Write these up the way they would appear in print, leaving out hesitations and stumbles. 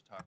talk.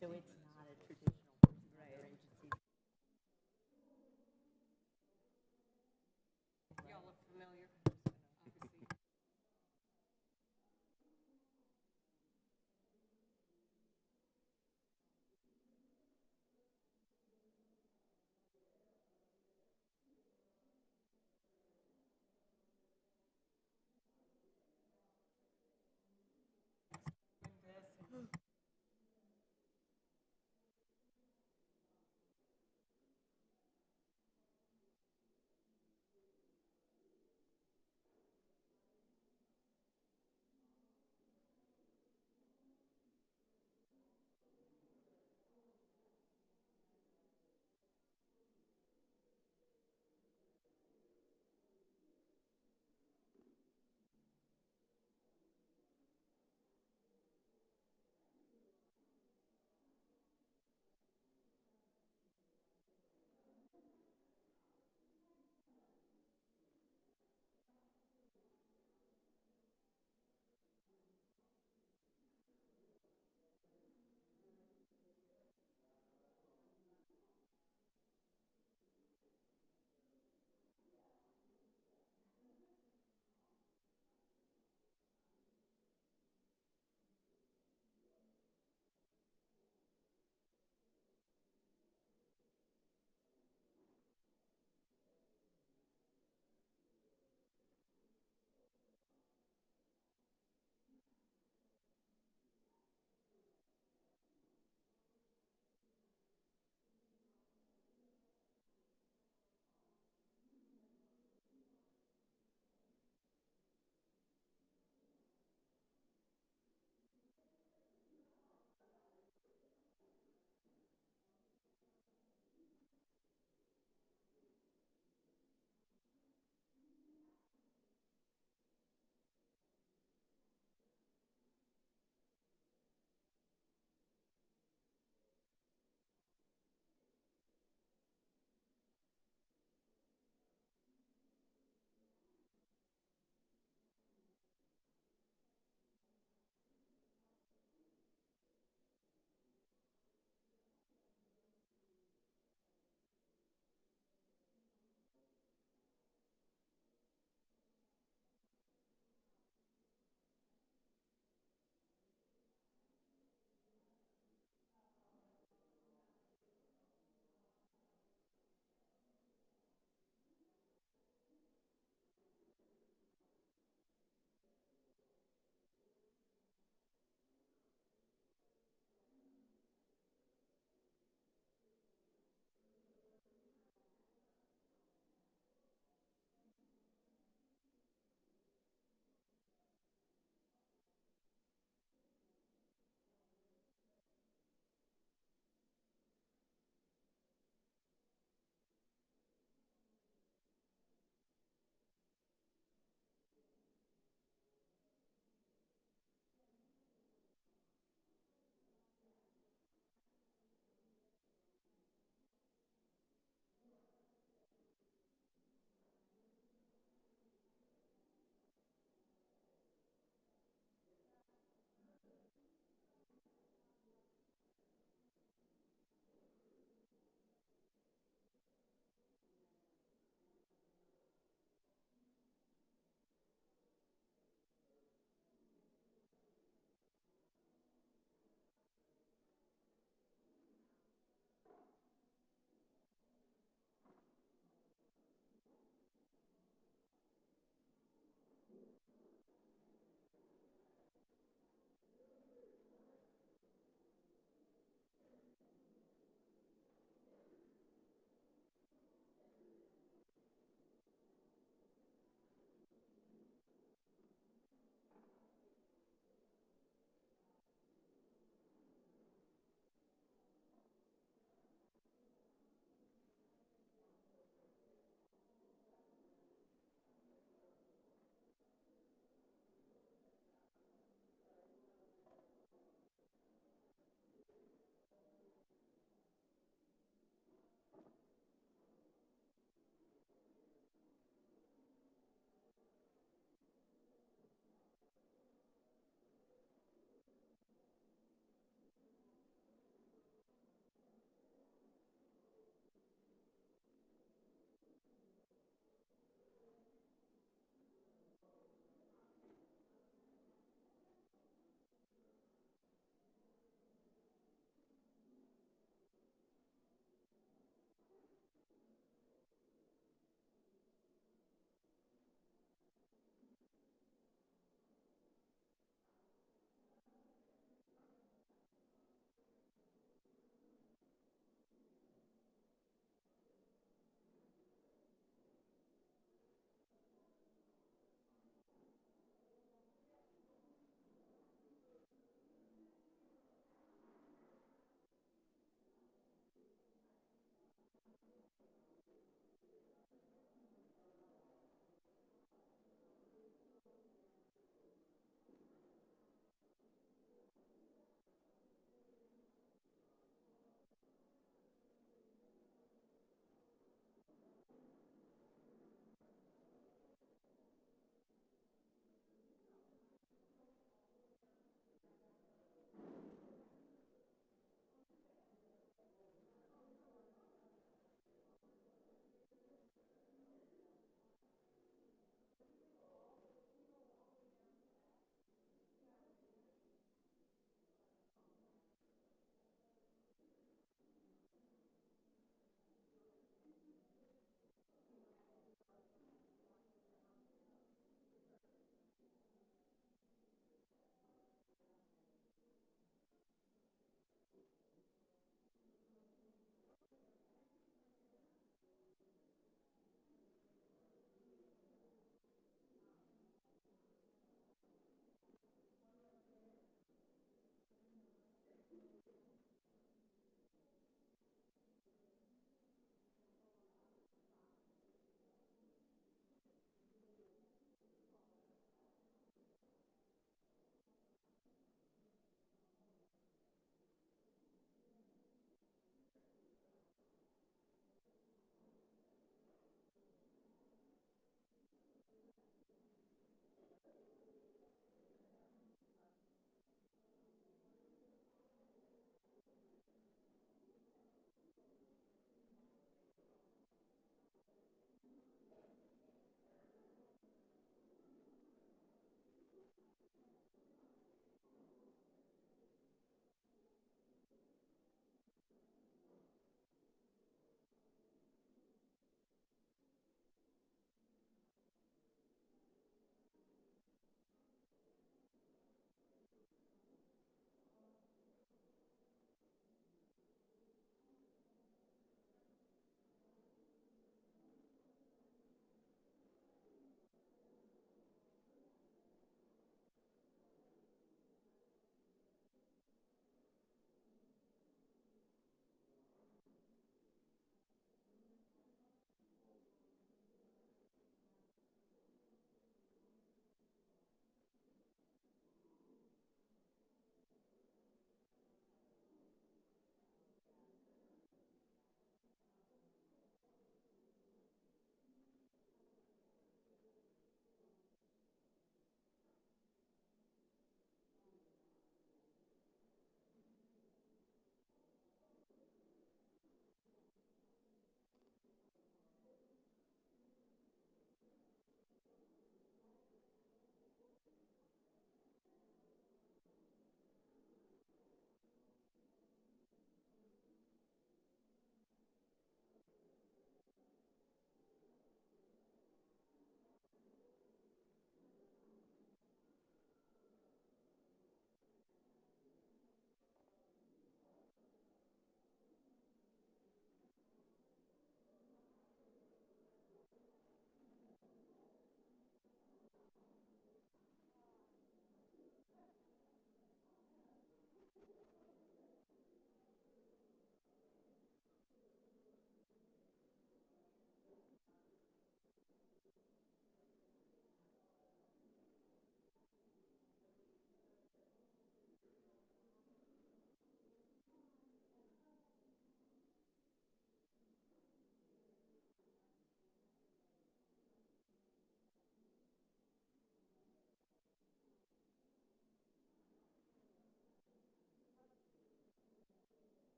So it's not a traditional procedure agency. Y'all look familiar. I'm just gonna obviously.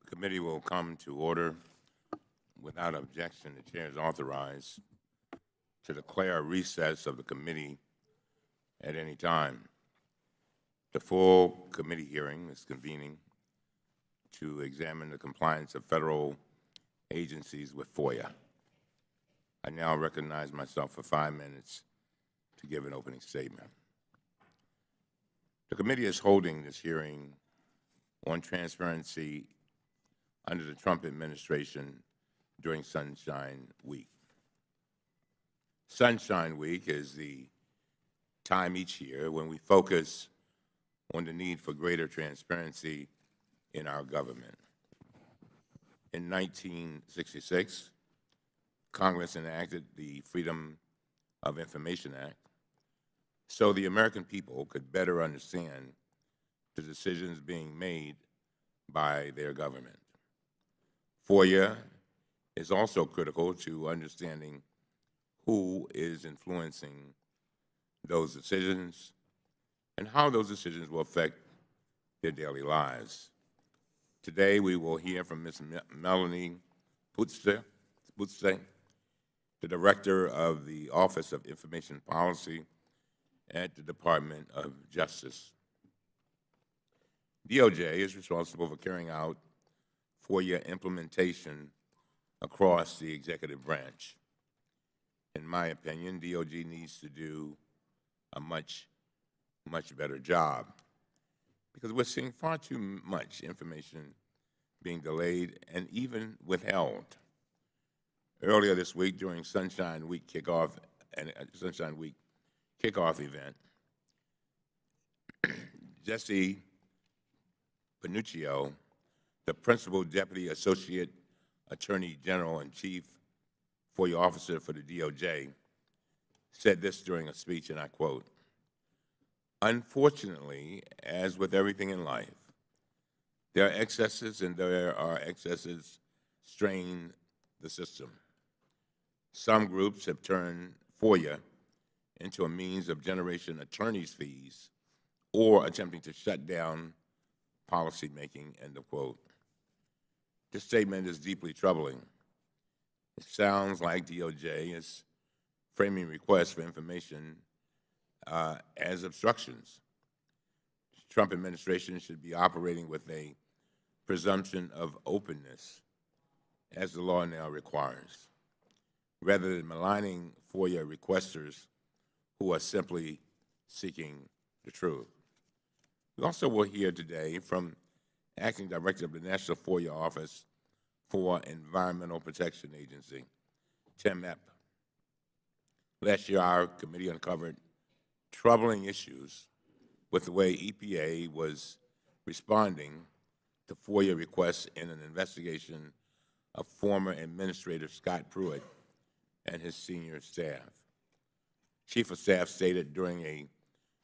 The committee will come to order. Without objection, the chair is authorized to declare a recess of the committee at any time. The full committee hearing is convening to examine the compliance of federal agencies with FOIA. I now recognize myself for 5 minutes to give an opening statement. The committee is holding this hearing on transparency under the Trump administration during Sunshine Week. Sunshine Week is the time each year when we focus on the need for greater transparency in our government. In 1966, Congress enacted the Freedom of Information Act so the American people could better understand the decisions being made by their government. FOIA is also critical to understanding who is influencing those decisions and how those decisions will affect their daily lives. Today, we will hear from Ms. Melanie Putze, the Director of the Office of Information Policy at the Department of Justice. DOJ is responsible for carrying out FOIA implementation across the executive branch. In my opinion, DOJ needs to do a much better job because we're seeing far too much information being delayed and even withheld. Earlier this week, during Sunshine Week kickoff event, Jesse Panuccio, the Principal Deputy Associate Attorney General and Chief FOIA Officer for the DOJ, said this during a speech, and I quote, "Unfortunately, as with everything in life, there are excesses and there are excesses strain the system. Some groups have turned FOIA into a means of generating attorneys' fees or attempting to shut down policymaking, end of quote. This statement is deeply troubling. It sounds like DOJ is framing requests for information as obstructions. The Trump administration should be operating with a presumption of openness, as the law now requires, rather than maligning FOIA requesters who are simply seeking the truth. We also will hear today from Acting Director of the National FOIA Office for Environmental Protection Agency, Tim Epp. Last year, our committee uncovered troubling issues with the way EPA was responding to FOIA requests in an investigation of former Administrator Scott Pruitt and his senior staff. Chief of Staff stated during a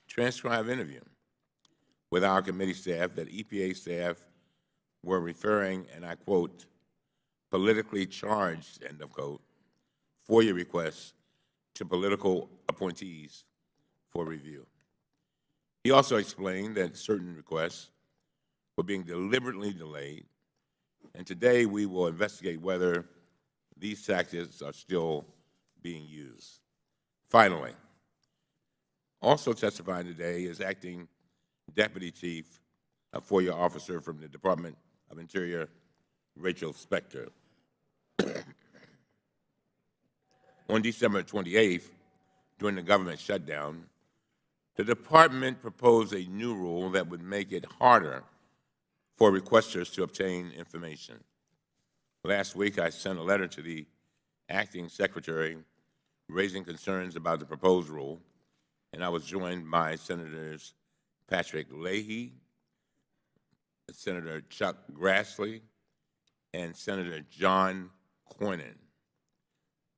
transcribed interview with our committee staff that EPA staff were referring, and I quote, politically charged, end of quote, FOIA requests to political appointees for review. He also explained that certain requests were being deliberately delayed, and today we will investigate whether these tactics are still being used. Finally, also testifying today is Acting Deputy Chief of FOIA Officer from the Department of Interior, Rachel Spector. On December 28th, during the government shutdown, the department proposed a new rule that would make it harder for requesters to obtain information. Last week, I sent a letter to the acting secretary raising concerns about the proposed rule, and I was joined by Senators Patrick Leahy, Senator Chuck Grassley, and Senator John Cornyn.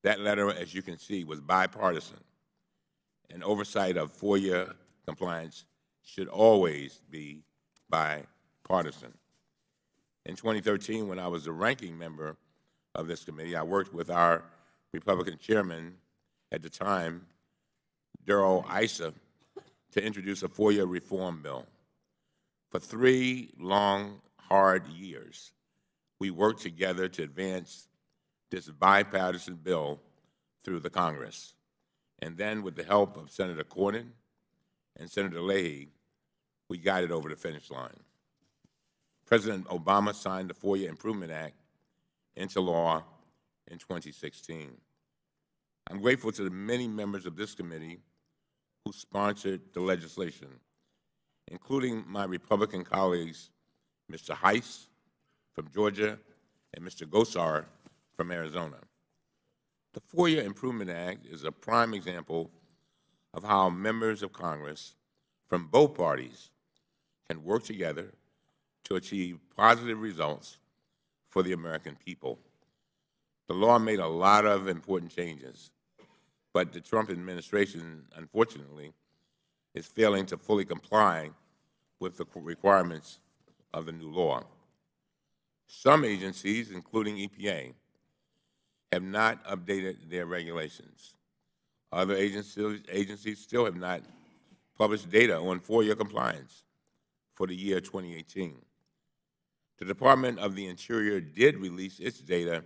That letter, as you can see, was bipartisan, and oversight of FOIA compliance should always be bipartisan. In 2013, when I was the ranking member of this committee, I worked with our Republican chairman at the time, Darrell Issa, to introduce a FOIA reform bill. For 3 long, hard years, we worked together to advance this bipartisan bill through the Congress. And then, with the help of Senator Cornyn and Senator Leahy, we got it over the finish line. President Obama signed the FOIA Improvement Act into law in 2016. I'm grateful to the many members of this committee who sponsored the legislation, including my Republican colleagues, Mr. Heiss from Georgia and Mr. Gosar from Arizona. The FOIA Improvement Act is a prime example of how members of Congress from both parties can work together to achieve positive results for the American people. The law made a lot of important changes, but the Trump administration, unfortunately, is failing to fully comply with the requirements of the new law. Some agencies, including EPA, have not updated their regulations. Other agencies still have not published data on FOIA compliance for the year 2018. The Department of the Interior did release its data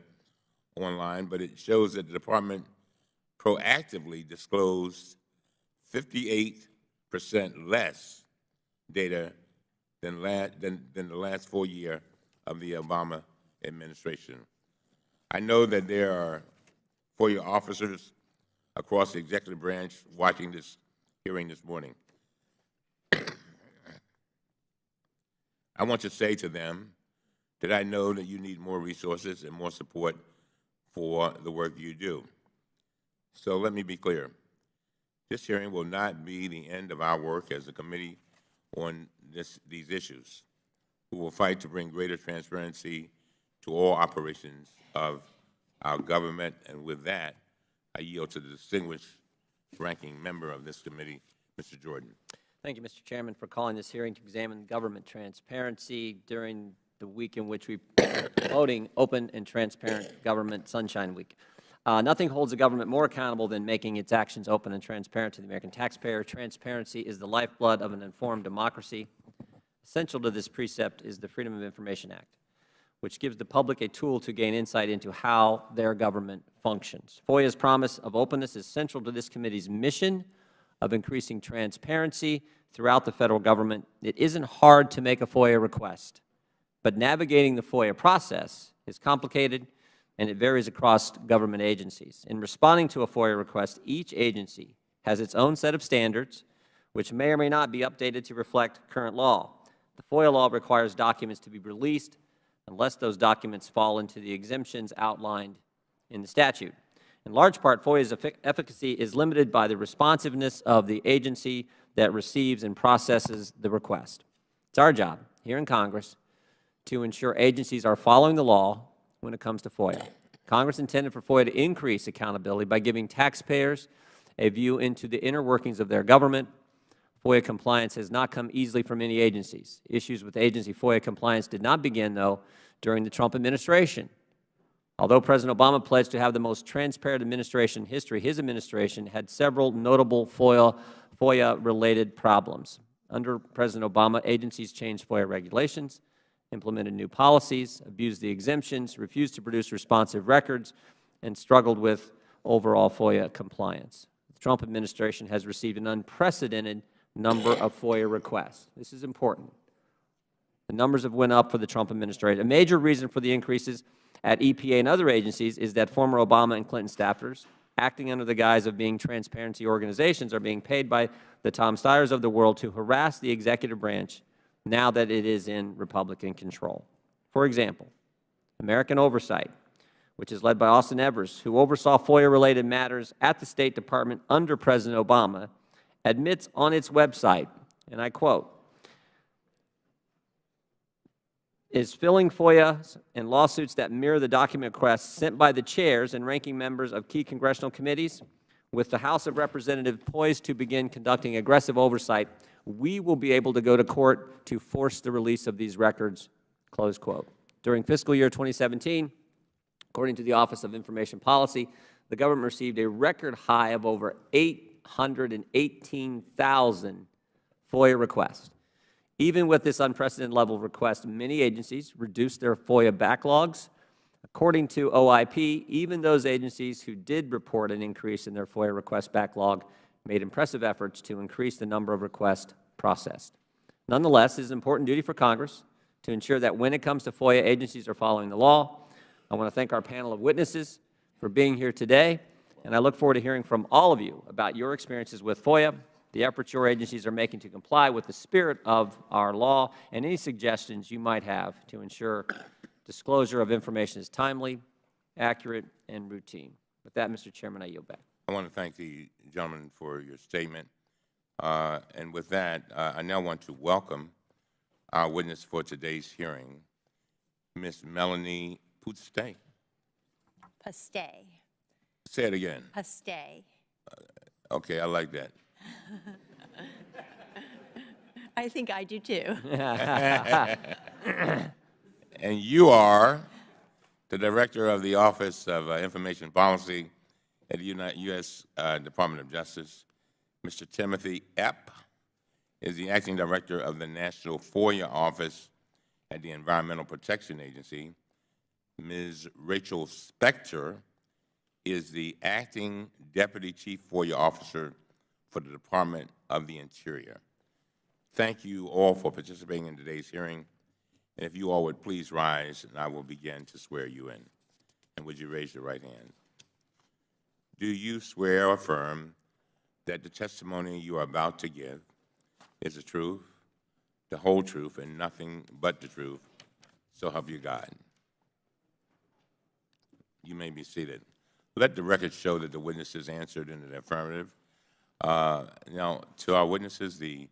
online, but it shows that the department proactively disclosed 58% less data than the last full year of the Obama administration. I know that there are FOIA officers across the executive branch watching this hearing this morning. I want to say to them that I know that you need more resources and more support for the work you do. So let me be clear. This hearing will not be the end of our work as a committee on these issues. We will fight to bring greater transparency to all operations of our government. And with that, I yield to the distinguished ranking member of this committee, Mr. Jordan. Thank you, Mr. Chairman, for calling this hearing to examine government transparency during the week in which we are promoting open and transparent government Sunshine Week. Nothing holds the government more accountable than making its actions open and transparent to the American taxpayer. Transparency is the lifeblood of an informed democracy. Essential to this precept is the Freedom of Information Act, which gives the public a tool to gain insight into how their government functions. FOIA's promise of openness is central to this committee's mission of increasing transparency throughout the Federal Government. It isn't hard to make a FOIA request, but navigating the FOIA process is complicated, and it varies across government agencies. In responding to a FOIA request, each agency has its own set of standards, which may or may not be updated to reflect current law. The FOIA law requires documents to be released unless those documents fall into the exemptions outlined in the statute. In large part, FOIA's efficacy is limited by the responsiveness of the agency that receives and processes the request. It's our job here in Congress to ensure agencies are following the law when it comes to FOIA. Congress intended for FOIA to increase accountability by giving taxpayers a view into the inner workings of their government. FOIA compliance has not come easily for many agencies. Issues with agency FOIA compliance did not begin, though, during the Trump administration. Although President Obama pledged to have the most transparent administration in history, his administration had several notable FOIA-related problems. Under President Obama, agencies changed FOIA regulations, implemented new policies, abused the exemptions, refused to produce responsive records, and struggled with overall FOIA compliance. The Trump administration has received an unprecedented number of FOIA requests. This is important. The numbers have went up for the Trump administration. A major reason for the increases at EPA and other agencies is that former Obama and Clinton staffers, acting under the guise of being transparency organizations, are being paid by the Tom Steyers of the world to harass the executive branch now that it is in Republican control. For example, American Oversight, which is led by Austin Evers, who oversaw FOIA-related matters at the State Department under President Obama, admits on its website, and I quote, is filling FOIA and lawsuits that mirror the document requests sent by the chairs and ranking members of key congressional committees. With the House of Representatives poised to begin conducting aggressive oversight, we will be able to go to court to force the release of these records, close quote. During fiscal year 2017, according to the Office of Information Policy, the government received a record high of over 818,000 FOIA requests. Even with this unprecedented level of requests, many agencies reduced their FOIA backlogs. According to OIP, even those agencies who did report an increase in their FOIA request backlog made impressive efforts to increase the number of requests processed. Nonetheless, it is an important duty for Congress to ensure that when it comes to FOIA, agencies are following the law. I want to thank our panel of witnesses for being here today, and I look forward to hearing from all of you about your experiences with FOIA, the efforts your agencies are making to comply with the spirit of our law, and any suggestions you might have to ensure disclosure of information is timely, accurate, and routine. With that, Mr. Chairman, I yield back. I want to thank the gentleman for your statement. And with that, I now want to welcome our witness for today's hearing, Ms. Melanie Pustay. Pustay. Say it again. Pustay. Okay, I like that. I think I do too. And you are the Director of the Office of Information Policy at the U.S. Department of Justice. Mr. Timothy Epp is the Acting Director of the National FOIA Office at the Environmental Protection Agency. Ms. Rachel Spector is the Acting Deputy Chief FOIA Officer for the Department of the Interior. Thank you all for participating in today's hearing. And if you all would please rise, and I will begin to swear you in. And would you raise your right hand? Do you swear or affirm that the testimony you are about to give is the truth, the whole truth, and nothing but the truth? So help you God. You may be seated. Let the record show that the witnesses answered in the affirmative. Now, to our witnesses, the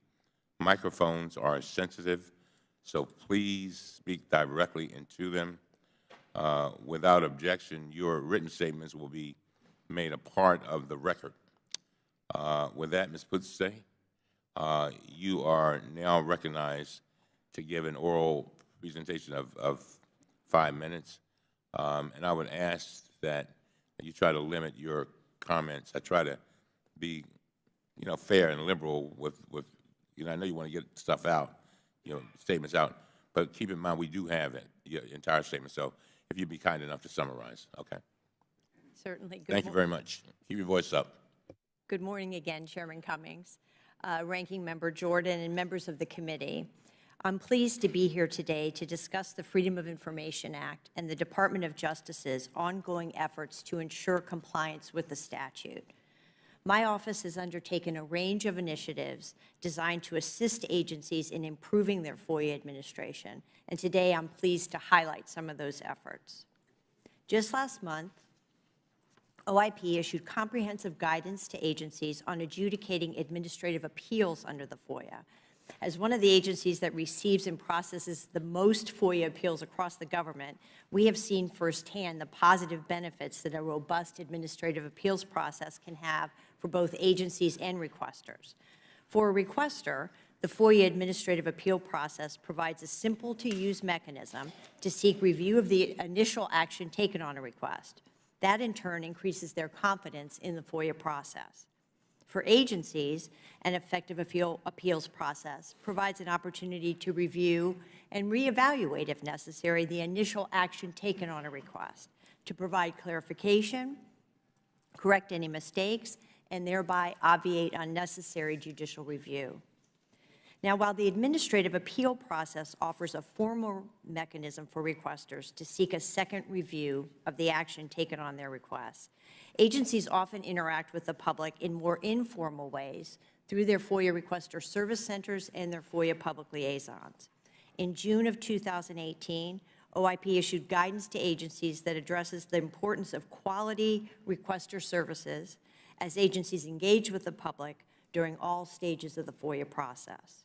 microphones are sensitive, so please speak directly into them. Without objection, your written statements will be made a part of the record. With that, Ms. Pustay, you are now recognized to give an oral presentation of 5 minutes. And I would ask that you try to limit your comments. I try to be, fair and liberal with, I know you want to get stuff out, statements out, but keep in mind we do have it, your entire statement. So if you'd be kind enough to summarize, okay? Certainly. Thank you very much. Keep your voice up. Good morning again, Chairman Cummings, Ranking Member Jordan, and members of the committee. I'm pleased to be here today to discuss the Freedom of Information Act and the Department of Justice's ongoing efforts to ensure compliance with the statute. My office has undertaken a range of initiatives designed to assist agencies in improving their FOIA administration, and today I'm pleased to highlight some of those efforts. Just last month, OIP issued comprehensive guidance to agencies on adjudicating administrative appeals under the FOIA. As one of the agencies that receives and processes the most FOIA appeals across the government, we have seen firsthand the positive benefits that a robust administrative appeals process can have for both agencies and requesters. For a requester, the FOIA administrative appeal process provides a simple-to-use mechanism to seek review of the initial action taken on a request. That, in turn, increases their confidence in the FOIA process. For agencies, an effective appeals process provides an opportunity to review and reevaluate, if necessary, the initial action taken on a request, to provide clarification, correct any mistakes, and thereby obviate unnecessary judicial review. Now, while the administrative appeal process offers a formal mechanism for requesters to seek a second review of the action taken on their request, agencies often interact with the public in more informal ways through their FOIA requester service centers and their FOIA public liaisons. In June of 2018, OIP issued guidance to agencies that addresses the importance of quality requester services as agencies engage with the public during all stages of the FOIA process.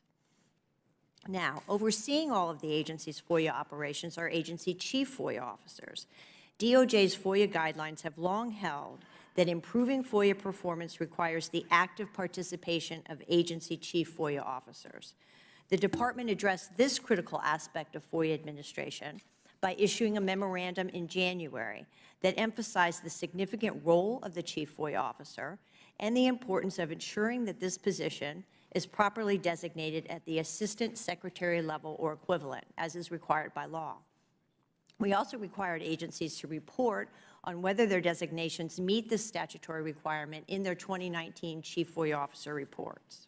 Now, overseeing all of the agency's FOIA operations are agency chief FOIA officers. DOJ's FOIA guidelines have long held that improving FOIA performance requires the active participation of agency chief FOIA officers. The Department addressed this critical aspect of FOIA administration by issuing a memorandum in January that emphasized the significant role of the chief FOIA officer and the importance of ensuring that this position is properly designated at the assistant secretary level or equivalent, as is required by law. We also required agencies to report on whether their designations meet this statutory requirement in their 2019 Chief FOIA Officer reports.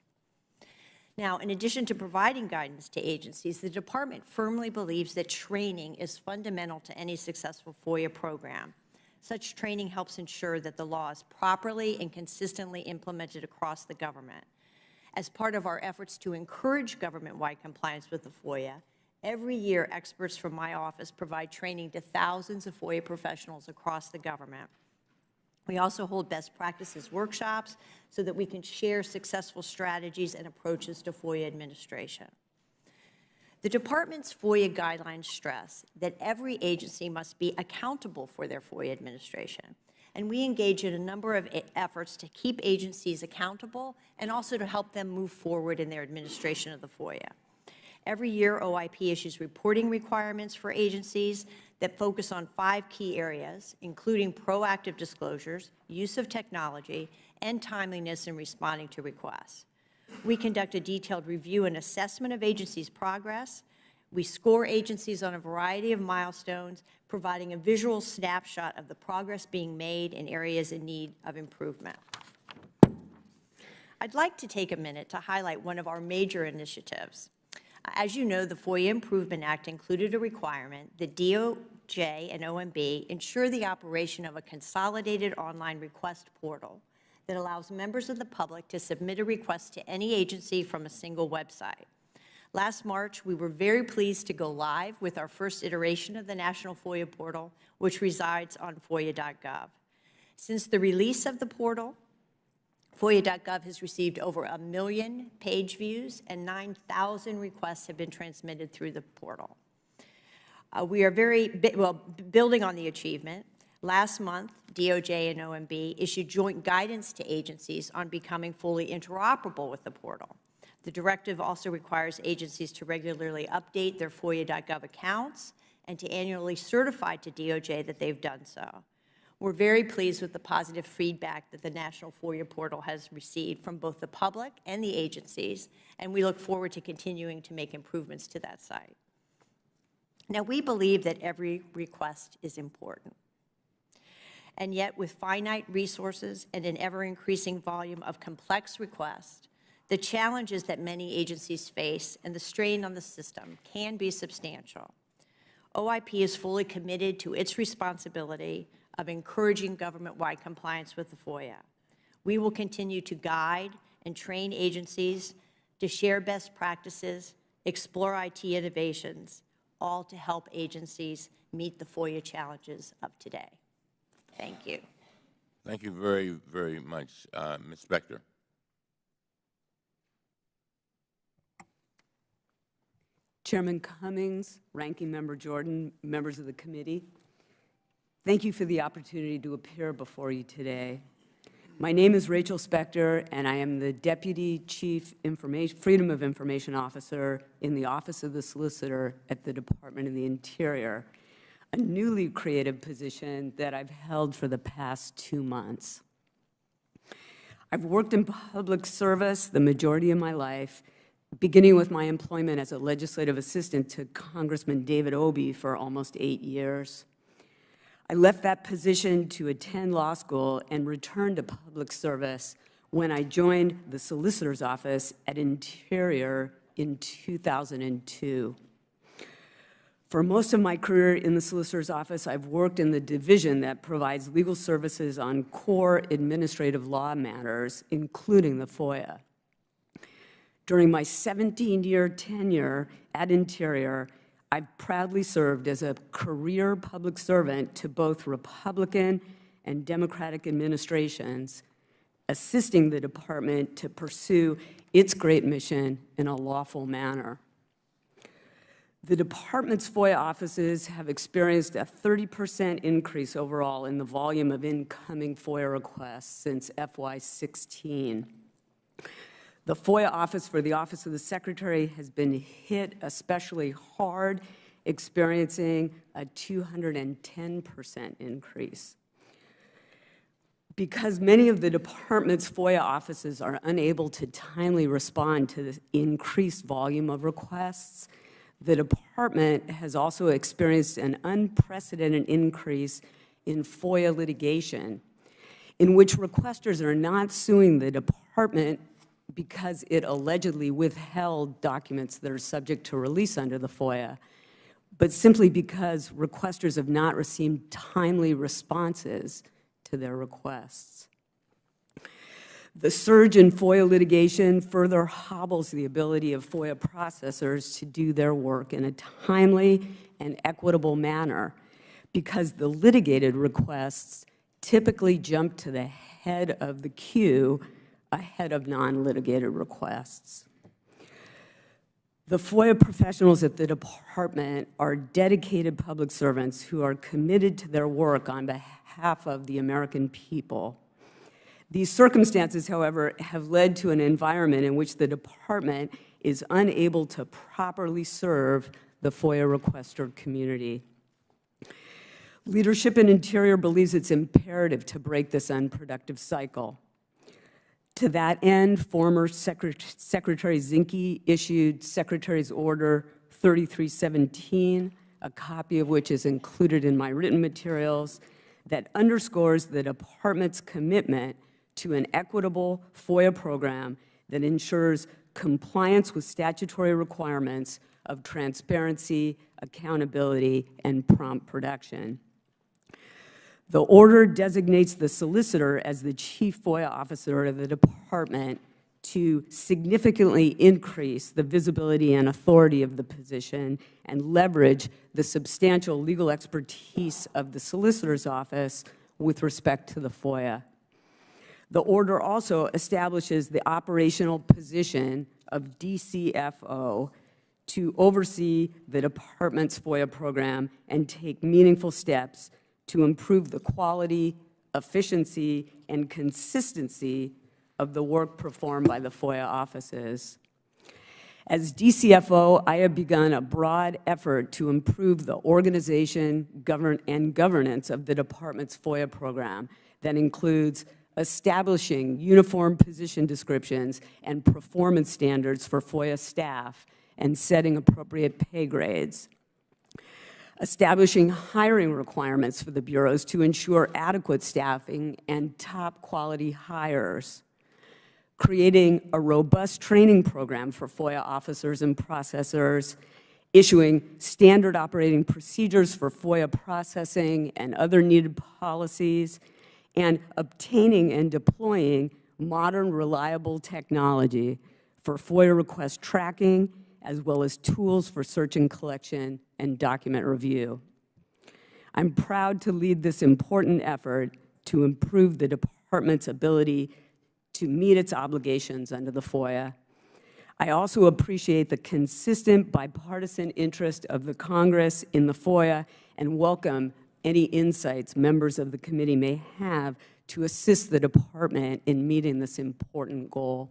Now, in addition to providing guidance to agencies, the Department firmly believes that training is fundamental to any successful FOIA program. Such training helps ensure that the law is properly and consistently implemented across the government. As part of our efforts to encourage government-wide compliance with the FOIA, every year experts from my office provide training to thousands of FOIA professionals across the government. We also hold best practices workshops so that we can share successful strategies and approaches to FOIA administration. The Department's FOIA guidelines stress that every agency must be accountable for their FOIA administration, and we engage in a number of efforts to keep agencies accountable and also to help them move forward in their administration of the FOIA. Every year, OIP issues reporting requirements for agencies that focus on 5 key areas, including proactive disclosures, use of technology, and timeliness in responding to requests. We conduct a detailed review and assessment of agencies' progress. We score agencies on a variety of milestones, providing a visual snapshot of the progress being made in areas in need of improvement. I'd like to take a minute to highlight one of our major initiatives. As you know, the FOIA Improvement Act included a requirement that DOJ and OMB ensure the operation of a consolidated online request portal that allows members of the public to submit a request to any agency from a single website. Last March, we were very pleased to go live with our first iteration of the National FOIA Portal, which resides on FOIA.gov. Since the release of the portal, FOIA.gov has received over 1 million page views and 9,000 requests have been transmitted through the portal. We are building on the achievement. Last month, DOJ and OMB issued joint guidance to agencies on becoming fully interoperable with the portal. The directive also requires agencies to regularly update their FOIA.gov accounts and to annually certify to DOJ that they've done so. We're very pleased with the positive feedback that the National FOIA portal has received from both the public and the agencies, and we look forward to continuing to make improvements to that site. Now, we believe that every request is important. And yet, with finite resources and an ever-increasing volume of complex requests, the challenges that many agencies face and the strain on the system can be substantial. OIP is fully committed to its responsibility of encouraging government-wide compliance with the FOIA. We will continue to guide and train agencies to share best practices, explore IT innovations, all to help agencies meet the FOIA challenges of today. Thank you. Thank you very, very much. Ms. Spector. Chairman Cummings, Ranking Member Jordan, members of the committee, thank you for the opportunity to appear before you today. My name is Rachel Spector, and I am the Deputy Chief Freedom of Information Officer in the Office of the Solicitor at the Department of the Interior, a newly created position that I've held for the past 2 months. I've worked in public service the majority of my life, beginning with my employment as a legislative assistant to Congressman David Obey for almost 8 years. I left that position to attend law school and returned to public service when I joined the Solicitor's Office at Interior in 2002. For most of my career in the Solicitor's Office, I've worked in the division that provides legal services on core administrative law matters, including the FOIA. During my 17-year tenure at Interior, I've proudly served as a career public servant to both Republican and Democratic administrations, assisting the department to pursue its great mission in a lawful manner. The department's FOIA offices have experienced a 30% increase overall in the volume of incoming FOIA requests since FY16. The FOIA office for the Office of the Secretary has been hit especially hard, experiencing a 210% increase. Because many of the department's FOIA offices are unable to timely respond to the increased volume of requests, the department has also experienced an unprecedented increase in FOIA litigation, in which requesters are not suing the department because it allegedly withheld documents that are subject to release under the FOIA, but simply because requesters have not received timely responses to their requests. The surge in FOIA litigation further hobbles the ability of FOIA processors to do their work in a timely and equitable manner because the litigated requests typically jump to the head of the queue ahead of non-litigated requests. The FOIA professionals at the department are dedicated public servants who are committed to their work on behalf of the American people. These circumstances, however, have led to an environment in which the department is unable to properly serve the FOIA requester community. Leadership in Interior believes it's imperative to break this unproductive cycle. To that end, former Secretary Zinke issued Secretary's Order 3317, a copy of which is included in my written materials, that underscores the department's commitment to an equitable FOIA program that ensures compliance with statutory requirements of transparency, accountability, and prompt production. The order designates the solicitor as the chief FOIA officer of the department to significantly increase the visibility and authority of the position and leverage the substantial legal expertise of the solicitor's office with respect to the FOIA. The order also establishes the operational position of DCFO to oversee the department's FOIA program and take meaningful steps to improve the quality, efficiency, and consistency of the work performed by the FOIA offices. As DCFO, I have begun a broad effort to improve the organization and governance of the Department's FOIA program that includes establishing uniform position descriptions and performance standards for FOIA staff and setting appropriate pay grades, establishing hiring requirements for the bureaus to ensure adequate staffing and top-quality hires, creating a robust training program for FOIA officers and processors, issuing standard operating procedures for FOIA processing and other needed policies, and obtaining and deploying modern, reliable technology for FOIA request tracking, as well as tools for search and collection and document review. I'm proud to lead this important effort to improve the Department's ability to meet its obligations under the FOIA. I also appreciate the consistent bipartisan interest of the Congress in the FOIA and welcome any insights members of the committee may have to assist the Department in meeting this important goal.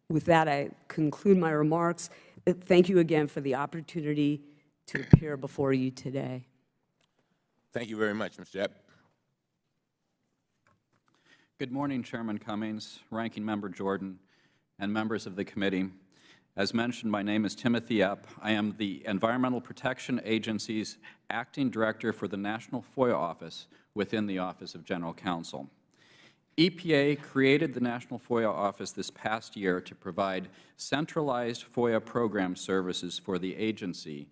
With that, I conclude my remarks. Thank you again for the opportunity to appear before you today. Thank you very much, Mr. Epp. Good morning, Chairman Cummings, Ranking Member Jordan, and members of the committee. As mentioned, my name is Timothy Epp. I am the Environmental Protection Agency's Acting Director for the National FOIA Office within the Office of General Counsel. EPA created the National FOIA Office this past year to provide centralized FOIA program services for the agency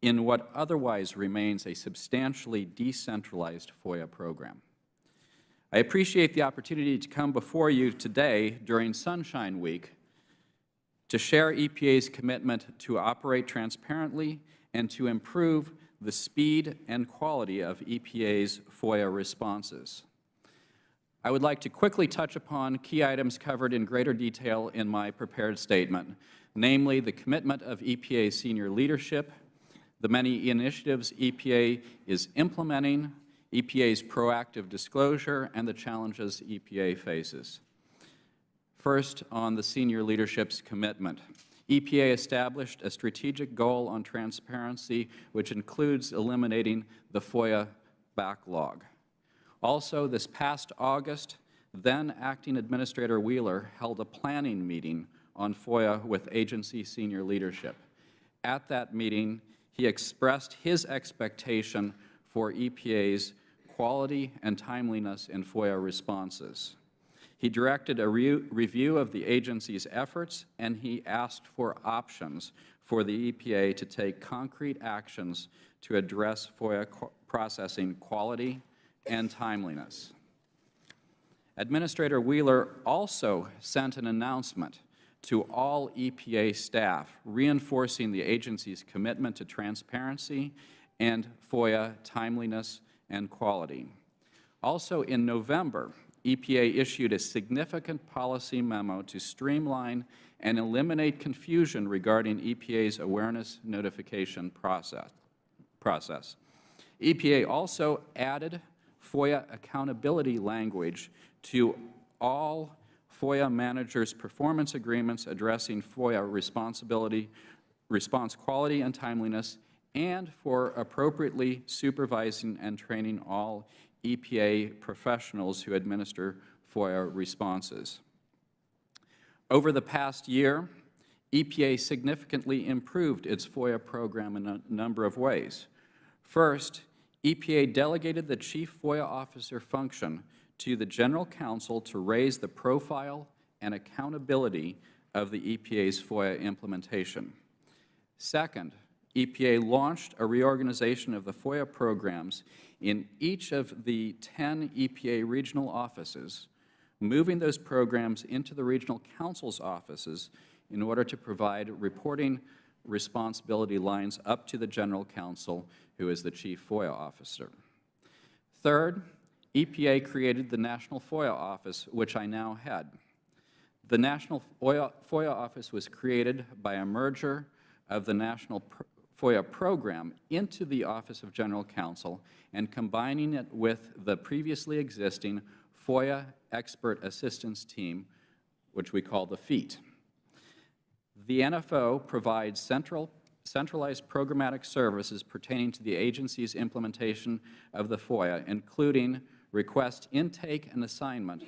in what otherwise remains a substantially decentralized FOIA program. I appreciate the opportunity to come before you today during Sunshine Week to share EPA's commitment to operate transparently and to improve the speed and quality of EPA's FOIA responses. I would like to quickly touch upon key items covered in greater detail in my prepared statement, namely the commitment of EPA's senior leadership, the many initiatives EPA is implementing, EPA's proactive disclosure, and the challenges EPA faces. First, on the senior leadership's commitment. EPA established a strategic goal on transparency, which includes eliminating the FOIA backlog. Also, this past August, then Acting Administrator Wheeler held a planning meeting on FOIA with agency senior leadership. At that meeting, he expressed his expectation for EPA's quality and timeliness in FOIA responses. He directed a review of the agency's efforts, and he asked for options for the EPA to take concrete actions to address FOIA processing quality and timeliness. Administrator Wheeler also sent an announcement to all EPA staff reinforcing the agency's commitment to transparency and FOIA timeliness and quality. Also in November, EPA issued a significant policy memo to streamline and eliminate confusion regarding EPA's awareness notification process. EPA also added FOIA accountability language to all FOIA managers' performance agreements addressing FOIA response quality and timeliness, and for appropriately supervising and training all EPA professionals who administer FOIA responses. Over the past year, EPA significantly improved its FOIA program in a number of ways. First, EPA delegated the Chief FOIA Officer function to the General Counsel to raise the profile and accountability of the EPA's FOIA implementation. Second, EPA launched a reorganization of the FOIA programs in each of the 10 EPA regional offices, moving those programs into the regional counsel's offices in order to provide reporting responsibility lines up to the General Counsel, who is the Chief FOIA Officer. Third, EPA created the National FOIA Office, which I now head. The National FOIA Office was created by a merger of the National FOIA program into the Office of General Counsel and combining it with the previously existing FOIA Expert Assistance Team, which we call the FEAT. The NFO provides centralized programmatic services pertaining to the agency's implementation of the FOIA, including request intake and assignment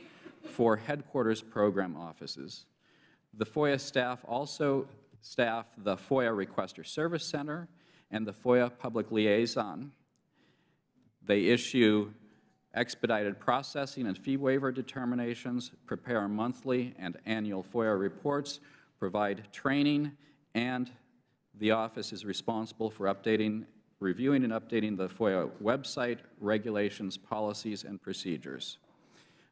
for headquarters program offices. The FOIA staff also staff the FOIA Requester Service Center and the FOIA Public Liaison. They issue expedited processing and fee waiver determinations, prepare monthly and annual FOIA reports, provide training, and the office is responsible for reviewing and updating the FOIA website, regulations, policies, and procedures.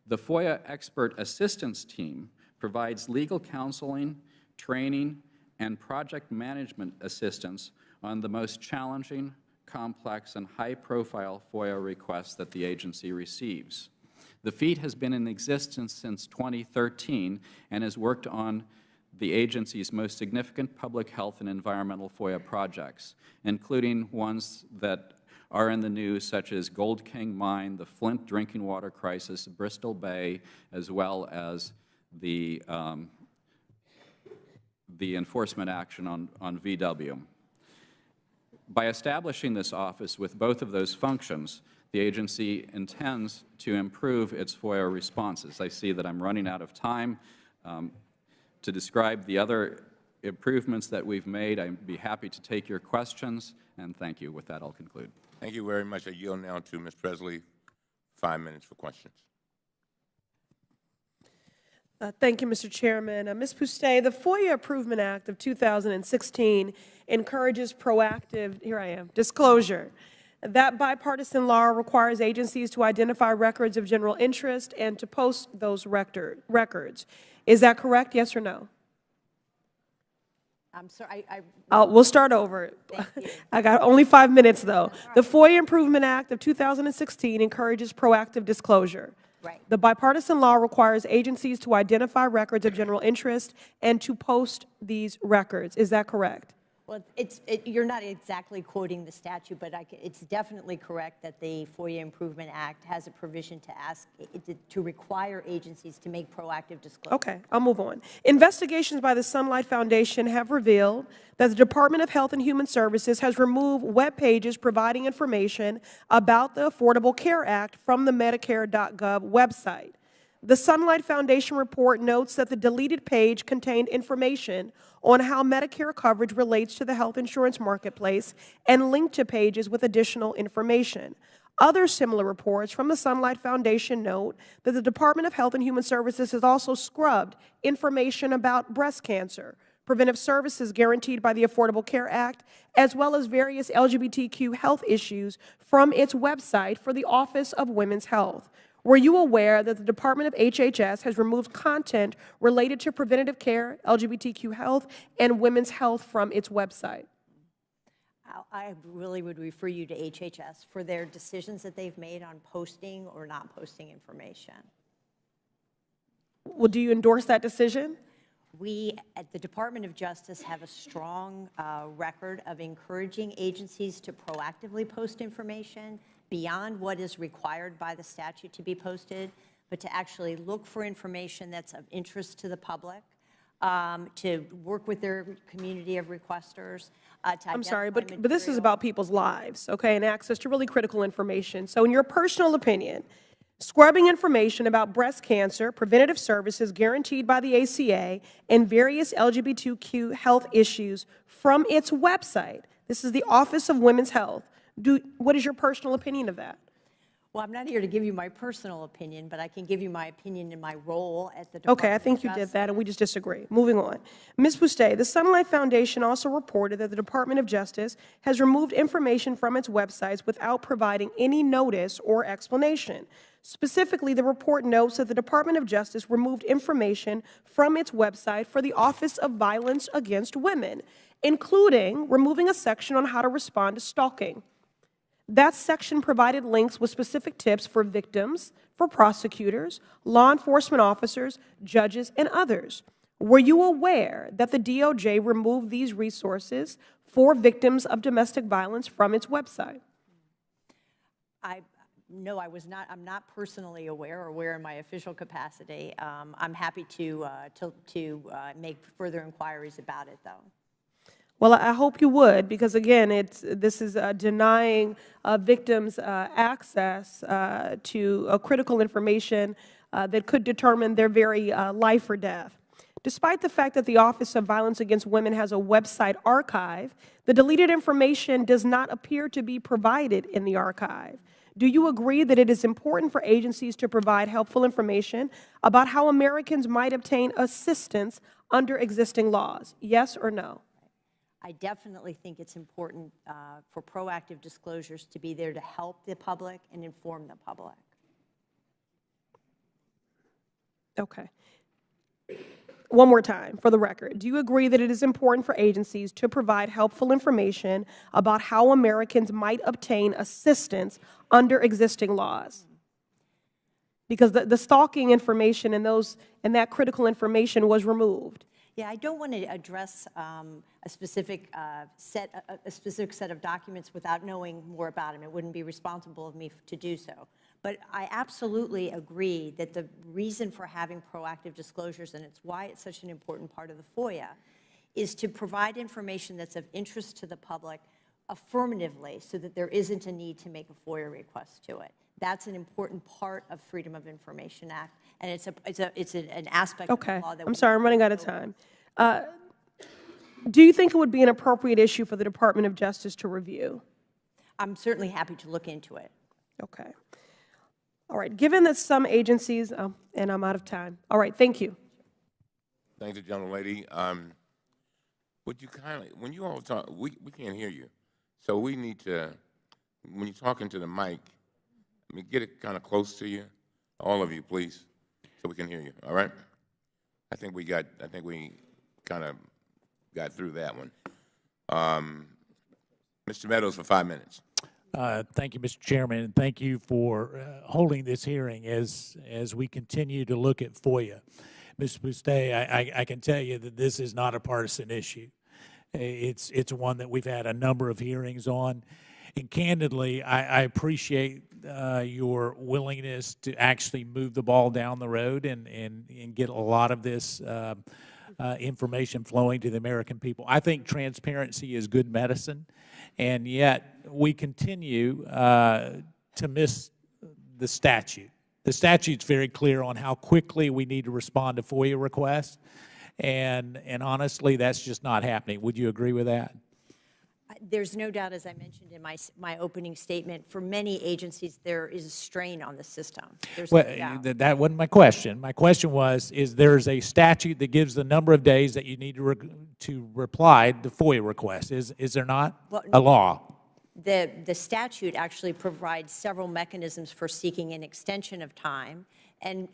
The FOIA Expert Assistance Team provides legal counseling, training, and project management assistance on the most challenging, complex, and high-profile FOIA requests that the agency receives. The FEAT has been in existence since 2013 and has worked on the agency's most significant public health and environmental FOIA projects, including ones that are in the news, such as Gold King Mine, the Flint drinking water crisis, Bristol Bay, as well as the enforcement action on VW. By establishing this office with both of those functions, the agency intends to improve its FOIA responses. I see that I'm running out of time. To describe the other improvements that we've made, I'd be happy to take your questions, and thank you. With that, I'll conclude. Thank you very much. I yield now to Ms. Presley, 5 minutes for questions. Thank you, Mr. Chairman. Ms. Pouste, the FOIA Improvement Act of 2016 encourages proactive, disclosure. That bipartisan law requires agencies to identify records of general interest and to post those records. Is that correct, yes or no? I'm sorry, We'll start over. I got only 5 minutes, though. The FOIA Improvement Act of 2016 encourages proactive disclosure. Right. The bipartisan law requires agencies to identify records of general interest and to post these records. Is that correct? Well, you're not exactly quoting the statute, but it's definitely correct that the FOIA Improvement Act has a provision to require agencies to make proactive disclosure. Okay, I'll move on. Investigations by the Sunlight Foundation have revealed that the Department of Health and Human Services has removed web pages providing information about the Affordable Care Act from the Medicare.gov website. The Sunlight Foundation report notes that the deleted page contained information on how Medicare coverage relates to the health insurance marketplace and linked to pages with additional information. Other similar reports from the Sunlight Foundation note that the Department of Health and Human Services has also scrubbed information about breast cancer, preventive services guaranteed by the Affordable Care Act, as well as various LGBTQ health issues from its website for the Office of Women's Health. Were you aware that the Department of HHS has removed content related to preventative care, LGBTQ health, and women's health from its website? I really would refer you to HHS for their decisions that they've made on posting or not posting information. Well, do you endorse that decision? We at the Department of Justice have a strong record of encouraging agencies to proactively post information beyond what is required by the statute to be posted, but to actually look for information that's of interest to the public, to work with their community of requesters. I'm sorry, but this is about people's lives, okay, and access to really critical information. So in your personal opinion, scrubbing information about breast cancer, preventative services guaranteed by the ACA, and various LGBTQ health issues from its website, this is the Office of Women's Health, what is your personal opinion of that? Well, I'm not here to give you my personal opinion, but I can give you my opinion in my role at the Department of Justice. Okay, I think you did that, and we just disagree. Moving on. Ms. Pouste, the Sunlight Foundation also reported that the Department of Justice has removed information from its websites without providing any notice or explanation. Specifically, the report notes that the Department of Justice removed information from its website for the Office of Violence Against Women, including removing a section on how to respond to stalking. That section provided links with specific tips for victims, for prosecutors, law enforcement officers, judges, and others. Were you aware that the DOJ removed these resources for victims of domestic violence from its website? No, I'm not personally aware in my official capacity. I'm happy to make further inquiries about it, though. Well, I hope you would, because again, this is denying victims access to critical information that could determine their very life or death. Despite the fact that the Office of Violence Against Women has a website archive, the deleted information does not appear to be provided in the archive. Do you agree that it is important for agencies to provide helpful information about how Americans might obtain assistance under existing laws? Yes or no? I definitely think it's important for proactive disclosures to be there to help the public and inform the public. Okay. One more time, for the record. Do you agree that it is important for agencies to provide helpful information about how Americans might obtain assistance under existing laws? Because the stalking information and that critical information was removed. Yeah, I don't want to address a specific set of documents without knowing more about them. It wouldn't be responsible of me to do so. But I absolutely agree that the reason for having proactive disclosures, and it's why it's such an important part of the FOIA, is to provide information that's of interest to the public affirmatively so that there isn't a need to make a FOIA request to it. That's an important part of Freedom of Information Act, and it's an aspect of the law that I'm sorry, I'm running out of time. Do you think it would be an appropriate issue for the Department of Justice to review? I'm certainly happy to look into it. Okay. All right. Given that some agencies, and I'm out of time. All right. Thank you. Thank you, gentlelady. Would you kindly, when you all talk, we can't hear you. So we need to, when you're talking to the mic, get it kind of close to you, all of you, please, so we can hear you, all right? I think we kind of got through that one. Mr. Meadows for 5 minutes. Thank you, Mr. Chairman, and thank you for holding this hearing as we continue to look at FOIA. Ms. Boustay, I can tell you that this is not a partisan issue. It's one that we've had a number of hearings on, and candidly, I appreciate your willingness to actually move the ball down the road and get a lot of this information flowing to the American people. I think transparency is good medicine, and yet we continue to miss the statute. The statute's very clear on how quickly we need to respond to FOIA requests, and honestly, that's just not happening. Would you agree with that? There's no doubt, as I mentioned in my opening statement, for many agencies there is a strain on the system. There's no doubt. That wasn't my question. My question was, there's a statute that gives the number of days that you need to reply to FOIA requests. Is there not a law? The statute actually provides several mechanisms for seeking an extension of time, and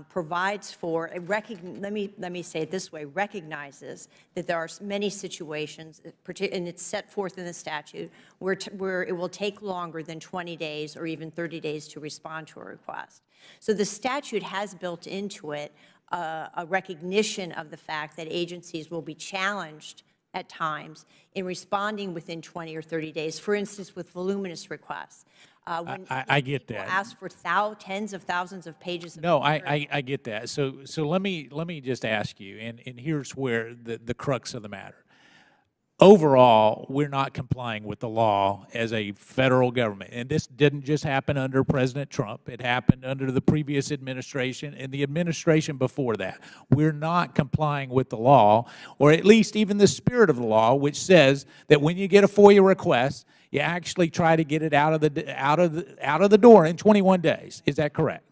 provides for let me say it this way, recognizes that there are many situations, and it's set forth in the statute, where it will take longer than 20 days or even 30 days to respond to a request. So the statute has built into it a recognition of the fact that agencies will be challenged at times in responding within 20 or 30 days, for instance, with voluminous requests. I get that. Ask for tens of thousands of pages of No, I get that. So let me just ask you, and here's where the crux of the matter. Overall, we're not complying with the law as a federal government. And this didn't just happen under President Trump. It happened under the previous administration and the administration before that. We're not complying with the law, or at least even the spirit of the law, which says that when you get a FOIA request, you actually try to get it out of the door in 21 days. Is that correct?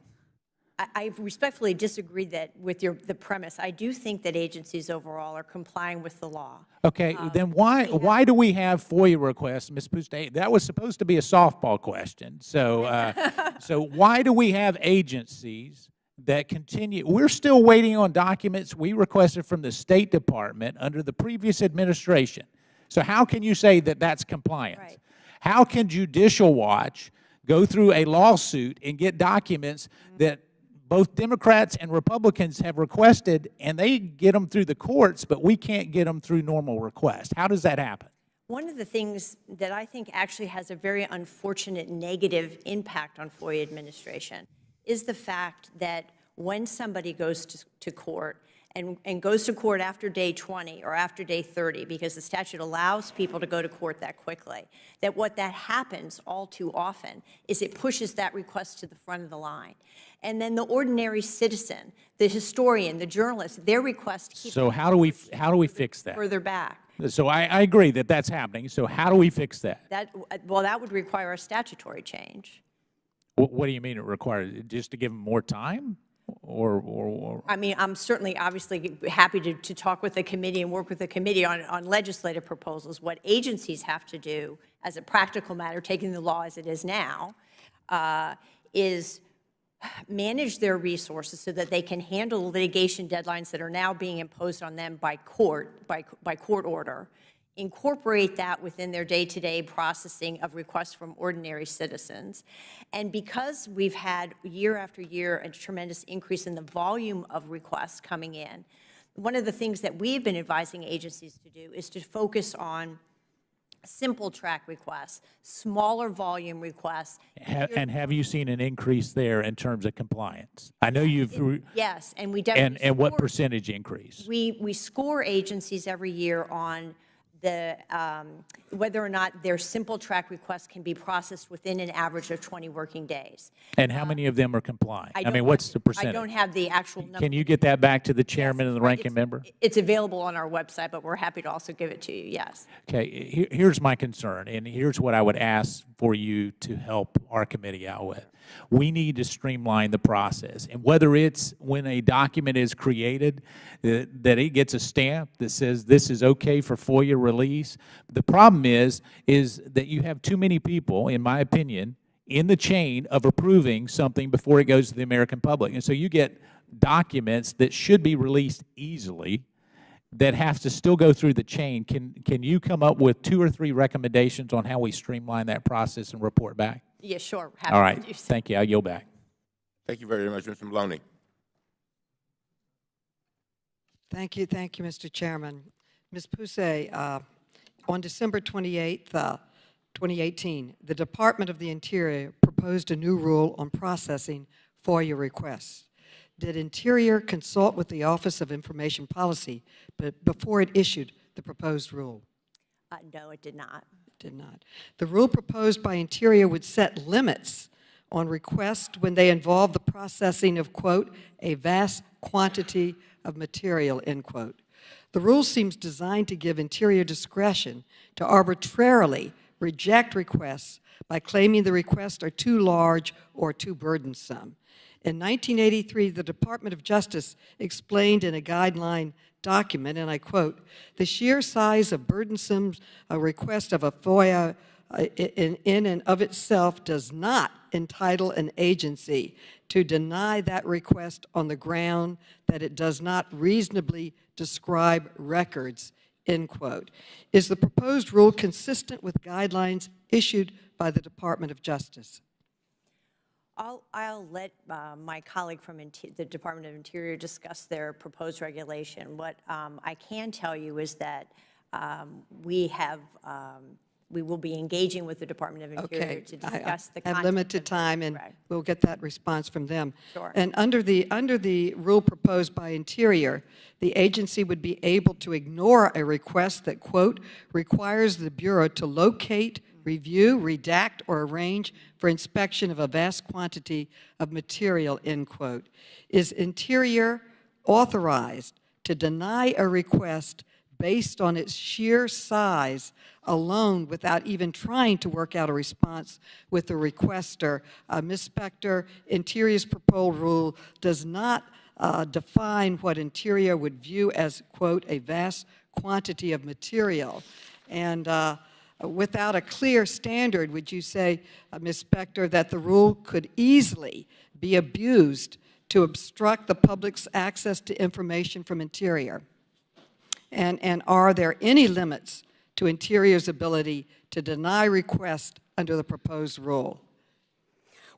I respectfully disagree with the premise. I do think that agencies overall are complying with the law. Okay, then why do we have FOIA requests, Ms. Boustay? That was supposed to be a softball question. So, so why do we have agencies that continue? We're still waiting on documents we requested from the State Department under the previous administration. So how can you say that that's compliance? Right. How can Judicial Watch go through a lawsuit and get documents that both Democrats and Republicans have requested, and they get them through the courts, but we can't get them through normal requests? How does that happen? One of the things that I think actually has a very unfortunate negative impact on FOIA administration is the fact that when somebody goes to court and goes to court after day 20 or after day 30, because the statute allows people to go to court that quickly, that what that happens all too often is it pushes that request to the front of the line. And then the ordinary citizen, the historian, the journalist, their request keeps So how do we fix that? further back. So I agree that that's happening. So how do we fix that? Well, that would require a statutory change. What do you mean it requires? Just to give them more time? Or I mean, I'm certainly, obviously, happy to talk with the committee and work with the committee on legislative proposals. What agencies have to do, as a practical matter, taking the law as it is now, is manage their resources so that they can handle litigation deadlines that are now being imposed on them by court order, incorporate that within their day-to-day processing of requests from ordinary citizens. And because we've had year after year a tremendous increase in the volume of requests coming in, one of the things that we've been advising agencies to do is to focus on simple track requests, smaller volume requests. And have you seen an increase there in terms of compliance? I know you've. Yes, and we definitely. And what percentage increase? We score agencies every year on the whether or not their simple track requests can be processed within an average of 20 working days. And how many of them are complying? I mean, what's the percentage? I don't have the actual number. Can you get that back to the chairman and the ranking member? It's available on our website, but we're happy to also give it to you, yes. Okay, here's my concern, and here's what I would ask for you to help our committee out with. We need to streamline the process, and whether it's when a document is created, that it gets a stamp that says this is okay for FOIA release. The problem is that you have too many people, in my opinion, in the chain of approving something before it goes to the American public. And so you get documents that should be released easily that have to still go through the chain. Can you come up with 2 or 3 recommendations on how we streamline that process and report back? Yeah, sure. All right. Thank you. I'll yield back. Thank you very much, Mr. Maloney. Thank you, Mr. Chairman. Ms. Poussey, on December 28th, 2018, the Department of the Interior proposed a new rule on processing FOIA requests. Did Interior consult with the Office of Information Policy before it issued the proposed rule? No, it did not. Did not. The rule proposed by Interior would set limits on requests when they involve the processing of, quote, a vast quantity of material, end quote. The rule seems designed to give Interior discretion to arbitrarily reject requests by claiming the requests are too large or too burdensome. In 1983, the Department of Justice explained in a guideline document, and I quote, "The sheer size of burdensome request of a FOIA in and of itself does not entitle an agency to deny that request on the ground that it does not reasonably describe records," end quote. Is the proposed rule consistent with guidelines issued by the Department of Justice? I'll let my colleague from the Department of Interior discuss their proposed regulation. What I can tell you is that we will be engaging with the Department of Interior to discuss the content. I have limited time, and we'll get that response from them. Sure. And under the rule proposed by Interior, the agency would be able to ignore a request that, quote, requires the Bureau to locate, review, redact, or arrange for inspection of a vast quantity of material, end quote. Is Interior authorized to deny a request based on its sheer size alone without even trying to work out a response with the requester? Ms. Spector, Interior's proposed rule does not define what Interior would view as, quote, a vast quantity of material. And without a clear standard, would you say, Ms. Spector, that the rule could easily be abused to obstruct the public's access to information from Interior? And are there any limits to Interior's ability to deny requests under the proposed rule?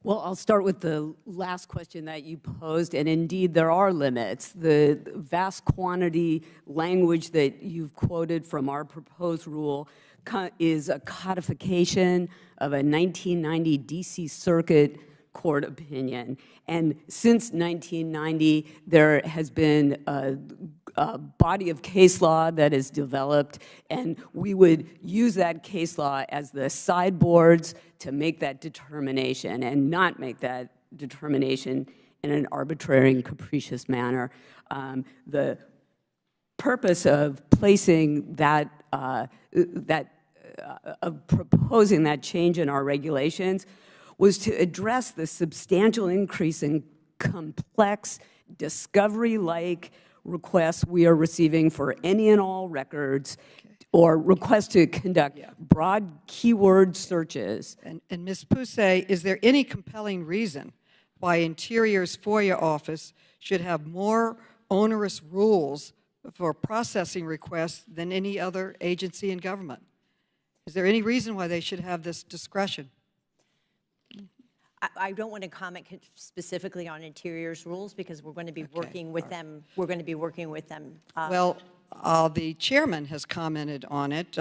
Well, I'll start with the last question that you posed, and indeed there are limits. The vast quantity language that you've quoted from our proposed rule is a codification of a 1990 DC Circuit Court opinion. And since 1990, there has been a body of case law that is developed, and we would use that case law as the sideboards to make that determination and not make that determination in an arbitrary and capricious manner. The purpose of placing that, of proposing that change in our regulations was to address the substantial increase in complex discovery-like requests we are receiving for any and all records, or requests to conduct broad keyword searches. And Ms. Poussey, is there any compelling reason why Interior's FOIA office should have more onerous rules for processing requests than any other agency in government? Is there any reason why they should have this discretion? I don't want to comment specifically on Interior's rules because we're going to be working with them. We're going to be working with them. Well, the chairman has commented on it.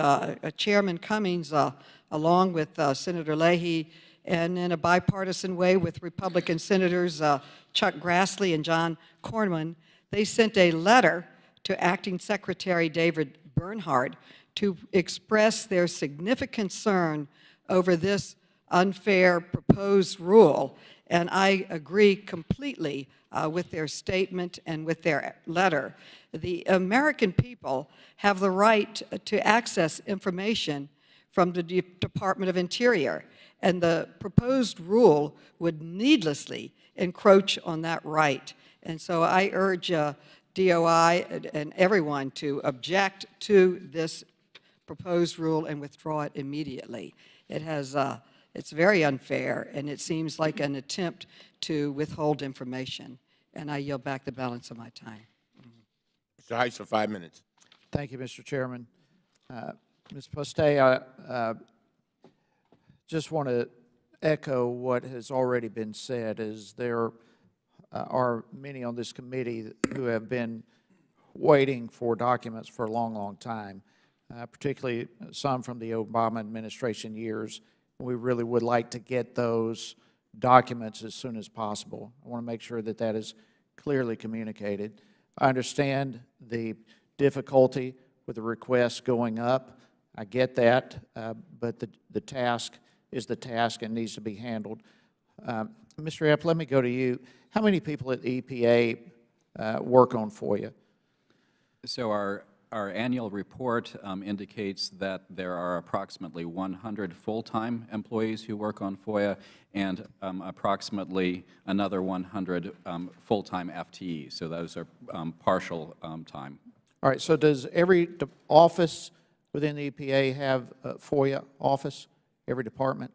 Chairman Cummings, along with Senator Leahy, and in a bipartisan way with Republican Senators Chuck Grassley and John Cornyn, they sent a letter to Acting Secretary David Bernhardt to express their significant concern over this unfair proposed rule, and I agree completely with their statement and with their letter. The American people have the right to access information from the Department of Interior, and the proposed rule would needlessly encroach on that right. And so I urge DOI and everyone to object to this proposed rule and withdraw it immediately. It has it's very unfair, and it seems like an attempt to withhold information. And I yield back the balance of my time. Mr. Heiss for 5 minutes. Thank you, Mr. Chairman. Ms. Postay, I just want to echo what has already been said, is there are many on this committee who have been waiting for documents for a long, long time, particularly some from the Obama administration years. We really would like to get those documents as soon as possible. I want to make sure that that is clearly communicated. I understand the difficulty with the requests going up. I get that, but the task is the task and needs to be handled. Mr. Epp, let me go to you. How many people at the EPA work on FOIA? So our annual report indicates that there are approximately 100 full-time employees who work on FOIA and approximately another 100 full-time FTEs. So those are partial time. All right. So does every office within the EPA have a FOIA office, every department?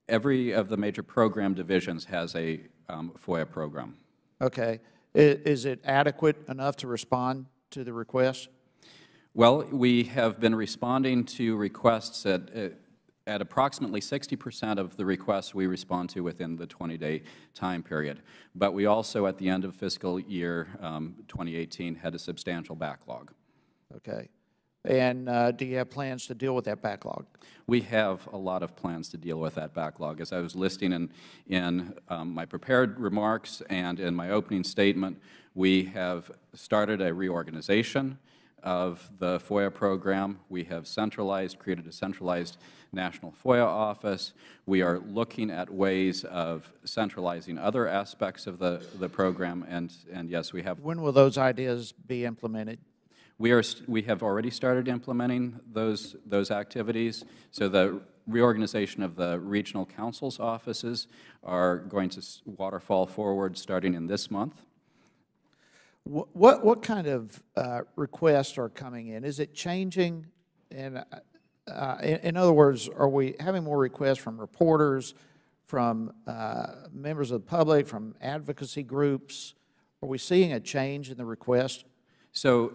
Every of the major program divisions has a FOIA program. Okay. Is it adequate enough to respond to the request? Well, we have been responding to requests at approximately 60% of the requests we respond to within the 20-day time period. But we also, at the end of fiscal year 2018, had a substantial backlog. Okay. And do you have plans to deal with that backlog? We have a lot of plans to deal with that backlog. As I was listing in my prepared remarks and in my opening statement, we have started a reorganization of the FOIA program. We have created a centralized national FOIA office. We are looking at ways of centralizing other aspects of the program, and yes, we have. When will those ideas be implemented? We have already started implementing those activities. So the reorganization of the regional council's offices are going to waterfall forward starting in this month. What kind of requests are coming in? Is it changing? And in other words, are we having more requests from reporters, from members of the public, from advocacy groups? Are we seeing a change in the request? So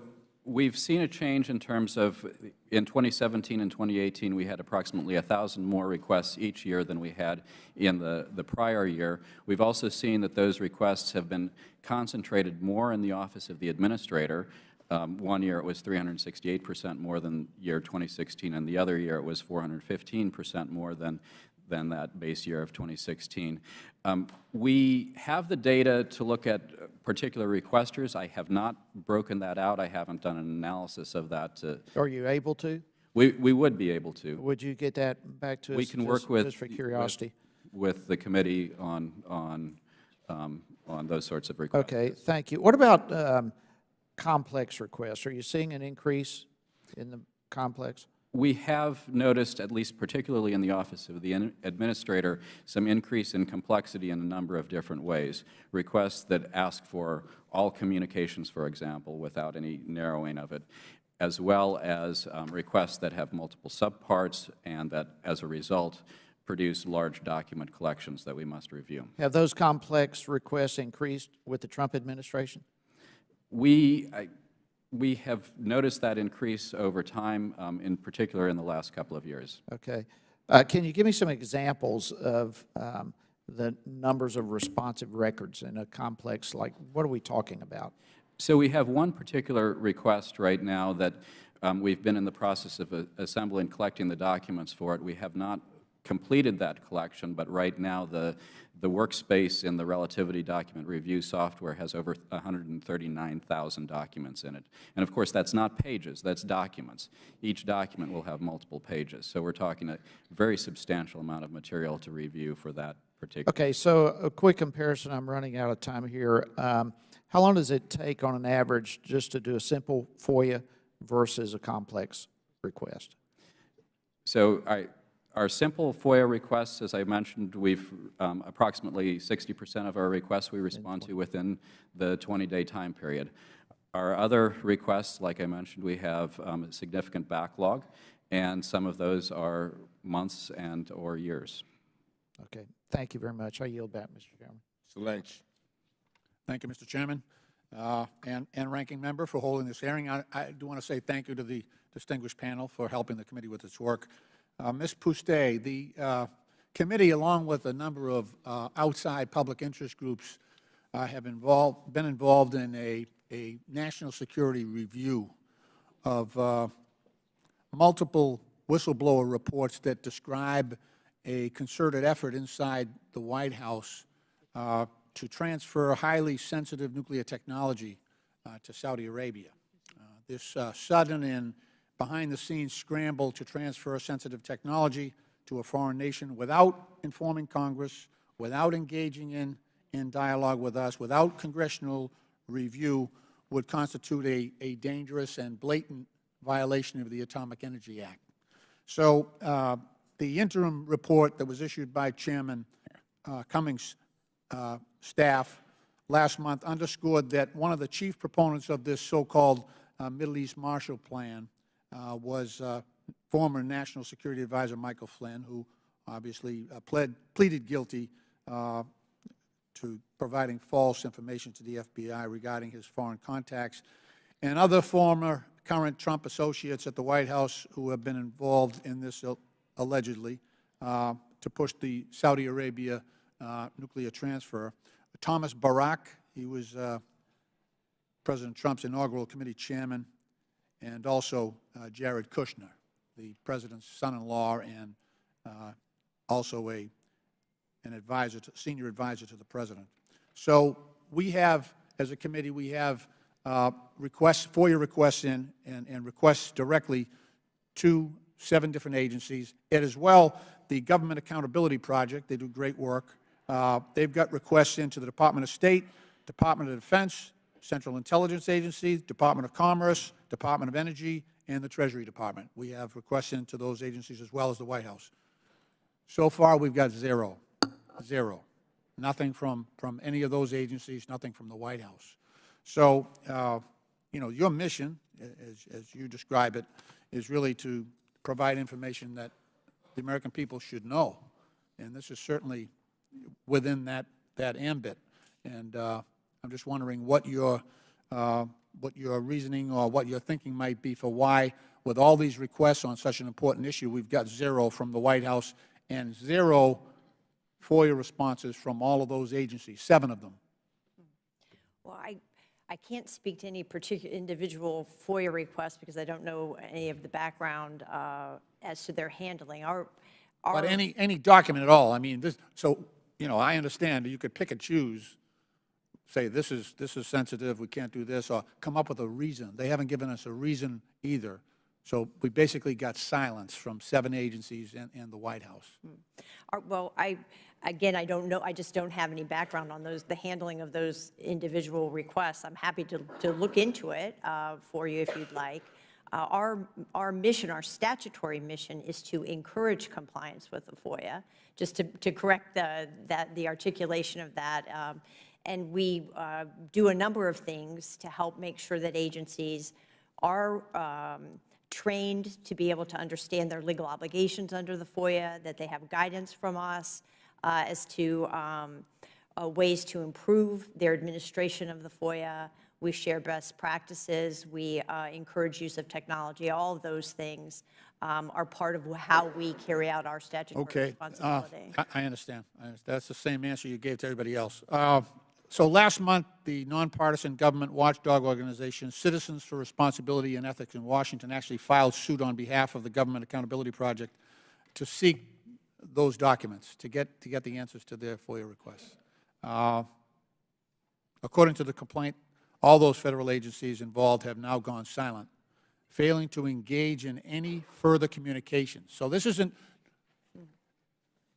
We've seen a change in terms of, in 2017 and 2018, we had approximately 1,000 more requests each year than we had in the prior year. We've also seen that those requests have been concentrated more in the Office of the Administrator. One year it was 368% more than year 2016, and the other year it was 415% more than that base year of 2016. We have the data to look at particular requesters. I have not broken that out. I haven't done an analysis of that. Are you able to? We would be able to. Would you get that back to us? We can work with, just for curiosity. with the committee on those sorts of requests. Okay, thank you. What about complex requests? Are you seeing an increase in the complex? We have noticed, at least particularly in the Office of the Administrator, some increase in complexity in a number of different ways. Requests that ask for all communications, for example, without any narrowing of it, as well as requests that have multiple subparts and that, as a result, produce large document collections that we must review. Have those complex requests increased with the Trump administration? We have noticed that increase over time, in particular in the last couple of years. Okay. Can you give me some examples of the numbers of responsive records in a complex, like what are we talking about? So we have one particular request right now that we've been in the process of assembling and collecting the documents for it. We have not completed that collection, but right now the workspace in the Relativity Document Review software has over 139,000 documents in it. And of course, that's not pages, that's documents. Each document will have multiple pages. So we're talking a very substantial amount of material to review for that particular. Okay, so a quick comparison. I'm running out of time here. How long does it take on an average just to do a simple FOIA versus a complex request? So our simple FOIA requests, as I mentioned, we've approximately 60% of our requests we respond to within the 20-day time period. Our other requests, like I mentioned, we have a significant backlog, and some of those are months and or years. Okay, thank you very much. I yield back, Mr. Chairman. Mr. Lynch. Thank you, Mr. Chairman, and Ranking Member for holding this hearing. I do want to say thank you to the distinguished panel for helping the committee with its work. Ms. Puste, the committee, along with a number of outside public interest groups, have been involved in a national security review of multiple whistleblower reports that describe a concerted effort inside the White House to transfer highly sensitive nuclear technology to Saudi Arabia. This sudden and behind-the-scenes scramble to transfer sensitive technology to a foreign nation without informing Congress, without engaging in dialogue with us, without congressional review, would constitute a dangerous and blatant violation of the Atomic Energy Act. So the interim report that was issued by Chairman Cummings' staff last month underscored that one of the chief proponents of this so-called Middle East Marshall Plan was former National Security Advisor Michael Flynn, who obviously pleaded guilty to providing false information to the FBI regarding his foreign contacts, and other former current Trump associates at the White House who have been involved in this allegedly to push the Saudi Arabia nuclear transfer. Thomas Barak, he was President Trump's inaugural committee chairman, and also Jared Kushner, the President's son-in-law and also an advisor, senior advisor to the President. So we have, as a committee, we have requests, FOIA requests in, and requests directly to 7 different agencies. And as well, the Government Accountability Project, they do great work. They've got requests into the Department of State, Department of Defense, Central Intelligence Agency, Department of Commerce, Department of Energy, and the Treasury Department. We have requests into those agencies as well as the White House. So far, we've got zero. Nothing from any of those agencies, nothing from the White House. So, you know, your mission, as you describe it, is really to provide information that the American people should know. And this is certainly within that ambit. And I'm just wondering what your what your reasoning or what your thinking might be for why, with all these requests on such an important issue, we've got 0 from the White House and 0 FOIA responses from all of those agencies, 7 of them. Well, I can't speak to any particular individual FOIA request because I don't know any of the background as to their handling. But any document at all. I mean, this. So I understand that you could pick and choose, say this is sensitive, we can't do this, or come up with a reason. They haven't given us a reason either. So we basically got silence from 7 agencies and the White House. Well, again, I don't know. I just don't have any background on the handling of those individual requests. I'm happy to look into it for you if you'd like. Our mission, our statutory mission, is to encourage compliance with the FOIA, just to correct the articulation of that. And we do a number of things to help make sure that agencies are trained to be able to understand their legal obligations under the FOIA, that they have guidance from us as to ways to improve their administration of the FOIA. We share best practices. We encourage use of technology. All of those things are part of how we carry out our statutory responsibility. I understand. That's the same answer you gave to everybody else. So last month, the nonpartisan government watchdog organization Citizens for Responsibility and Ethics in Washington actually filed suit on behalf of the Government Accountability Project to seek those documents, to get the answers to their FOIA requests. According to the complaint, all those federal agencies involved have now gone silent, failing to engage in any further communication. So this isn't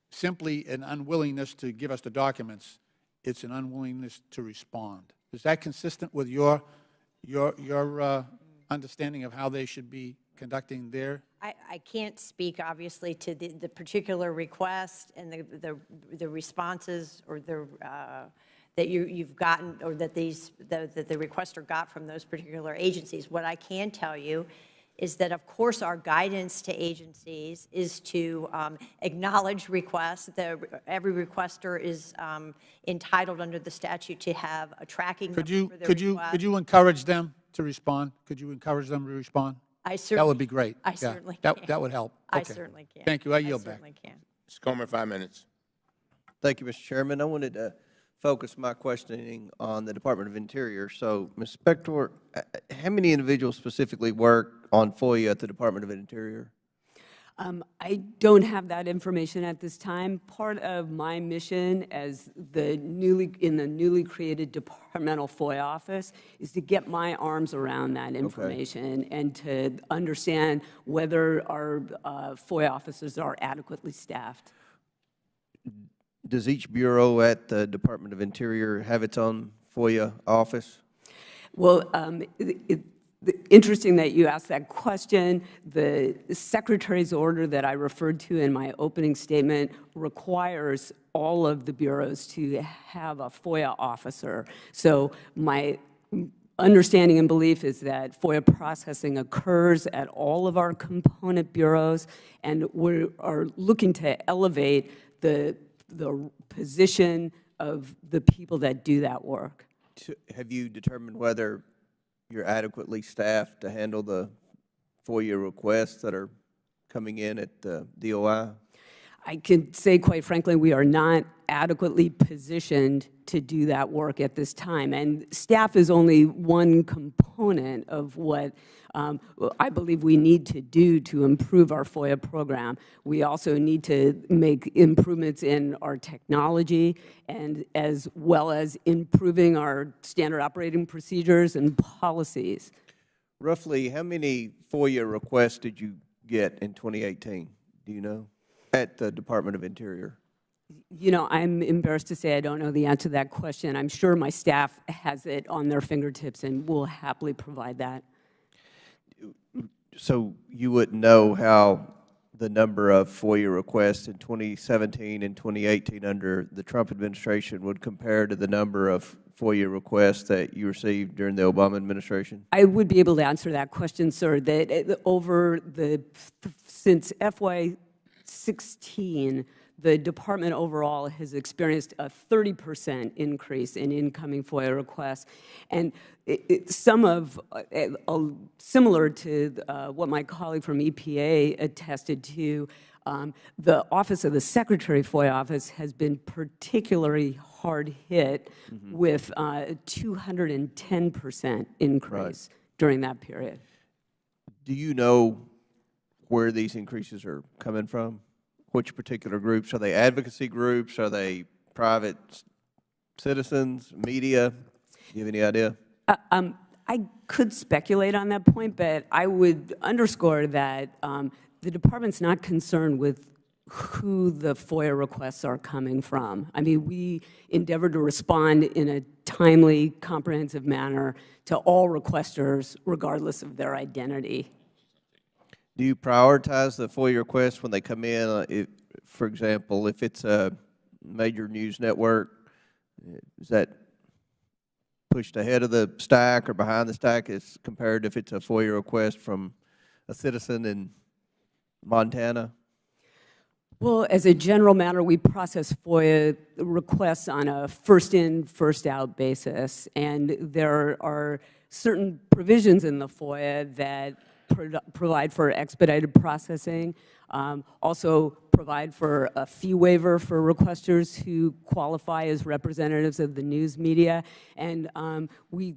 simply an unwillingness to give us the documents. It's an unwillingness to respond. Is that consistent with your understanding of how they should be conducting their? I can't speak, obviously, to the particular request and the responses or that you've gotten, or that the requester got from those particular agencies. What I can tell you is that, of course, our guidance to agencies is to acknowledge requests. Every requester is entitled under the statute to have a tracking number for their request. Could you encourage them to respond? Could you encourage them to respond? I certainly. That would be great. I certainly can. That would help. I Okay. certainly can. Thank you. I yield back. I certainly can. Mr. Comer, 5 minutes. Thank you, Mr. Chairman. I wanted to focus my questioning on the Department of Interior. So, Ms. Spector, how many individuals specifically work on FOIA at the Department of Interior? I don't have that information at this time. Part of my mission as in the newly created departmental FOIA office is to get my arms around that information and to understand whether our FOIA officers are adequately staffed. Does each bureau at the Department of Interior have its own FOIA office? Well, interesting that you asked that question. The Secretary's order that I referred to in my opening statement requires all of the bureaus to have a FOIA officer. So my understanding and belief is that FOIA processing occurs at all of our component bureaus, and we are looking to elevate the position of the people that do that work. Have you determined whether you're adequately staffed to handle the FOIA requests that are coming in at the DOI? I can say, quite frankly, we are not adequately positioned to do that work at this time. And staff is only one component of what I believe we need to do to improve our FOIA program. We also need to make improvements in our technology, and as well as improving our standard operating procedures and policies. Roughly how many FOIA requests did you get in 2018? Do you know? At the Department of Interior? You know, I'm embarrassed to say I don't know the answer to that question. I'm sure my staff has it on their fingertips and will happily provide that. So you wouldn't know how the number of FOIA requests in 2017 and 2018 under the Trump administration would compare to the number of FOIA requests that you received during the Obama administration? I would be able to answer that question, sir, that since FY16, the department overall has experienced a 30% increase in incoming FOIA requests. And similar to what my colleague from EPA attested to, the Office of the Secretary FOIA Office has been particularly hard hit with a 210% increase during that period. Do you know where these increases are coming from? Which particular groups? Are they advocacy groups? Are they private citizens, media? Do you have any idea? I could speculate on that point, but I would underscore that the department's not concerned with who the FOIA requests are coming from. I mean, we endeavor to respond in a timely, comprehensive manner to all requesters, regardless of their identity. Do you prioritize the FOIA requests when they come in? For example, if it's a major news network, is that pushed ahead of the stack or behind the stack as compared if it's a FOIA request from a citizen in Montana? Well, as a general matter, we process FOIA requests on a first-in, first-out basis, and there are certain provisions in the FOIA that provide for expedited processing, also provide for a fee waiver for requesters who qualify as representatives of the news media, and we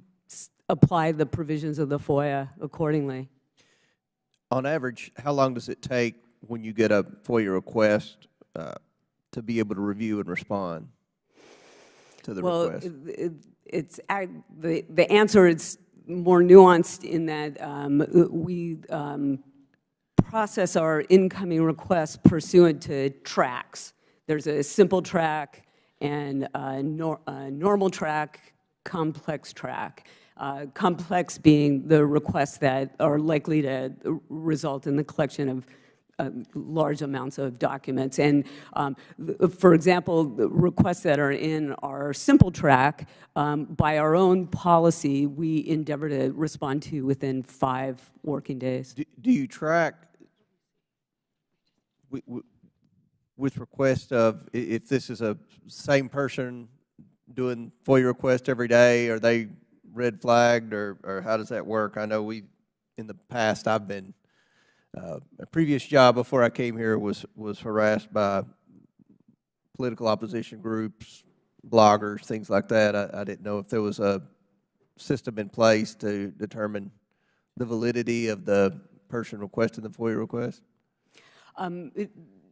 apply the provisions of the FOIA accordingly. On average, how long does it take when you get a FOIA request to be able to review and respond to the request? The answer is more nuanced in that we process our incoming requests pursuant to tracks. There's a simple track and a normal track, complex track. Complex being the requests that are likely to result in the collection of large amounts of documents. And for example, the requests that are in our simple track, by our own policy, we endeavor to respond to within 5 working days. Do you track with request of, if this is a same person doing FOIA request every day, are they red flagged, or how does that work? I know in the past, I've been, a previous job before I came here was harassed by political opposition groups, bloggers, things like that. I didn't know if there was a system in place to determine the validity of the person requesting the FOIA request.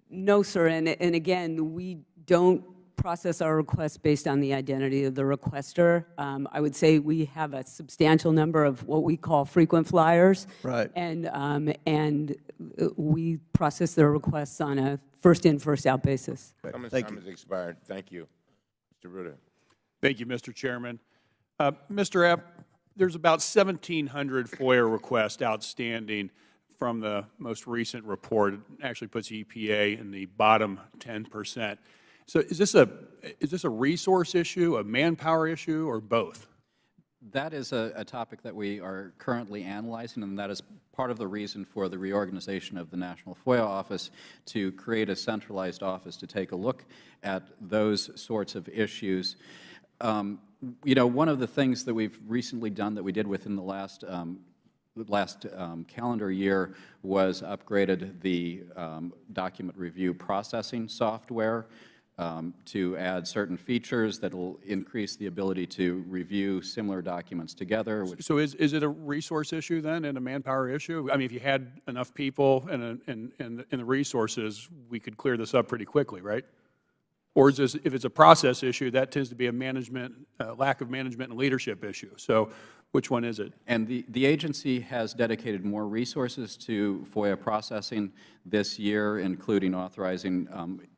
No, sir, and again, we don't process our requests based on the identity of the requester. I would say we have a substantial number of what we call frequent flyers. Right. And we process their requests on a first-in, first-out basis. Comment time has expired. Thank you. Mr. Rutter. Thank you, Mr. Chairman. Mr. Epp, there's about 1,700 FOIA requests outstanding from the most recent report. It actually puts EPA in the bottom 10%. So is this a resource issue, a manpower issue, or both? That is a topic that we are currently analyzing, and that is part of the reason for the reorganization of the National FOIA Office, to create a centralized office to take a look at those sorts of issues. You know, one of the things that we've recently done that we did within the last calendar year was upgraded the document review processing software to add certain features that will increase the ability to review similar documents together. So is it a resource issue then and a manpower issue? I mean, if you had enough people and the resources, we could clear this up pretty quickly, right? Or is this, if it's a process issue, that tends to be a management, lack of management and leadership issue. So which one is it? And the agency has dedicated more resources to FOIA processing this year, including authorizing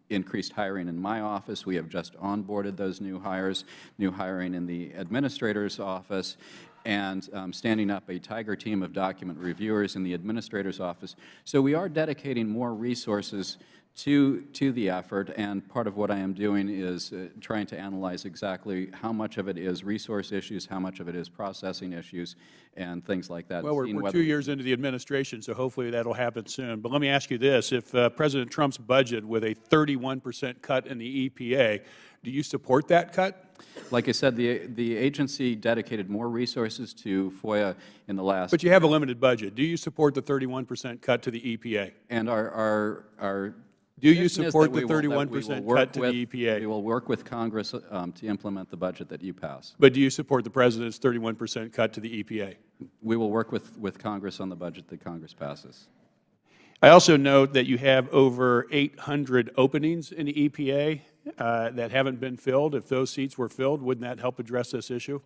increased hiring in my office. We have just onboarded those new hires, new hiring in the administrator's office, and standing up a tiger team of document reviewers in the administrator's office. So we are dedicating more resources to the effort, and part of what I am doing is trying to analyze exactly how much of it is resource issues, how much of it is processing issues, and things like that. Well, we're 2 years into the administration, so hopefully that will happen soon. But let me ask you this. If President Trump's budget with a 31% cut in the EPA, do you support that cut? Like I said, the agency dedicated more resources to FOIA in the last. But you have a limited budget. Do you support the 31% cut to the EPA? And our do you support the 31% cut to the EPA? We will work with Congress to implement the budget that you pass. But do you support the President's 31% cut to the EPA? We will work with Congress on the budget that Congress passes. I also note that you have over 800 openings in the EPA that haven't been filled. If those seats were filled, wouldn't that help address this issue?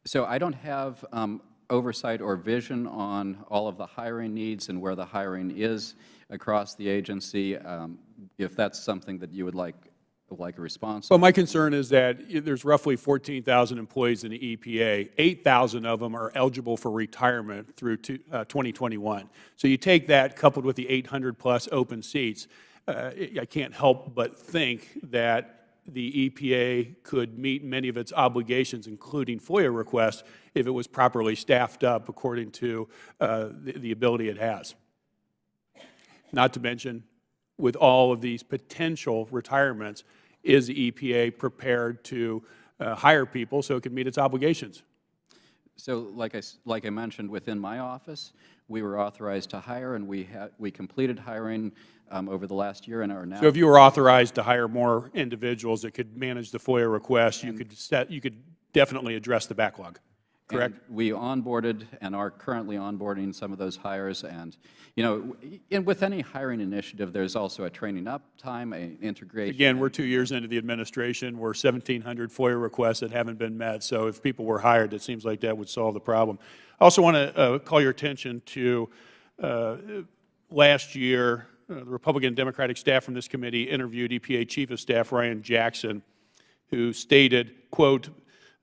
So I don't have oversight or vision on all of the hiring needs and where the hiring is across the agency. If that's something that you would like a response. Well, my concern is that there's roughly 14,000 employees in the EPA. 8,000 of them are eligible for retirement through 2021. So you take that coupled with the 800-plus open seats, I can't help but think that the EPA could meet many of its obligations, including FOIA requests, if it was properly staffed up according to the ability it has. Not to mention, with all of these potential retirements, is the EPA prepared to hire people so it can meet its obligations? So like I mentioned, within my office, we were authorized to hire, and we completed hiring over the last year and are now. So if you were authorized to hire more individuals that could manage the FOIA requests, you could definitely address the backlog, correct? And we onboarded and are currently onboarding some of those hires. And, you know, with any hiring initiative, there's also a training up time, an integration. Again, we're 2 years into the administration. We're 1,700 FOIA requests that haven't been met. So if people were hired, it seems like that would solve the problem. I also want to call your attention to last year, the Republican and Democratic staff from this committee interviewed EPA Chief of Staff Ryan Jackson, who stated, quote,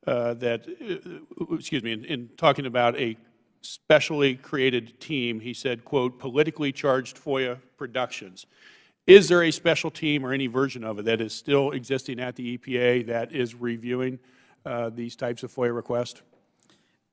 in talking about a specially created team, he said, quote, politically charged FOIA productions. Is there a special team or any version of it that is still existing at the EPA that is reviewing these types of FOIA requests?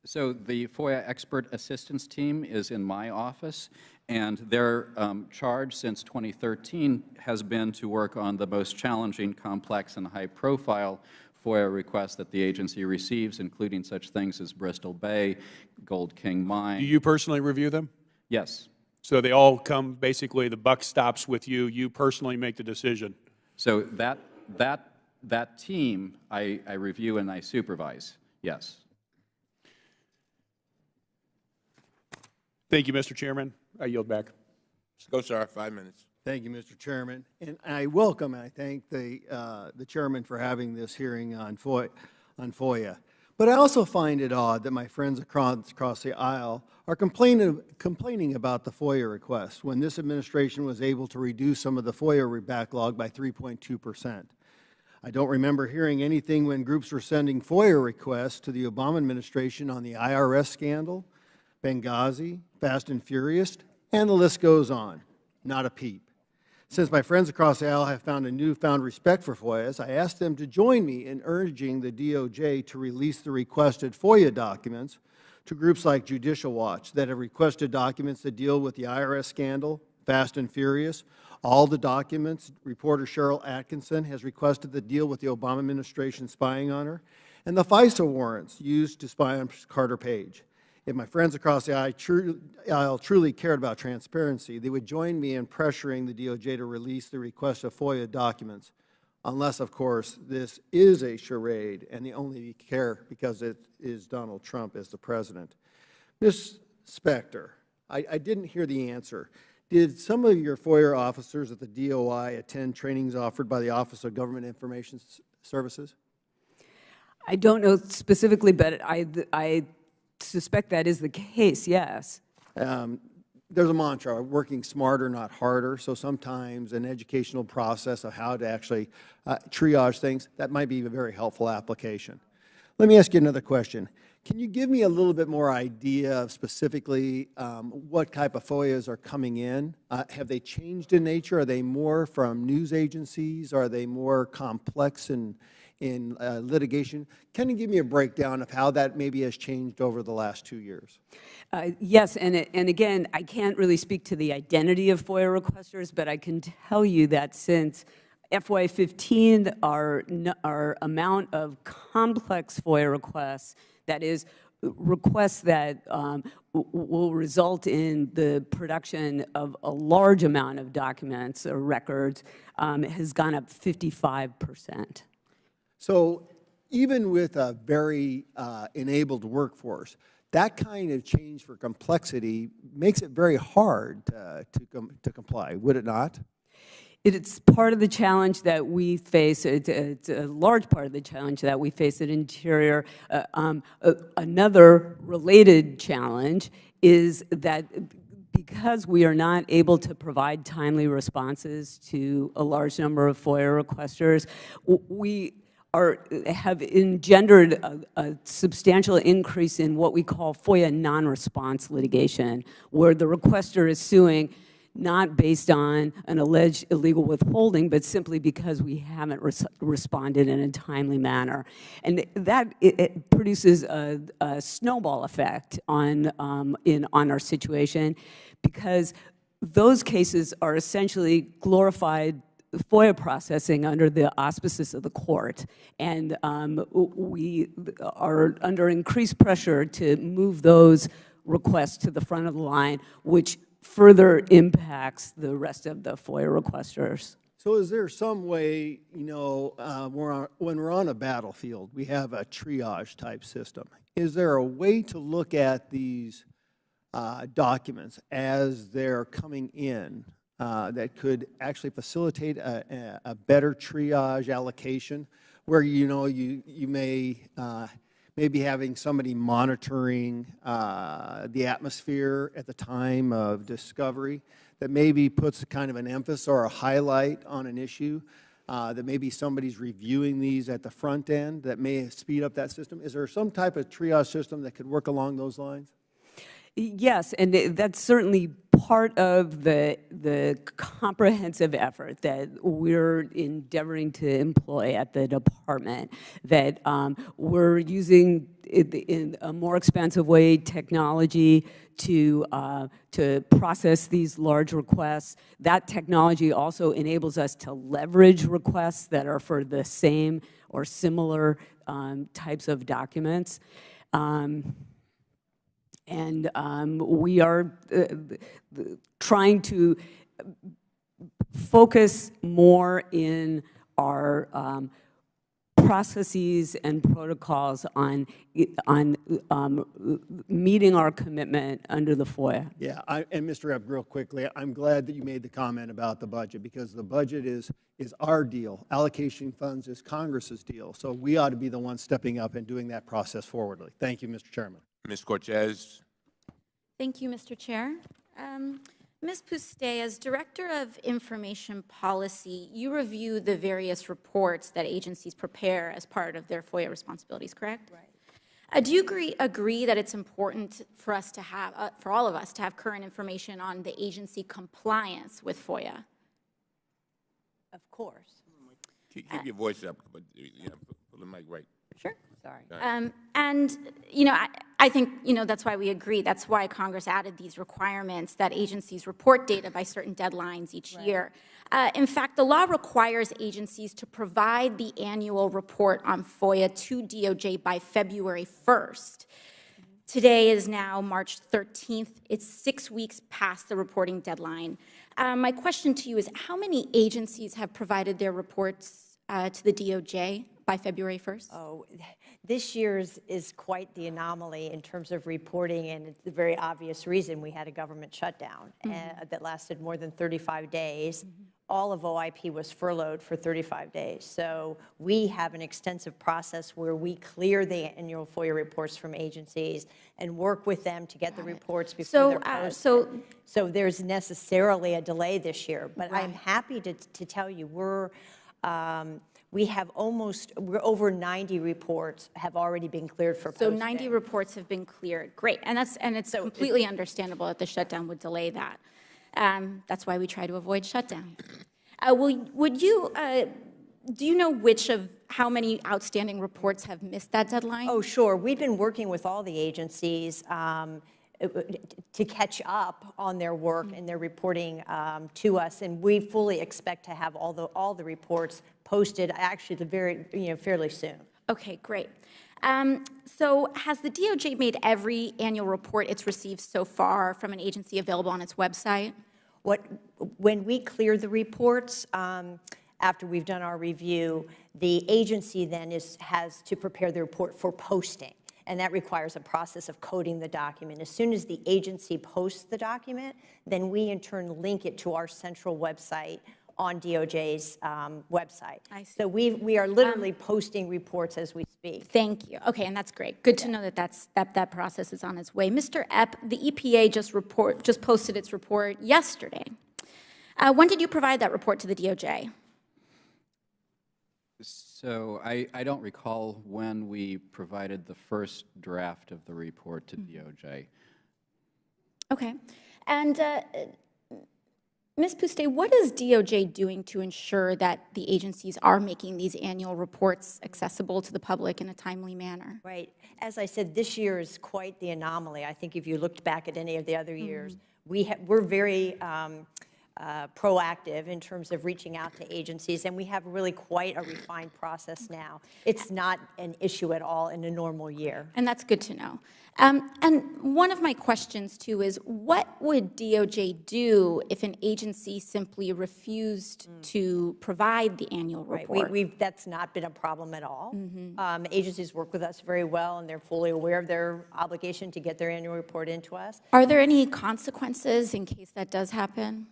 So the FOIA Expert Assistance Team is in my office, and their charge since 2013 has been to work on the most challenging, complex, and high-profile FOIA requests that the agency receives, including such things as Bristol Bay, Gold King Mine. Do you personally review them? Yes. So they all come, basically, the buck stops with you. You personally make the decision. So that team I review and I supervise, yes. Thank you, Mr. Chairman. I yield back. Go, sir. 5 minutes. Thank you, Mr. Chairman. And I welcome and I thank the Chairman for having this hearing on FOIA. But I also find it odd that my friends across the aisle are complaining about the FOIA request when this administration was able to reduce some of the FOIA backlog by 3.2%. I don't remember hearing anything when groups were sending FOIA requests to the Obama administration on the IRS scandal, Benghazi, Fast and Furious, and the list goes on. Not a peep. Since my friends across the aisle have found a newfound respect for FOIAs, I asked them to join me in urging the DOJ to release the requested FOIA documents to groups like Judicial Watch that have requested documents that deal with the IRS scandal, Fast and Furious, all the documents reporter Cheryl Atkinson has requested that deal with the Obama administration spying on her, and the FISA warrants used to spy on Carter Page. If my friends across the aisle truly cared about transparency, they would join me in pressuring the DOJ to release the request of FOIA documents, unless, of course, this is a charade and they only care because it is Donald Trump as the president. Ms. Specter, I didn't hear the answer. Did some of your FOIA officers at the DOI attend trainings offered by the Office of Government Information Services? I don't know specifically, but I suspect that is the case, yes. There's a mantra, working smarter, not harder. So sometimes an educational process of how to actually triage things, that might be a very helpful application. Let me ask you another question. Can you give me a little bit more idea of specifically what type of FOIAs are coming in? Have they changed in nature? Are they more from news agencies? Are they more complex in litigation? Can you give me a breakdown of how that maybe has changed over the last 2 years? Yes, and again, I can't really speak to the identity of FOIA requesters, but I can tell you that since FY15, our amount of complex FOIA requests, that is, requests that will result in the production of a large amount of documents or records, has gone up 55%. So even with a very enabled workforce, that kind of change for complexity makes it very hard to comply, would it not? It's part of the challenge that we face. It's a large part of the challenge that we face at Interior. Another related challenge is that because we are not able to provide timely responses to a large number of FOIA requesters, we have engendered a substantial increase in what we call FOIA non-response litigation, where the requester is suing not based on an alleged illegal withholding, but simply because we haven't responded in a timely manner. And that it produces a snowball effect on our situation, because those cases are essentially glorified FOIA processing under the auspices of the court. And we are under increased pressure to move those requests to the front of the line, which further impacts the rest of the FOIA requesters. So is there some way, you know, when we're on a battlefield, we have a triage type system. Is there a way to look at these documents as they're coming in that could actually facilitate a better triage allocation, where, you know, you may maybe having somebody monitoring the atmosphere at the time of discovery that maybe puts kind of an emphasis or a highlight on an issue, that maybe somebody's reviewing these at the front end that may speed up that system? Is there some type of triage system that could work along those lines? Yes, and that's certainly part of the comprehensive effort that we're endeavoring to employ at the department, that we're using in a more expansive way technology to process these large requests. That technology also enables us to leverage requests that are for the same or similar types of documents. And we are trying to focus more in our processes and protocols on meeting our commitment under the FOIA. Yeah, and Mr. Epp, real quickly, I'm glad that you made the comment about the budget, because the budget is our deal. Allocation funds is Congress's deal. So we ought to be the ones stepping up and doing that process forwardly. Thank you, Mr. Chairman. Ms. Cortez. Thank you, Mr. Chair. Ms. Puste, as Director of Information Policy, you review the various reports that agencies prepare as part of their FOIA responsibilities, correct? Right. Do you agree that it's important for us to have, for all of us, to have current information on the agency compliance with FOIA? Of course. Keep your voice up, but put the mic right. Sure. Sorry. And, you know, I think, you know, that's why we agree. That's why Congress added these requirements that agencies report data by certain deadlines each year. In fact, the law requires agencies to provide the annual report on FOIA to DOJ by February 1st. Today is now March 13th. It's 6 weeks past the reporting deadline. My question to you is, how many agencies have provided their reports to the DOJ by February 1st? Oh, this year's is quite the anomaly in terms of reporting, and it's a very obvious reason. We had a government shutdown that lasted more than 35 days. All of OIP was furloughed for 35 days. So we have an extensive process where we clear the annual FOIA reports from agencies and work with them to get the reports before they're posted. So there's necessarily a delay this year, but I'm happy to tell you We have we're over 90 reports have already been cleared for So posting. 90 reports have been cleared. Great. And it's completely understandable that the shutdown would delay that. That's why we try to avoid shutdown. Do you know how many outstanding reports have missed that deadline? Oh, sure. We've been working with all the agencies to catch up on their work and their reporting to us, and we fully expect to have all the reports posted actually fairly soon. Okay, great. So has the DOJ made every annual report it's received so far from an agency available on its website? When we clear the reports, after we've done our review, the agency then has to prepare the report for posting, and that requires a process of coding the document. As soon as the agency posts the document, then we in turn link it to our central website on DOJ's website. I see. So we are literally posting reports as we speak. Thank you. Okay, and that's great. Good to know that that process is on its way. Mr. Epp, the EPA just posted its report yesterday. When did you provide that report to the DOJ? So I don't recall when we provided the first draft of the report to DOJ. Okay. And Ms. Puste, what is DOJ doing to ensure that the agencies are making these annual reports accessible to the public in a timely manner? Right. As I said, this year is quite the anomaly. I think if you looked back at any of the other years, we're very proactive in terms of reaching out to agencies, and we have really quite a refined process now. It's not an issue at all in a normal year. And that's good to know. And one of my questions, too, is what would DOJ do if an agency simply refused to provide the annual report? Right. That's not been a problem at all. Agencies work with us very well, and they're fully aware of their obligation to get their annual report into us. Are there any consequences in case that does happen?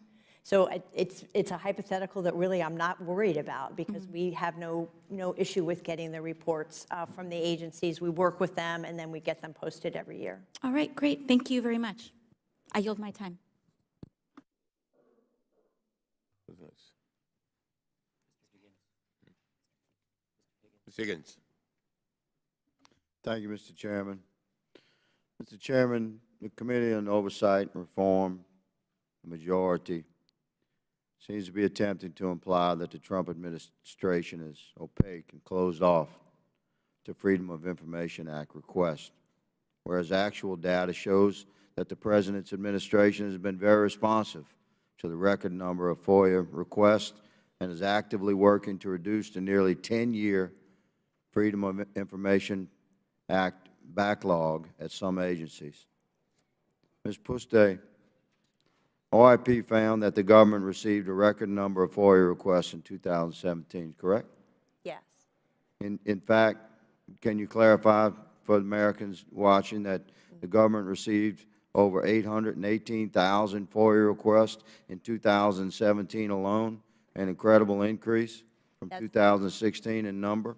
So it's a hypothetical that really I'm not worried about, because we have no issue with getting the reports from the agencies. We work with them, and then we get them posted every year. All right, great. Thank you very much. I yield my time. Ms. Higgins. Thank you, Mr. Chairman. Mr. Chairman, the Committee on Oversight and Reform, the majority, seems to be attempting to imply that the Trump administration is opaque and closed off to Freedom of Information Act requests, whereas actual data shows that the President's administration has been very responsive to the record number of FOIA requests and is actively working to reduce the nearly 10-year Freedom of Information Act backlog at some agencies. Ms. Puste, OIP found that the government received a record number of FOIA requests in 2017, correct? Yes. In fact, can you clarify for Americans watching that the government received over 818,000 FOIA requests in 2017 alone, an incredible increase from 2016 in number?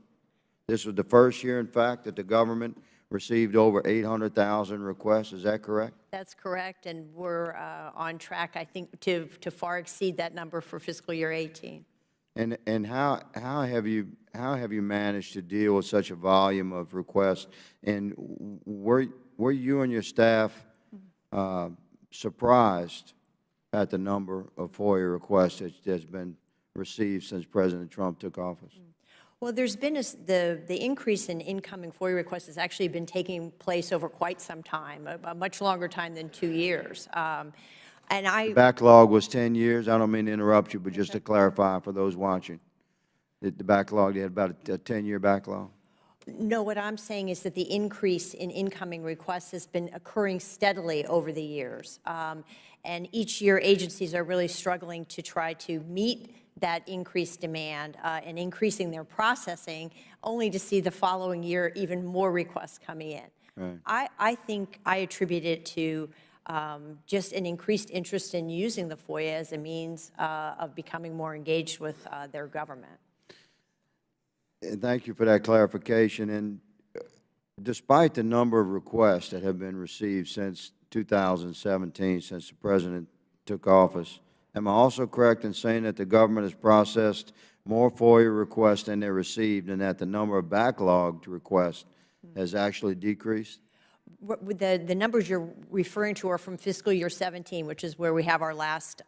This was the first year, in fact, that the government received over 800,000 requests. Is that correct? That's correct, and we're on track, I think, to far exceed that number for fiscal year 18. And how have you managed to deal with such a volume of requests? And were you and your staff surprised at the number of FOIA requests that has been received since President Trump took office? Well, there's been the increase in incoming FOIA requests has actually been taking place over quite some time, a much longer time than 2 years. The backlog was 10 years. I don't mean to interrupt you, but just to clarify for those watching, the backlog, they had about a 10-year backlog? No, what I'm saying is that the increase in incoming requests has been occurring steadily over the years. And each year, agencies are really struggling to try to meet that increased demand and increasing their processing, only to see the following year even more requests coming in. Right. I think I attribute it to just an increased interest in using the FOIA as a means of becoming more engaged with their government. And thank you for that clarification. And despite the number of requests that have been received since 2017, since the President took office, Am I also correct in saying that the government has processed more FOIA requests than they received, and that the number of backlogged requests has actually decreased? The numbers you're referring to are from fiscal year 17, which is where we have our last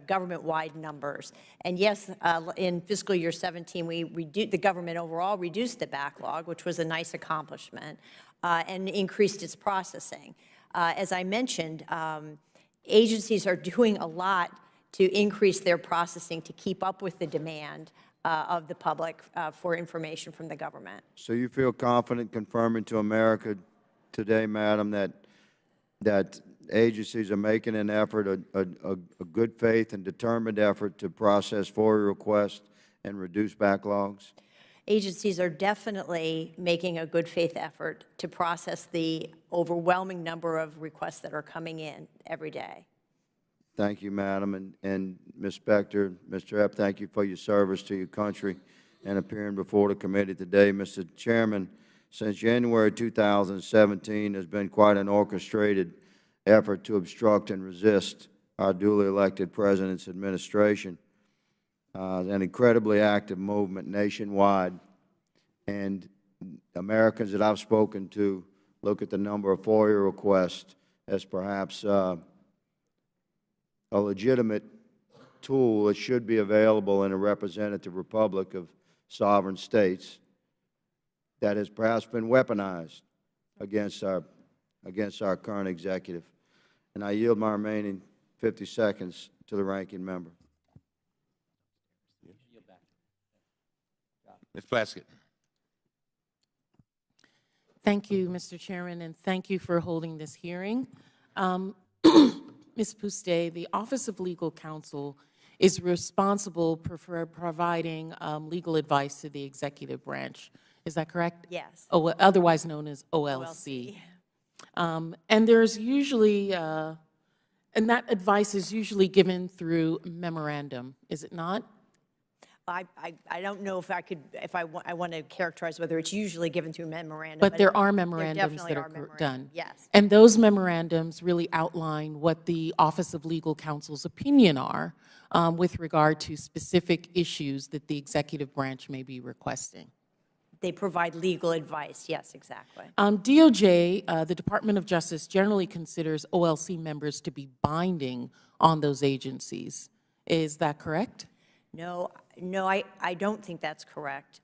government-wide numbers. And yes, in fiscal year 17, the government overall reduced the backlog, which was a nice accomplishment, and increased its processing. As I mentioned, agencies are doing a lot to increase their processing to keep up with the demand of the public for information from the government. So you feel confident confirming to America today, Madam, that agencies are making an effort, a good faith and determined effort to process FOIA requests and reduce backlogs? Agencies are definitely making a good faith effort to process the overwhelming number of requests that are coming in every day. Thank you, Madam. And Ms. Specter, Mr. Epp, thank you for your service to your country and appearing before the committee today. Mr. Chairman, since January 2017, there's been quite an orchestrated effort to obstruct and resist our duly elected President's administration. An incredibly active movement nationwide, and Americans that I've spoken to look at the number of FOIA requests as perhaps a legitimate tool that should be available in a representative republic of sovereign states that has perhaps been weaponized against our current executive. And I yield my remaining 50 seconds to the ranking member. Ms. Plaskett. Thank you, Mr. Chairman, and thank you for holding this hearing. Ms. Puste, the Office of Legal Counsel is responsible for providing legal advice to the executive branch. Is that correct? Yes. Otherwise known as OLC. And there's usually, and that advice is usually given through memorandum, is it not? I don't know if I want to characterize whether it's usually given through memorandum. But there are memorandums that are done. Yes. And those memorandums really outline what the Office of Legal Counsel's opinion are with regard to specific issues that the executive branch may be requesting. They provide legal advice. Yes, exactly. DOJ, the Department of Justice, generally considers OLC members to be binding on those agencies. Is that correct? No, I don't think that's correct.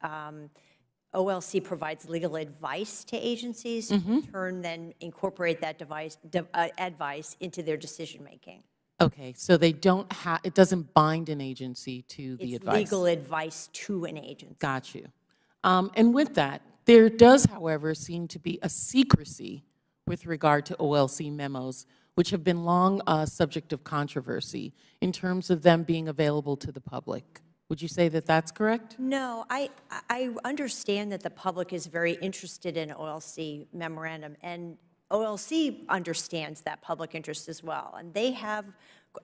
OLC provides legal advice to agencies, who in turn then incorporate that advice into their decision-making. Okay, so they don't have, it doesn't bind an agency to the advice. It's legal advice to an agency. Got you. And with that, there does, however, seem to be a secrecy with regard to OLC memos, which have been long subject of controversy in terms of them being available to the public. Would you say that that's correct? No, I understand that the public is very interested in OLC memorandum, and OLC understands that public interest as well. And they have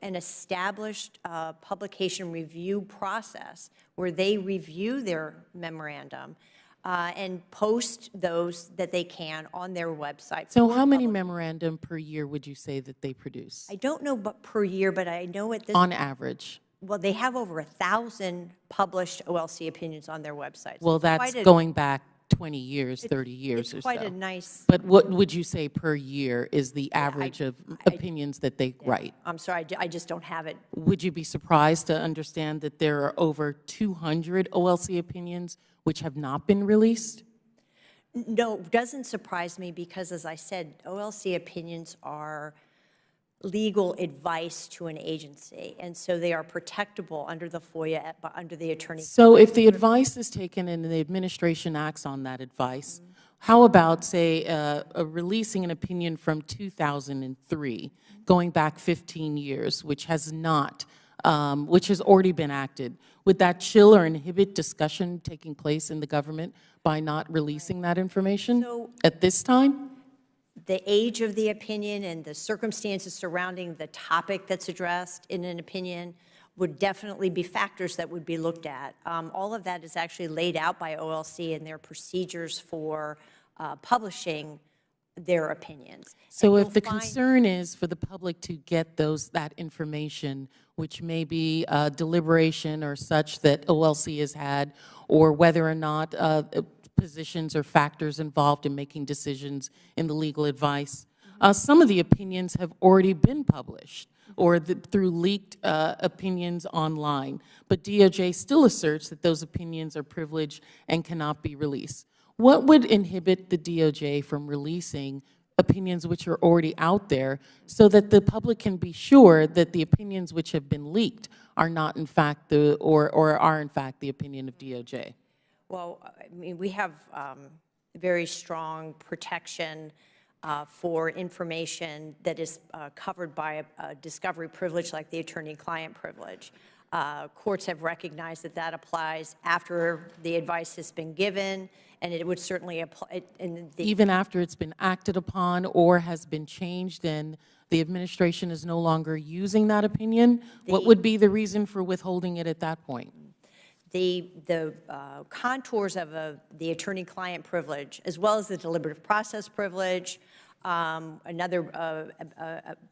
an established publication review process where they review their memorandum and post those that they can on their website. So how many memorandum per year would you say that they produce? I don't know per year, but I know at this on average. Well, they have over 1,000 published OLC opinions on their website. Well, that's going back 20 years, 30 years or so. It's quite a nice. But what would you say per year is the average of opinions that they write? I'm sorry, I just don't have it. Would you be surprised to understand that there are over 200 OLC opinions which have not been released? No, it doesn't surprise me because, as I said, OLC opinions are legal advice to an agency, and so they are protectable under the FOIA, under the attorney. So if the advice is taken and the administration acts on that advice, how about, say, releasing an opinion from 2003, going back 15 years, which has not, which has already been acted? Would that chill or inhibit discussion taking place in the government by not releasing that information at this time? The age of the opinion and the circumstances surrounding the topic that's addressed in an opinion would definitely be factors that would be looked at. All of that is actually laid out by OLC in their procedures for publishing their opinions. So if the concern is for the public to get that information, which may be deliberation or such that OLC has had, or whether or not positions or factors involved in making decisions in the legal advice, some of the opinions have already been published or through leaked opinions online. But DOJ still asserts that those opinions are privileged and cannot be released. What would inhibit the DOJ from releasing opinions which are already out there so that the public can be sure that the opinions which have been leaked are not in fact or are in fact the opinion of DOJ? Well, I mean, we have very strong protection for information that is covered by a discovery privilege like the attorney-client privilege. Courts have recognized that that applies after the advice has been given, and it would certainly apply. Even after it's been acted upon or has been changed and the administration is no longer using that opinion, what would be the reason for withholding it at that point? The contours of the attorney-client privilege, as well as the deliberative process privilege, another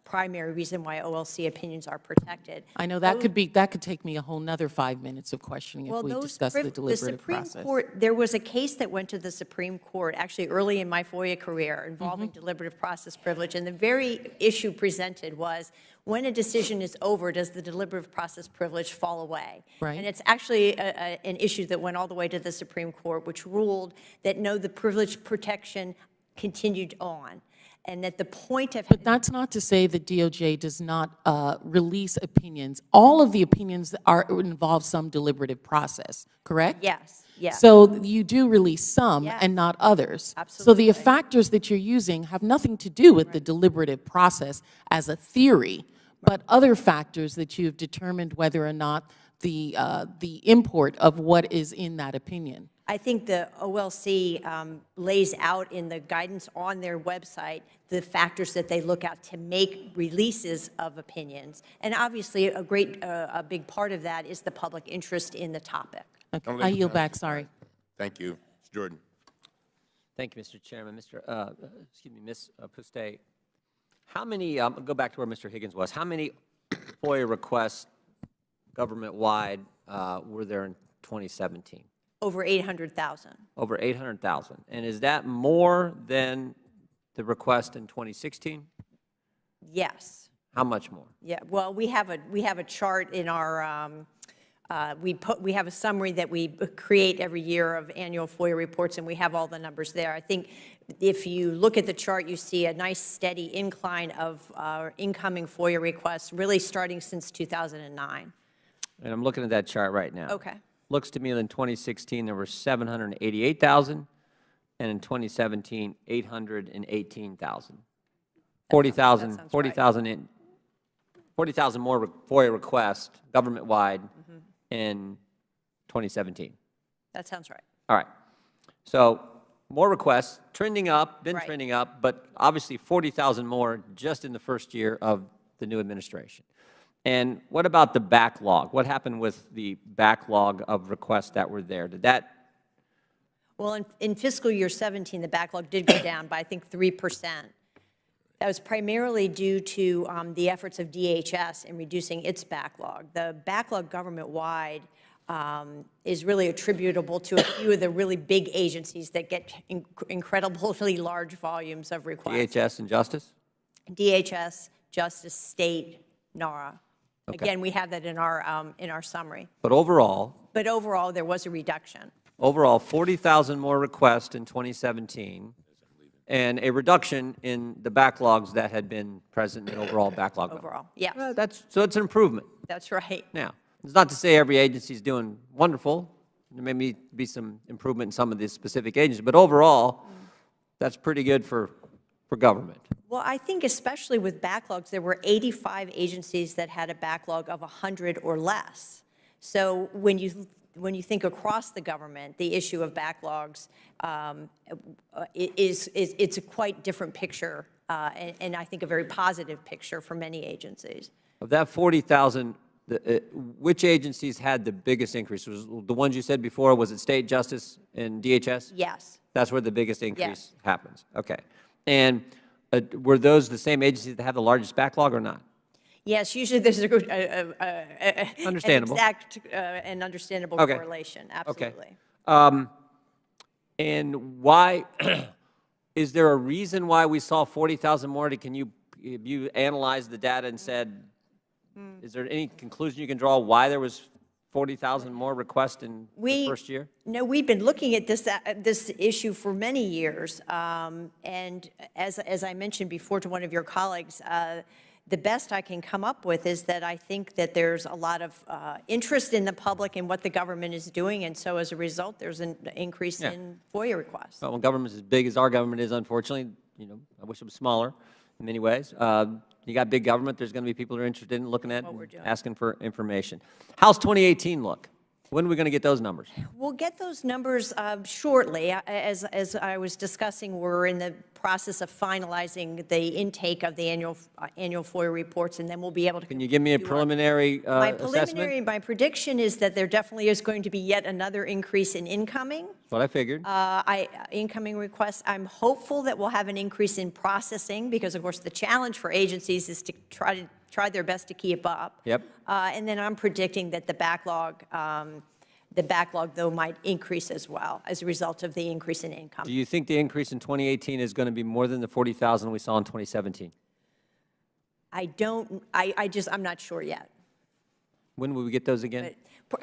primary reason why OLC opinions are protected. I know that could take me a whole nother 5 minutes of questioning if we discuss the deliberative process. There was a case that went to the Supreme Court actually early in my FOIA career involving deliberative process privilege, and the very issue presented was, when a decision is over, does the deliberative process privilege fall away? Right. And it's actually an issue that went all the way to the Supreme Court, which ruled that no, the privilege protection continued on, and that the point of— But that's not to say that DOJ does not release opinions. All of the opinions involve some deliberative process, correct? Yes, yes. So you do release some and not others. Absolutely. So the factors that you're using have nothing to do with the deliberative process as a theory, but other factors that you've determined whether or not the import of what is in that opinion. I think the OLC lays out in the guidance on their website the factors that they look at to make releases of opinions. And obviously, a big part of that is the public interest in the topic. Okay. I yield back, sorry. Thank you. Mr. Jordan. Thank you, Mr. Chairman. Ms. Puste, how many, I'll go back to where Mr. Higgins was, how many FOIA requests government-wide were there in 2017? Over 800,000. Over 800,000. And is that more than the request in 2016? Yes. How much more? Yeah. Well, we have a chart in our we have a summary that we create every year of annual FOIA reports, and we have all the numbers there. I think if you look at the chart, you see a nice steady incline of incoming FOIA requests, really starting since 2009. And I'm looking at that chart right now. Okay. Looks to me that in 2016 there were 788,000, and in 2017 818,000. 40,000 more FOIA requests government-wide in 2017. That sounds right. All right. So more requests, trending up, been trending up, but obviously 40,000 more just in the first year of the new administration. And what about the backlog? What happened with the backlog of requests that were there? Did that? Well, in fiscal year 17, the backlog did go down by, I think, 3%. That was primarily due to the efforts of DHS in reducing its backlog. The backlog government-wide is really attributable to a few of the really big agencies that get incredibly large volumes of requests. DHS and Justice? DHS, Justice, State, NARA. Okay. Again, we have that in our summary. But overall? But overall, there was a reduction. Overall, 40,000 more requests in 2017, and a reduction in the backlogs that had been present in overall backlog. Overall, yes. So it's an improvement. That's right. Now, it's not to say every agency is doing wonderful. There may be some improvement in some of the specific agencies, but overall, that's pretty good for government. Well, I think especially with backlogs, there were 85 agencies that had a backlog of 100 or less. So when you think across the government, the issue of backlogs it's a quite different picture, and I think a very positive picture for many agencies. Of that 40,000, which agencies had the biggest increase? Was the ones you said before, was it State, Justice, and DHS? Yes. That's where the biggest increase happens. Okay. And were those the same agencies that have the largest backlog or not? Yes, usually there's Understandable. an exact and understandable Okay. correlation, absolutely. Okay. And why, is there a reason why we saw 40,000 more? Can you analyze the data and said, is there any conclusion you can draw why there was 40,000 more requests in the first year? No, we've been looking at this issue for many years. And as I mentioned before to one of your colleagues, the best I can come up with is that I think that there's a lot of interest in the public in what the government is doing, and so as a result, there's an increase in FOIA requests. Well, when government's as big as our government is, unfortunately, I wish it was smaller in many ways. You got big government, there's going to be people who are interested in looking at and asking for information. How's 2018 look? When are we going to get those numbers? We'll get those numbers shortly. As I was discussing, we're in the process of finalizing the intake of the annual FOIA reports, and then we'll be able to. Can you give me a preliminary assessment? My prediction is that there definitely is going to be yet another increase in incoming. That's what I figured. Incoming requests. I'm hopeful that we'll have an increase in processing because, of course, the challenge for agencies is to try their best to keep up. Yep. And then I'm predicting that the backlog, though, might increase as well as a result of the increase in income. Do you think the increase in 2018 is going to be more than the 40,000 we saw in 2017? I'm not sure yet. When will we get those again?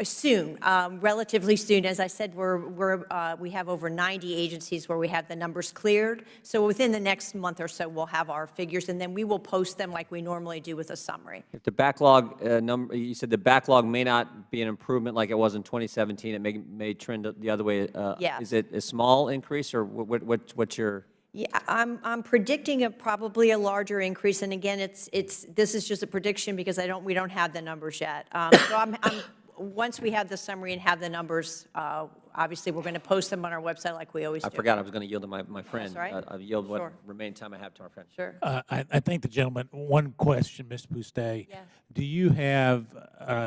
Soon, relatively soon. As I said, we have over 90 agencies where we have the numbers cleared. So within the next month or so, we'll have our figures, and then we will post them like we normally do with a summary. If the backlog number, you said the backlog may not be an improvement like it was in 2017. It may trend the other way. Yes. Is it a small increase, or what's your? Yeah, I'm predicting probably a larger increase, and again, this is just a prediction because we don't have the numbers yet. So once we have the summary and have the numbers, obviously we're going to post them on our website like we always do. I forgot I was going to yield to my friend. That's right. I'll yield what remaining time I have to our friend. Sure. I think the gentleman, one question, Ms. Boustay. Yes. Do you have,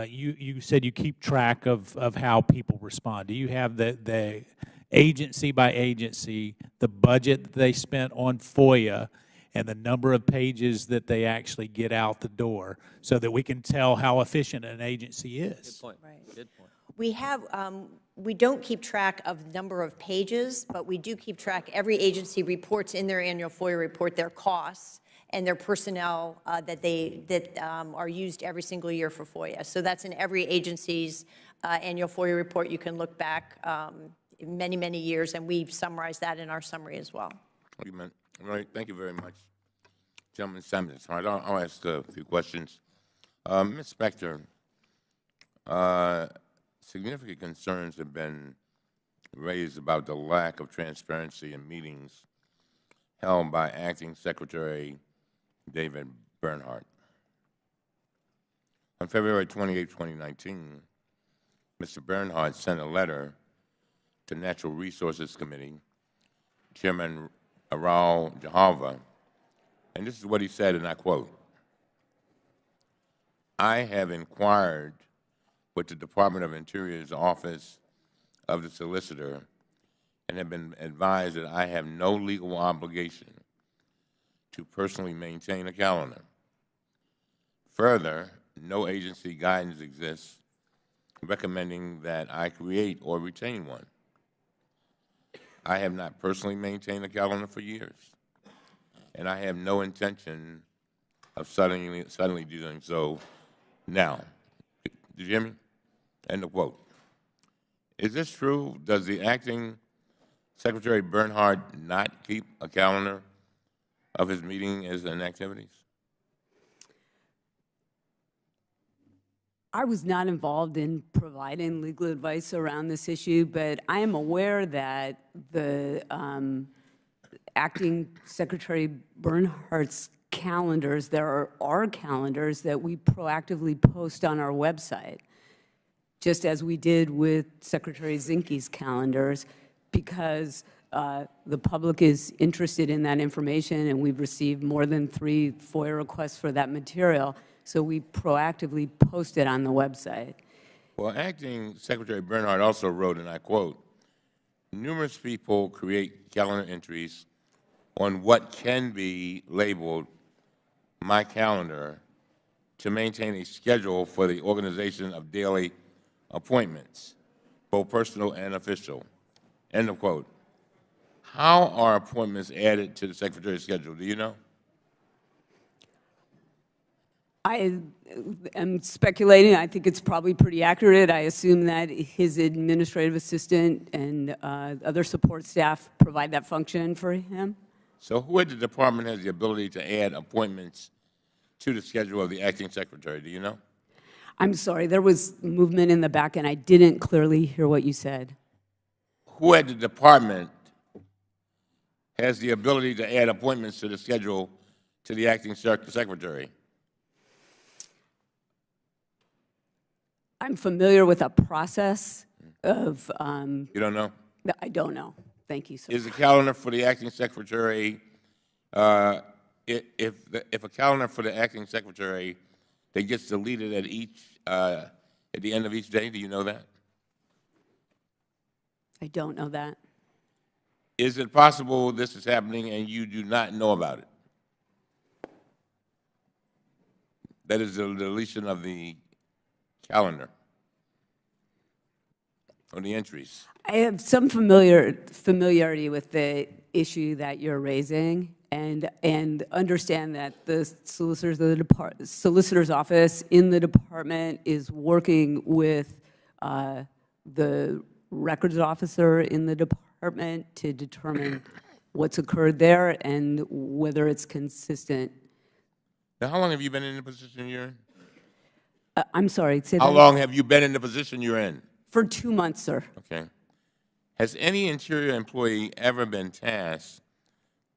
you said you keep track of how people respond. Do you have the agency by agency, the budget that they spent on FOIA, and the number of pages that they actually get out the door so that we can tell how efficient an agency is? Good point. Right. Good point. We don't keep track of number of pages, but we do keep track. Every agency reports in their annual FOIA report their costs and their personnel that are used every single year for FOIA. So that's in every agency's annual FOIA report. You can look back many, many years, and we've summarized that in our summary as well. All right, thank you very much, Gentleman Simmons. All right, I'll ask a few questions. Ms. Spector, significant concerns have been raised about the lack of transparency in meetings held by Acting Secretary David Bernhardt. On February 28, 2019, Mr. Bernhardt sent a letter to Natural Resources Committee Chairman Raul Jahalva, and this is what he said, and I quote, "I have inquired with the Department of Interior's Office of the Solicitor and have been advised that I have no legal obligation to personally maintain a calendar. Further, no agency guidance exists recommending that I create or retain one. I have not personally maintained a calendar for years, and I have no intention of suddenly doing so now." Did you hear me? End of quote. Is this true? Does the Acting Secretary Bernhardt not keep a calendar of his meetings and activities? I was not involved in providing legal advice around this issue, but I am aware that the Acting Secretary Bernhardt's calendars, there are calendars that we proactively post on our website, just as we did with Secretary Zinke's calendars, because the public is interested in that information, and we've received more than 3 FOIA requests for that material. So we proactively post it on the website. Well, Acting Secretary Bernhardt also wrote, and I quote, "Numerous people create calendar entries on what can be labeled my calendar to maintain a schedule for the organization of daily appointments, both personal and official." End of quote. How are appointments added to the Secretary's schedule? Do you know? I am speculating. I think it's probably pretty accurate. I assume that his administrative assistant and other support staff provide that function for him. So who at the department has the ability to add appointments to the schedule of the acting secretary? Do you know? I'm sorry, there was movement in the back, and I didn't clearly hear what you said. Who at the department has the ability to add appointments to the schedule to the acting secretary? I'm familiar with a process of. You don't know? I don't know. Thank you, sir. Is the calendar for the acting secretary, if a calendar for the acting secretary that gets deleted at the end of each day, do you know that? I don't know that. Is it possible this is happening and you do not know about it? That is the deletion of the calendar or the entries. I have some familiarity with the issue that you're raising, and understand that the solicitor's office in the department is working with the records officer in the department to determine what's occurred there and whether it's consistent. Now, how long have you been in the position you're in? I'm sorry, say that. How long have you been in the position you're in? For 2 months, sir. Okay. Has any Interior employee ever been tasked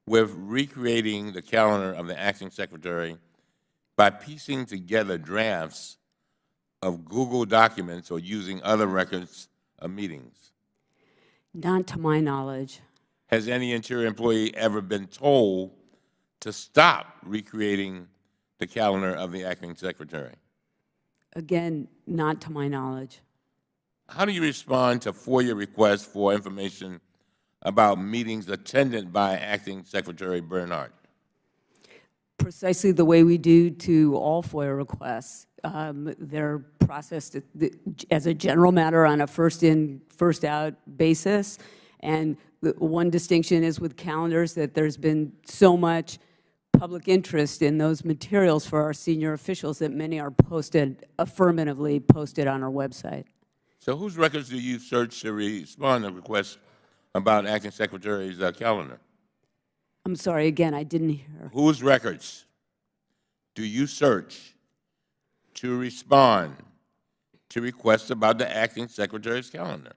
with recreating the calendar of the acting secretary by piecing together drafts of Google documents or using other records of meetings? Not to my knowledge. Has any Interior employee ever been told to stop recreating the calendar of the acting secretary? Again, not to my knowledge. How do you respond to FOIA requests for information about meetings attended by Acting Secretary Bernhardt? Precisely the way we do to all FOIA requests. They're processed as a general matter on a first-in, first-out basis. And the one distinction is with calendars that there's been so much public interest in those materials for our senior officials that many are affirmatively posted on our website. So whose records do you search to respond to requests about Acting Secretary's calendar? I'm sorry, again, I didn't hear. Whose records do you search to respond to requests about the Acting Secretary's calendar?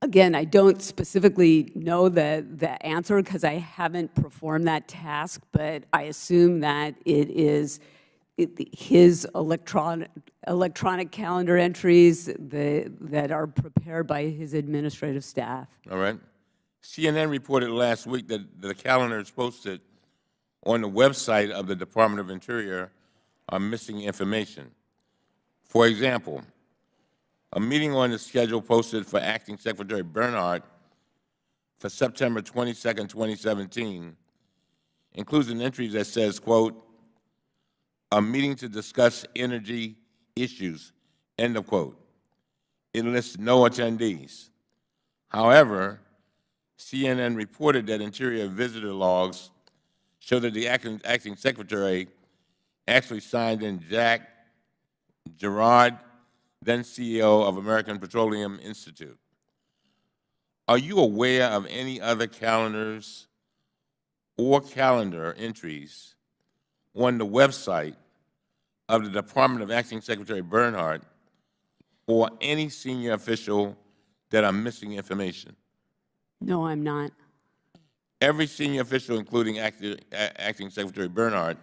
Again, I don't specifically know the answer because I haven't performed that task, but I assume that it is his electronic calendar entries that are prepared by his administrative staff. All right. CNN reported last week that the calendars posted on the website of the Department of Interior are missing information. For example, a meeting on the schedule posted for Acting Secretary Bernhardt for September 22nd, 2017 includes an entry that says, quote, "A meeting to discuss energy issues," end of quote. It lists no attendees. However, CNN reported that Interior visitor logs show that the acting secretary actually signed in Jack Gerard, then CEO of American Petroleum Institute. Are you aware of any other calendars or calendar entries on the website of the Department of Acting Secretary Bernhardt or any senior official that are missing information? No, I'm not. Every senior official, including Acting Secretary Bernhardt,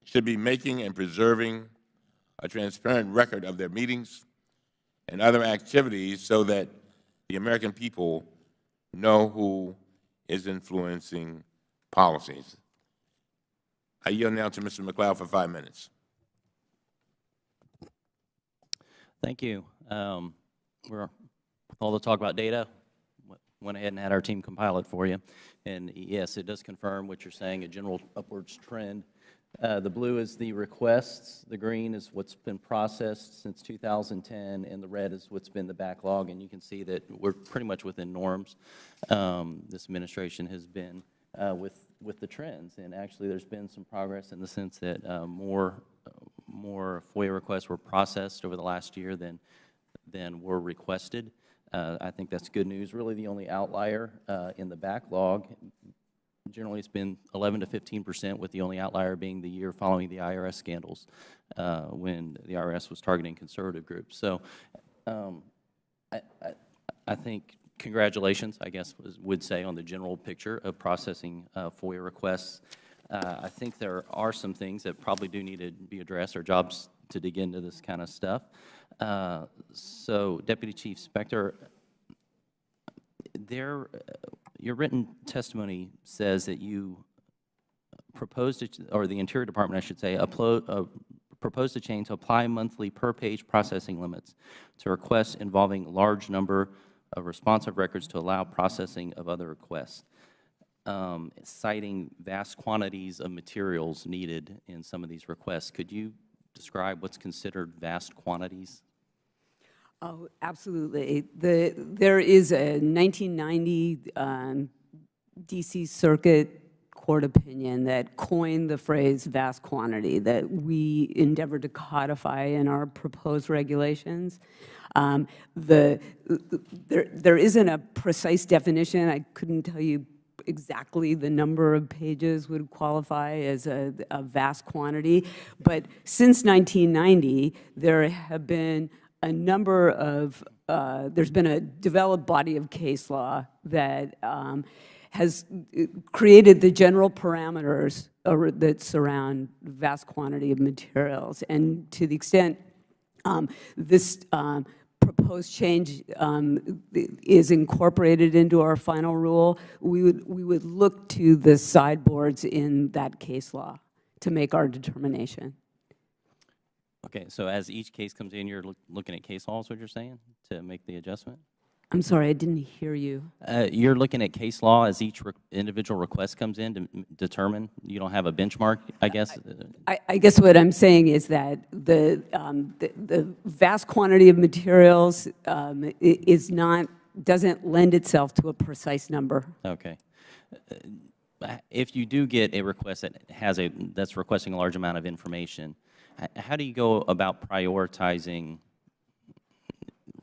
should be making and preserving a transparent record of their meetings and other activities so that the American people know who is influencing policies. I yield now to Mr. McLeod for 5 minutes. Thank you. We're all the talk about data. went ahead and had our team compile it for you. And yes, it does confirm what you're saying, a general upwards trend. The blue is the requests, the green is what's been processed since 2010, and the red is what's been the backlog. And you can see that we're pretty much within norms. This administration has been with the trends, and actually there's been some progress in the sense that more FOIA requests were processed over the last year than were requested. I think that's good news. Really, the only outlier in the backlog, generally it's been 11 to 15%, with the only outlier being the year following the IRS scandals when the IRS was targeting conservative groups. So I think congratulations, I guess, would say, on the general picture of processing FOIA requests. I think there are some things that probably do need to be addressed. Our job's to dig into this kind of stuff. So, Deputy Chief Spector, your written testimony says that you proposed, or the Interior Department, I should say, proposed a change to apply monthly per-page processing limits to requests involving a large number of responsive records to allow processing of other requests, citing vast quantities of materials needed in some of these requests. Could you describe what's considered vast quantities? Oh, absolutely. There is a 1990 D.C. Circuit Court opinion that coined the phrase vast quantity that we endeavored to codify in our proposed regulations. There isn't a precise definition. I couldn't tell you exactly the number of pages would qualify as a vast quantity. But since 1990, there have been a number of, there's been a developed body of case law that has created the general parameters that surround vast quantity of materials. And to the extent this proposed change is incorporated into our final rule, we would look to the sideboards in that case law to make our determination. Okay, so as each case comes in, you're looking at case law, is what you're saying, to make the adjustment? I'm sorry, I didn't hear you. You're looking at case law as each individual request comes in to determine? You don't have a benchmark, I guess? I guess what I'm saying is that the vast quantity of materials doesn't lend itself to a precise number. Okay. If you do get a request that's requesting a large amount of information, how do you go about prioritizing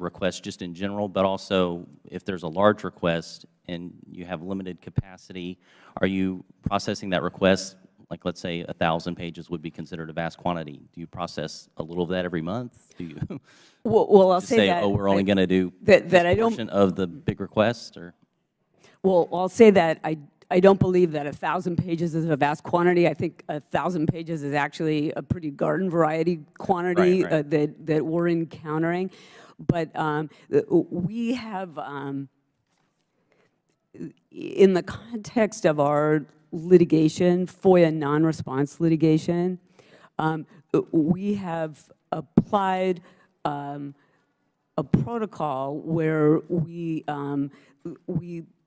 requests just in general, but also if there's a large request and you have limited capacity, are you processing that request, like let's say 1,000 pages would be considered a vast quantity? Do you process a little of that every month? Do you well, I'll say that, oh, we're only going to do that this portion of the big request? Or? Well, I'll say that I don't believe that 1,000 pages is a vast quantity. I think 1,000 pages is actually a pretty garden variety quantity that we're encountering. But we have, in the context of our litigation, FOIA non-response litigation, we have applied a protocol where we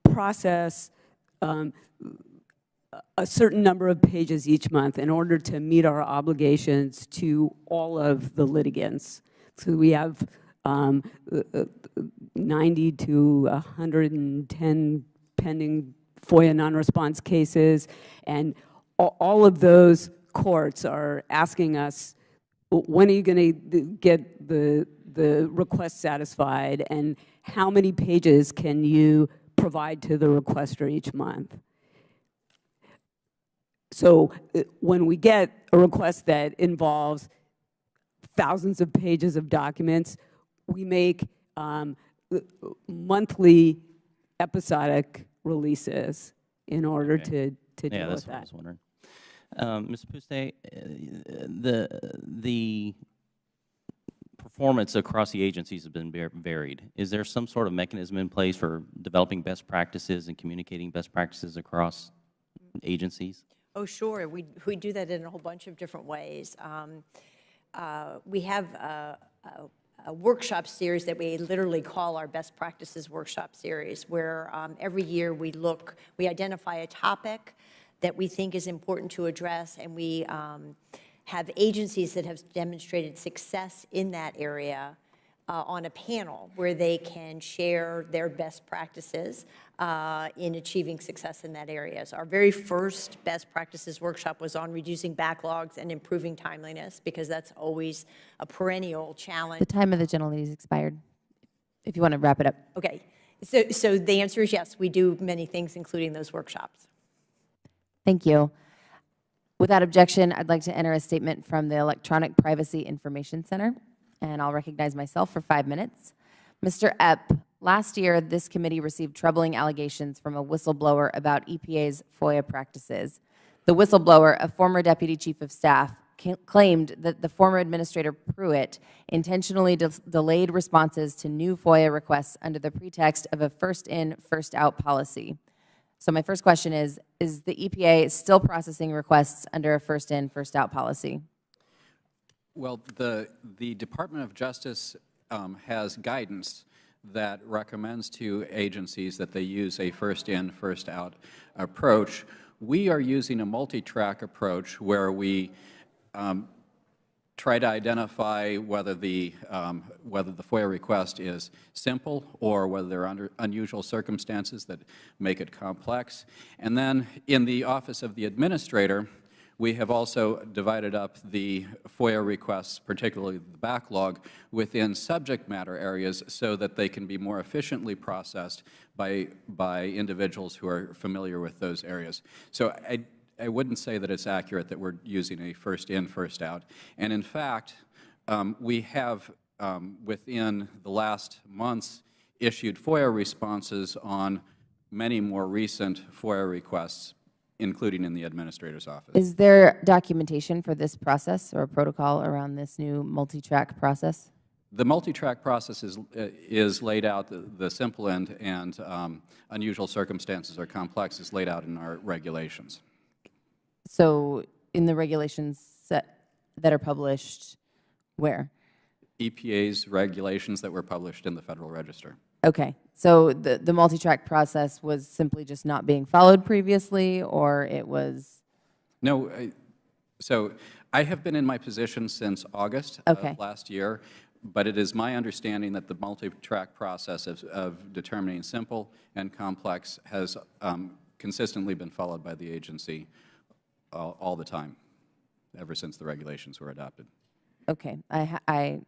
process a certain number of pages each month in order to meet our obligations to all of the litigants. So we have 90 to 110 pending FOIA non-response cases, and all of those courts are asking us, when are you going to get the request satisfied, and how many pages can you provide to the requester each month? So when we get a request that involves thousands of pages of documents, we make monthly episodic releases in order to deal with that. Yeah, that's what I was wondering. Ms. Puste, the performance across the agencies has been varied. Is there some sort of mechanism in place for developing best practices and communicating best practices across agencies? Oh, sure. We do that in a whole bunch of different ways. We have workshop series that we literally call our Best Practices Workshop Series, where every year we identify a topic that we think is important to address, and we have agencies that have demonstrated success in that area on a panel where they can share their best practices in achieving success in that area. So our very first best practices workshop was on reducing backlogs and improving timeliness, because that's always a perennial challenge. The time of the general meeting is expired, if you want to wrap it up. Okay. So the answer is yes, we do many things, including those workshops. Thank you. Without objection, I'd like to enter a statement from the Electronic Privacy Information Center, and I'll recognize myself for 5 minutes. Mr. Epp, last year, this committee received troubling allegations from a whistleblower about EPA's FOIA practices. The whistleblower, a former deputy chief of staff, claimed that the former Administrator Pruitt intentionally delayed responses to new FOIA requests under the pretext of a first-in, first-out policy. So my first question is the EPA still processing requests under a first-in, first-out policy? Well, the Department of Justice has guidance that recommends to agencies that they use a first-in, first-out approach. We are using a multi-track approach where we try to identify whether the FOIA request is simple or whether there are unusual circumstances that make it complex. And then in the Office of the Administrator, we have also divided up the FOIA requests, particularly the backlog, within subject matter areas so that they can be more efficiently processed by individuals who are familiar with those areas. So I wouldn't say that it's accurate that we're using a first-in, first-out. And in fact, we have, within the last months, issued FOIA responses on many more recent FOIA requests, including in the Administrator's office. Is there documentation for this process or a protocol around this new multi-track process? The multi-track process is laid out, the simple end and unusual circumstances or complex is laid out in our regulations. So in the regulations that are published where? EPA's regulations that were published in the Federal Register. Okay. So the multi-track process was simply just not being followed previously, or it was? No. So I have been in my position since August of last year, but it is my understanding that the multi-track process of determining simple and complex has consistently been followed by the agency all the time, ever since the regulations were adopted. Okay. I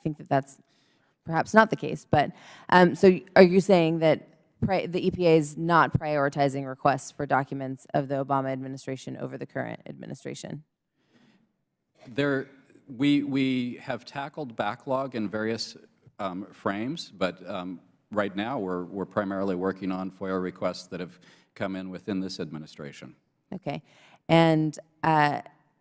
think that that's perhaps not the case, but so are you saying that the EPA is not prioritizing requests for documents of the Obama administration over the current administration? We have tackled backlog in various frames, but right now we're primarily working on FOIA requests that have come in within this administration. Okay. And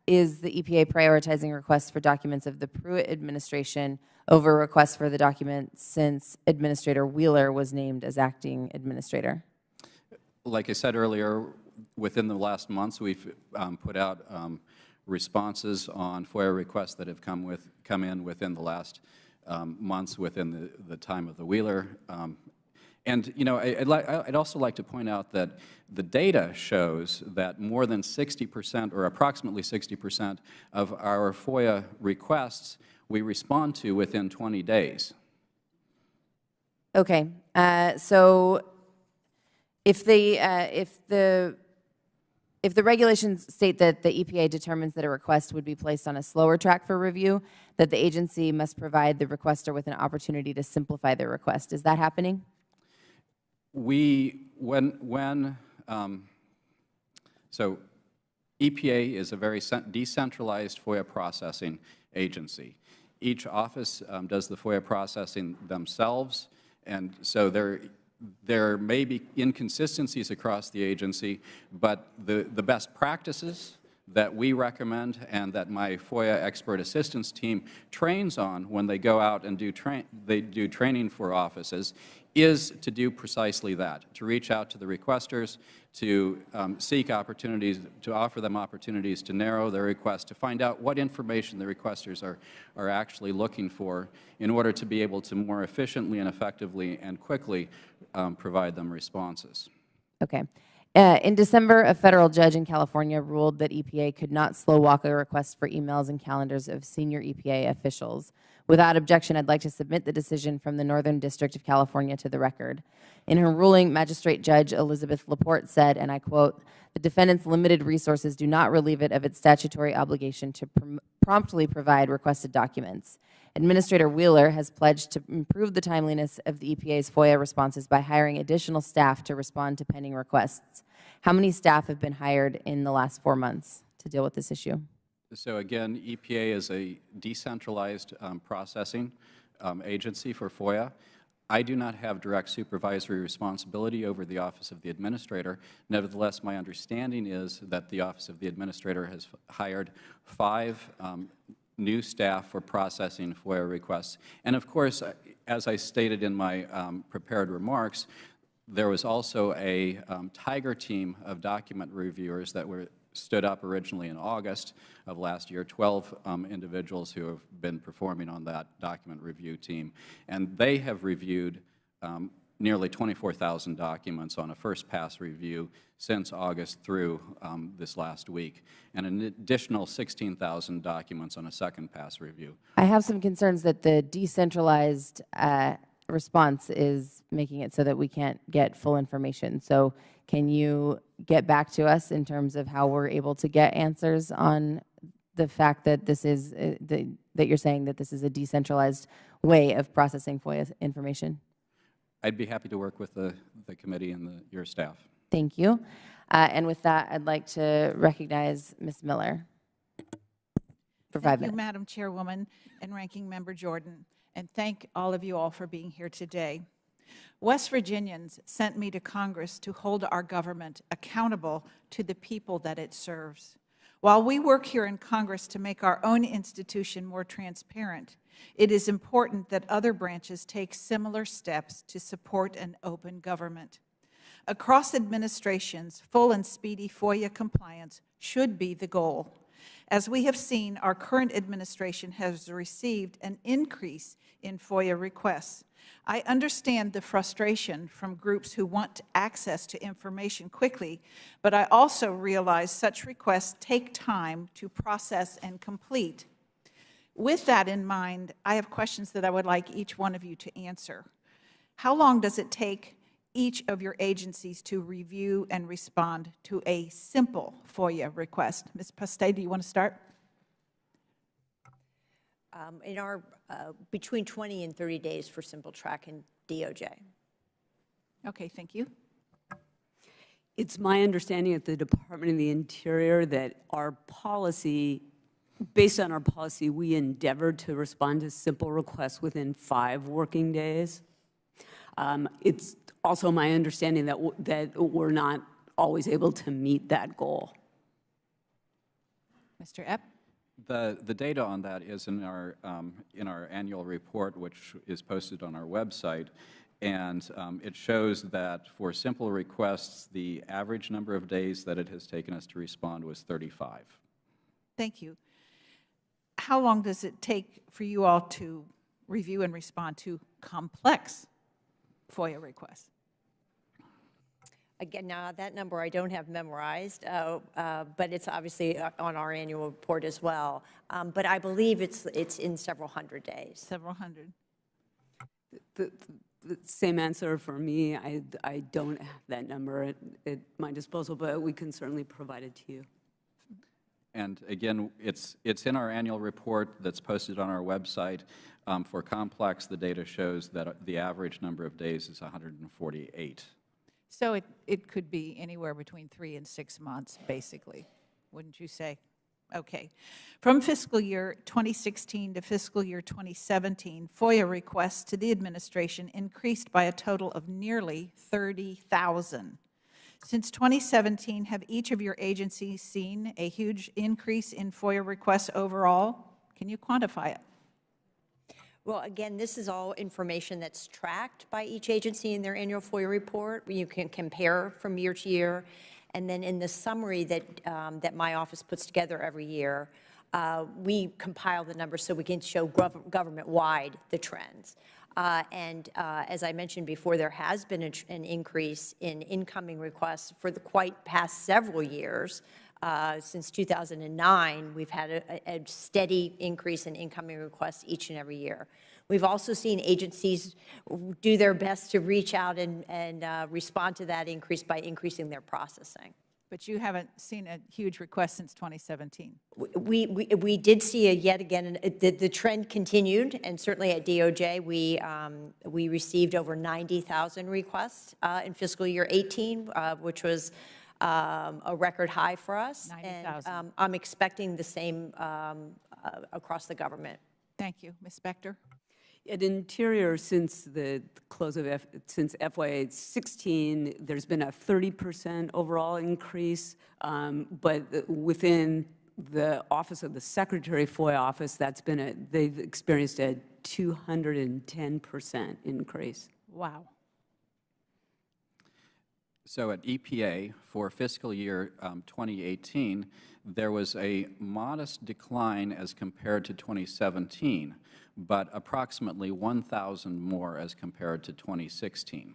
is the EPA prioritizing requests for documents of the Pruitt administration over requests for the documents since Administrator Wheeler was named as acting administrator? Like I said earlier, within the last months, we've put out responses on FOIA requests that have come in within the last months within the time of the Wheeler. And, you know, I'd also like to point out that the data shows that more than 60% or approximately 60% of our FOIA requests we respond to within 20 days. Okay. So if the regulations state that the EPA determines that a request would be placed on a slower track for review, that the agency must provide the requester with an opportunity to simplify their request. Is that happening? So EPA is a very decentralized FOIA processing agency. Each office does the FOIA processing themselves, and so there may be inconsistencies across the agency, but the best practices that we recommend and that my FOIA expert assistance team trains on when they go out and do training for offices is to do precisely that, to reach out to the requesters, to seek opportunities, to offer them opportunities to narrow their request, to find out what information the requesters are actually looking for in order to be able to more efficiently and effectively and quickly provide them responses. Okay. In December, a federal judge in California ruled that EPA could not slow walk a request for emails and calendars of senior EPA officials. Without objection, I'd like to submit the decision from the Northern District of California to the record. In her ruling, Magistrate Judge Elizabeth Laporte said, and I quote, "The defendant's limited resources do not relieve it of its statutory obligation to promptly provide requested documents. Administrator Wheeler has pledged to improve the timeliness of the EPA's FOIA responses by hiring additional staff to respond to pending requests." How many staff have been hired in the last 4 months to deal with this issue? So again, EPA is a decentralized processing agency for FOIA. I do not have direct supervisory responsibility over the Office of the Administrator. Nevertheless, my understanding is that the Office of the Administrator has hired 5 new staff for processing FOIA requests. And of course, as I stated in my prepared remarks, there was also a Tiger team of document reviewers that stood up originally in August of last year, 12 individuals who have been performing on that document review team. And they have reviewed nearly 24,000 documents on a first-pass review since August through this last week, and an additional 16,000 documents on a second-pass review. I have some concerns that the decentralized response is making it so that we can't get full information. So can you get back to us in terms of how we're able to get answers on the fact that this is, that you're saying that this is a decentralized way of processing FOIA information? I'd be happy to work with the committee and your staff. Thank you. And with that, I'd like to recognize Ms. Miller for 5 minutes. Thank you, Madam Chairwoman and Ranking Member Jordan, and thank all of you all for being here today. West Virginians sent me to Congress to hold our government accountable to the people that it serves. While we work here in Congress to make our own institution more transparent, it is important that other branches take similar steps to support an open government. Across administrations, full and speedy FOIA compliance should be the goal. As we have seen, our current administration has received an increase in FOIA requests. I understand the frustration from groups who want access to information quickly, but I also realize such requests take time to process and complete. With that in mind, I have questions that I would like each one of you to answer. How long does it take each of your agencies to review and respond to a simple FOIA request? Ms. Postay, do you want to start? In our, between 20 and 30 days for simple track and DOJ. Okay, thank you. It's my understanding at the Department of the Interior that our policy, based on our policy, we endeavor to respond to simple requests within 5 working days. It's also my understanding that, that we're not always able to meet that goal. Mr. Epp? The data on that is in our annual report, which is posted on our website, and it shows that for simple requests, the average number of days that it has taken us to respond was 35. Thank you. How long does it take for you all to review and respond to complex FOIA requests? Again, now that number I don't have memorized, but it's obviously on our annual report as well. But I believe it's in several hundred days. Several hundred. The same answer for me. I don't have that number at my disposal, but we can certainly provide it to you. And again, it's in our annual report that's posted on our website. For complex, the data shows that the average number of days is 148. So it could be anywhere between 3 and 6 months, basically, wouldn't you say? Okay. From fiscal year 2016 to fiscal year 2017, FOIA requests to the administration increased by a total of nearly 30,000. Since 2017, have each of your agencies seen a huge increase in FOIA requests overall? Can you quantify it? Well, again, this is all information that's tracked by each agency in their annual FOIA report. You can compare from year to year. And then in the summary that, that my office puts together every year, we compile the numbers so we can show government-wide the trends. As I mentioned before, there has been an increase in incoming requests for the quite past several years. Since 2009, we've had a steady increase in incoming requests each and every year. We've also seen agencies do their best to reach out and respond to that increase by increasing their processing. But you haven't seen a huge request since 2017. We did see yet again, the trend continued, and certainly at DOJ, we received over 90,000 requests in fiscal year 18, which was a record high for us. 90,000. And I'm expecting the same across the government. Thank you. Ms. Spector? At Interior, since the close of since FY 16, there's been a 30% overall increase, but within the Office of the Secretary FOIA office, they've experienced a 210% increase. Wow. So at EPA, for fiscal year 2018, there was a modest decline as compared to 2017, but approximately 1,000 more as compared to 2016.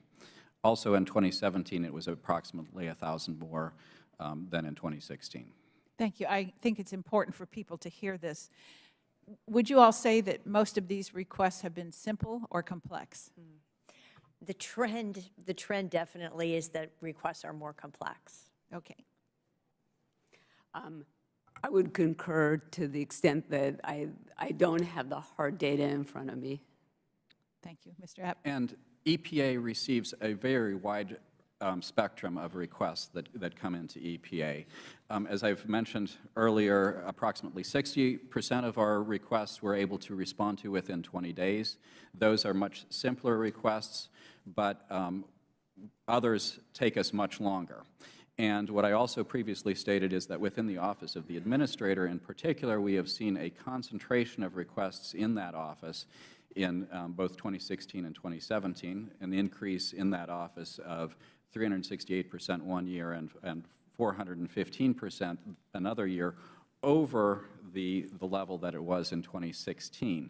Also in 2017, it was approximately 1,000 more than in 2016. Thank you. I think it's important for people to hear this. Would you all say that most of these requests have been simple or complex? The trend definitely is that requests are more complex. Okay. I would concur to the extent that I don't have the hard data in front of me. Thank you. Mr. Epp. And EPA receives a very wide spectrum of requests that come into EPA. As I've mentioned earlier, approximately 60% of our requests we're able to respond to within 20 days. Those are much simpler requests, but others take us much longer. And what I also previously stated is that within the Office of the Administrator in particular, we have seen a concentration of requests in that office in both 2016 and 2017, an increase in that office of 368% one year and 415% another year over the level that it was in 2016.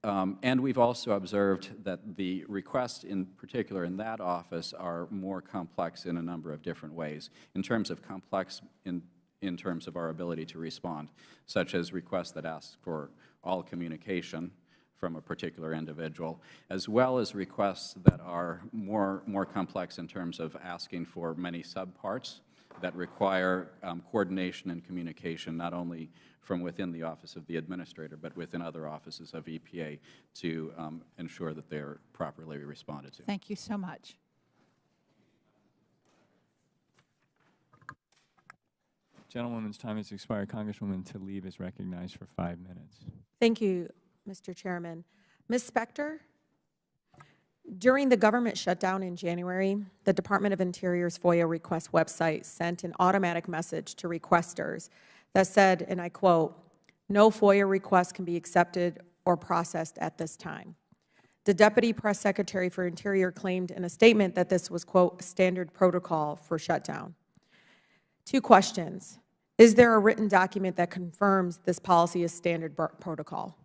And we've also observed that the requests in particular in that office are more complex in a number of different ways, in terms of complex in terms of our ability to respond, such as requests that ask for all communication from a particular individual, as well as requests that are more complex in terms of asking for many subparts that require coordination and communication, not only from within the Office of the Administrator, but within other offices of EPA to ensure that they are properly responded to. Thank you so much. Gentlewoman's time has expired. Congresswoman Tlaib is recognized for 5 minutes. Thank you, Mr. Chairman. Ms. Spector, during the government shutdown in January, the Department of Interior's FOIA request website sent an automatic message to requesters that said, and I quote, "No FOIA request can be accepted or processed at this time." The Deputy Press Secretary for Interior claimed in a statement that this was, quote, "standard protocol for shutdown." 2 questions. Is there a written document that confirms this policy is standard protocol?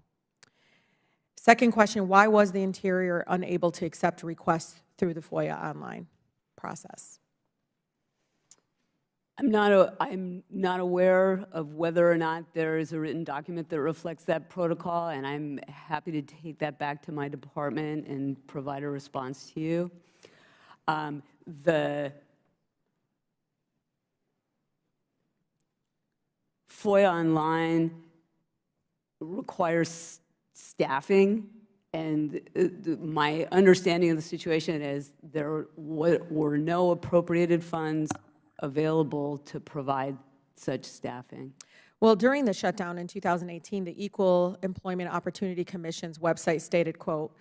Second question, why was the Interior unable to accept requests through the FOIA online process? I'm not aware of whether or not there is a written document that reflects that protocol, and I'm happy to take that back to my department and provide a response to you. The FOIA online requires staffing, and my understanding of the situation is there were no appropriated funds available to provide such staffing. Well, during the shutdown in 2018, the Equal Employment Opportunity Commission's website stated, quote,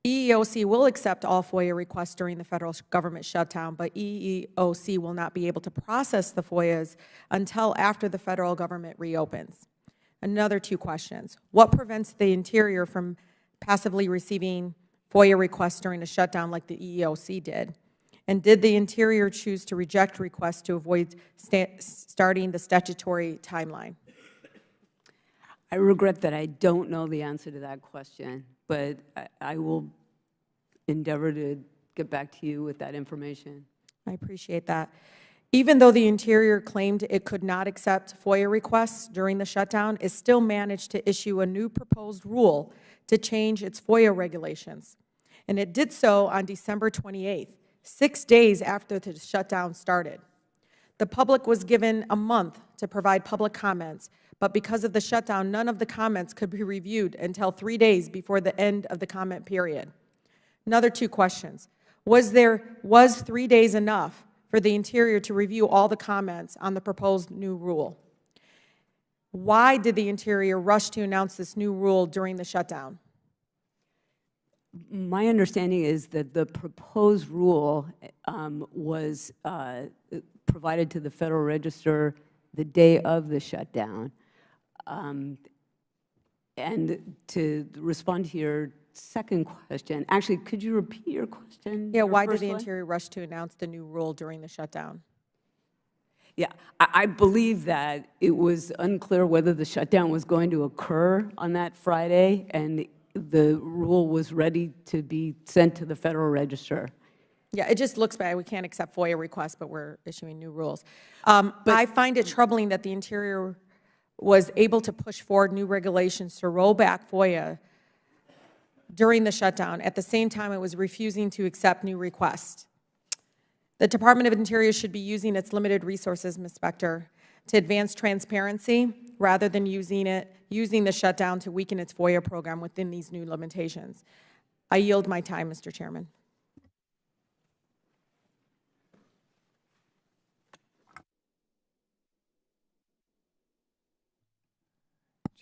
EEOC will accept all FOIA requests during the federal government shutdown, but EEOC will not be able to process the FOIAs until after the federal government reopens. Another 2 questions. What prevents the Interior from passively receiving FOIA requests during a shutdown like the EEOC did? And did the Interior choose to reject requests to avoid starting the statutory timeline? I regret that I don't know the answer to that question, but I will endeavor to get back to you with that information. I appreciate that. Even though the Interior claimed it could not accept FOIA requests during the shutdown, it still managed to issue a new proposed rule to change its FOIA regulations. And it did so on December 28th, 6 days after the shutdown started. The public was given a month to provide public comments, but because of the shutdown, none of the comments could be reviewed until 3 days before the end of the comment period. Another 2 questions. Was 3 days enough for the Interior to review all the comments on the proposed new rule? Why did the Interior rush to announce this new rule during the shutdown? My understanding is that the proposed rule was provided to the Federal Register the day of the shutdown. And to respond to your second question, actually, could you repeat your question? Yeah, why did the Interior rush to announce the new rule during the shutdown? Yeah, I believe that it was unclear whether the shutdown was going to occur on that Friday, and the rule was ready to be sent to the Federal Register. Yeah, it just looks bad. We can't accept FOIA requests, but we're issuing new rules. I find it troubling that the Interior was able to push forward new regulations to roll back FOIA during the shutdown. At the same time, it was refusing to accept new requests. The Department of Interior should be using its limited resources, Ms. Specter, to advance transparency rather than using the shutdown to weaken its FOIA program within these new limitations. I yield my time, Mr. Chairman.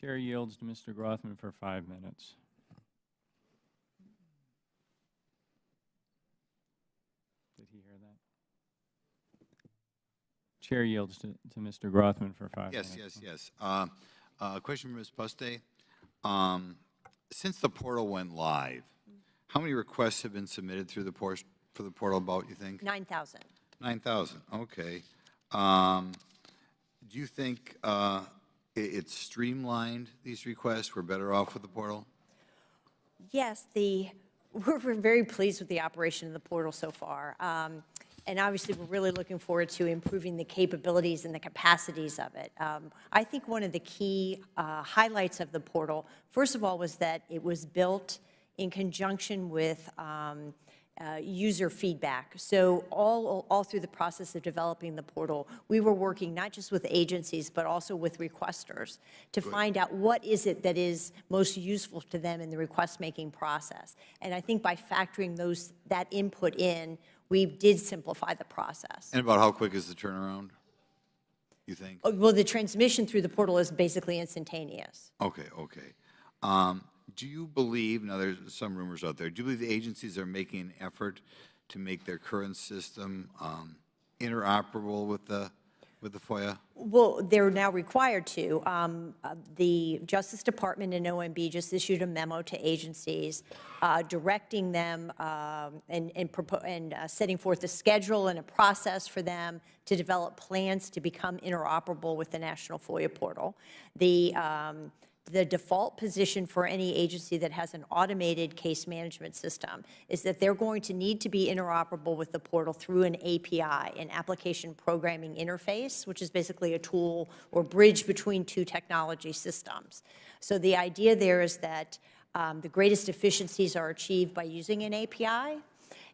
Chair yields to Mr. Grothman for 5 minutes. Did he hear that? Chair yields to Mr. Grothman for 5 minutes. Yes. Question for Ms. Poste. Since the portal went live, how many requests have been submitted through the for the portal about, you think? 9,000. 9,000, okay. Do you think it's streamlined, these requests? We're better off with the portal? Yes, we're very pleased with the operation of the portal so far. And obviously, we're really looking forward to improving the capabilities and the capacities of it. I think one of the key highlights of the portal, first of all, was that it was built in conjunction with user feedback. So all through the process of developing the portal, we were working not just with agencies, but also with requesters to find out what is it that is most useful to them in the request-making process. And I think by factoring that input in, we did simplify the process. And about how quick is the turnaround, you think? Well, the transmission through the portal is basically instantaneous. Okay. Do you believe, now there's some rumors out there, do you believe the agencies are making an effort to make their current system interoperable with the FOIA? Well, they're now required to. The Justice Department and OMB just issued a memo to agencies directing them and setting forth a schedule and a process for them to develop plans to become interoperable with the National FOIA portal. The default position for any agency that has an automated case management system is that they're going to need to be interoperable with the portal through an API, an application programming interface, which is basically a tool or bridge between two technology systems. So the idea there is that the greatest efficiencies are achieved by using an API,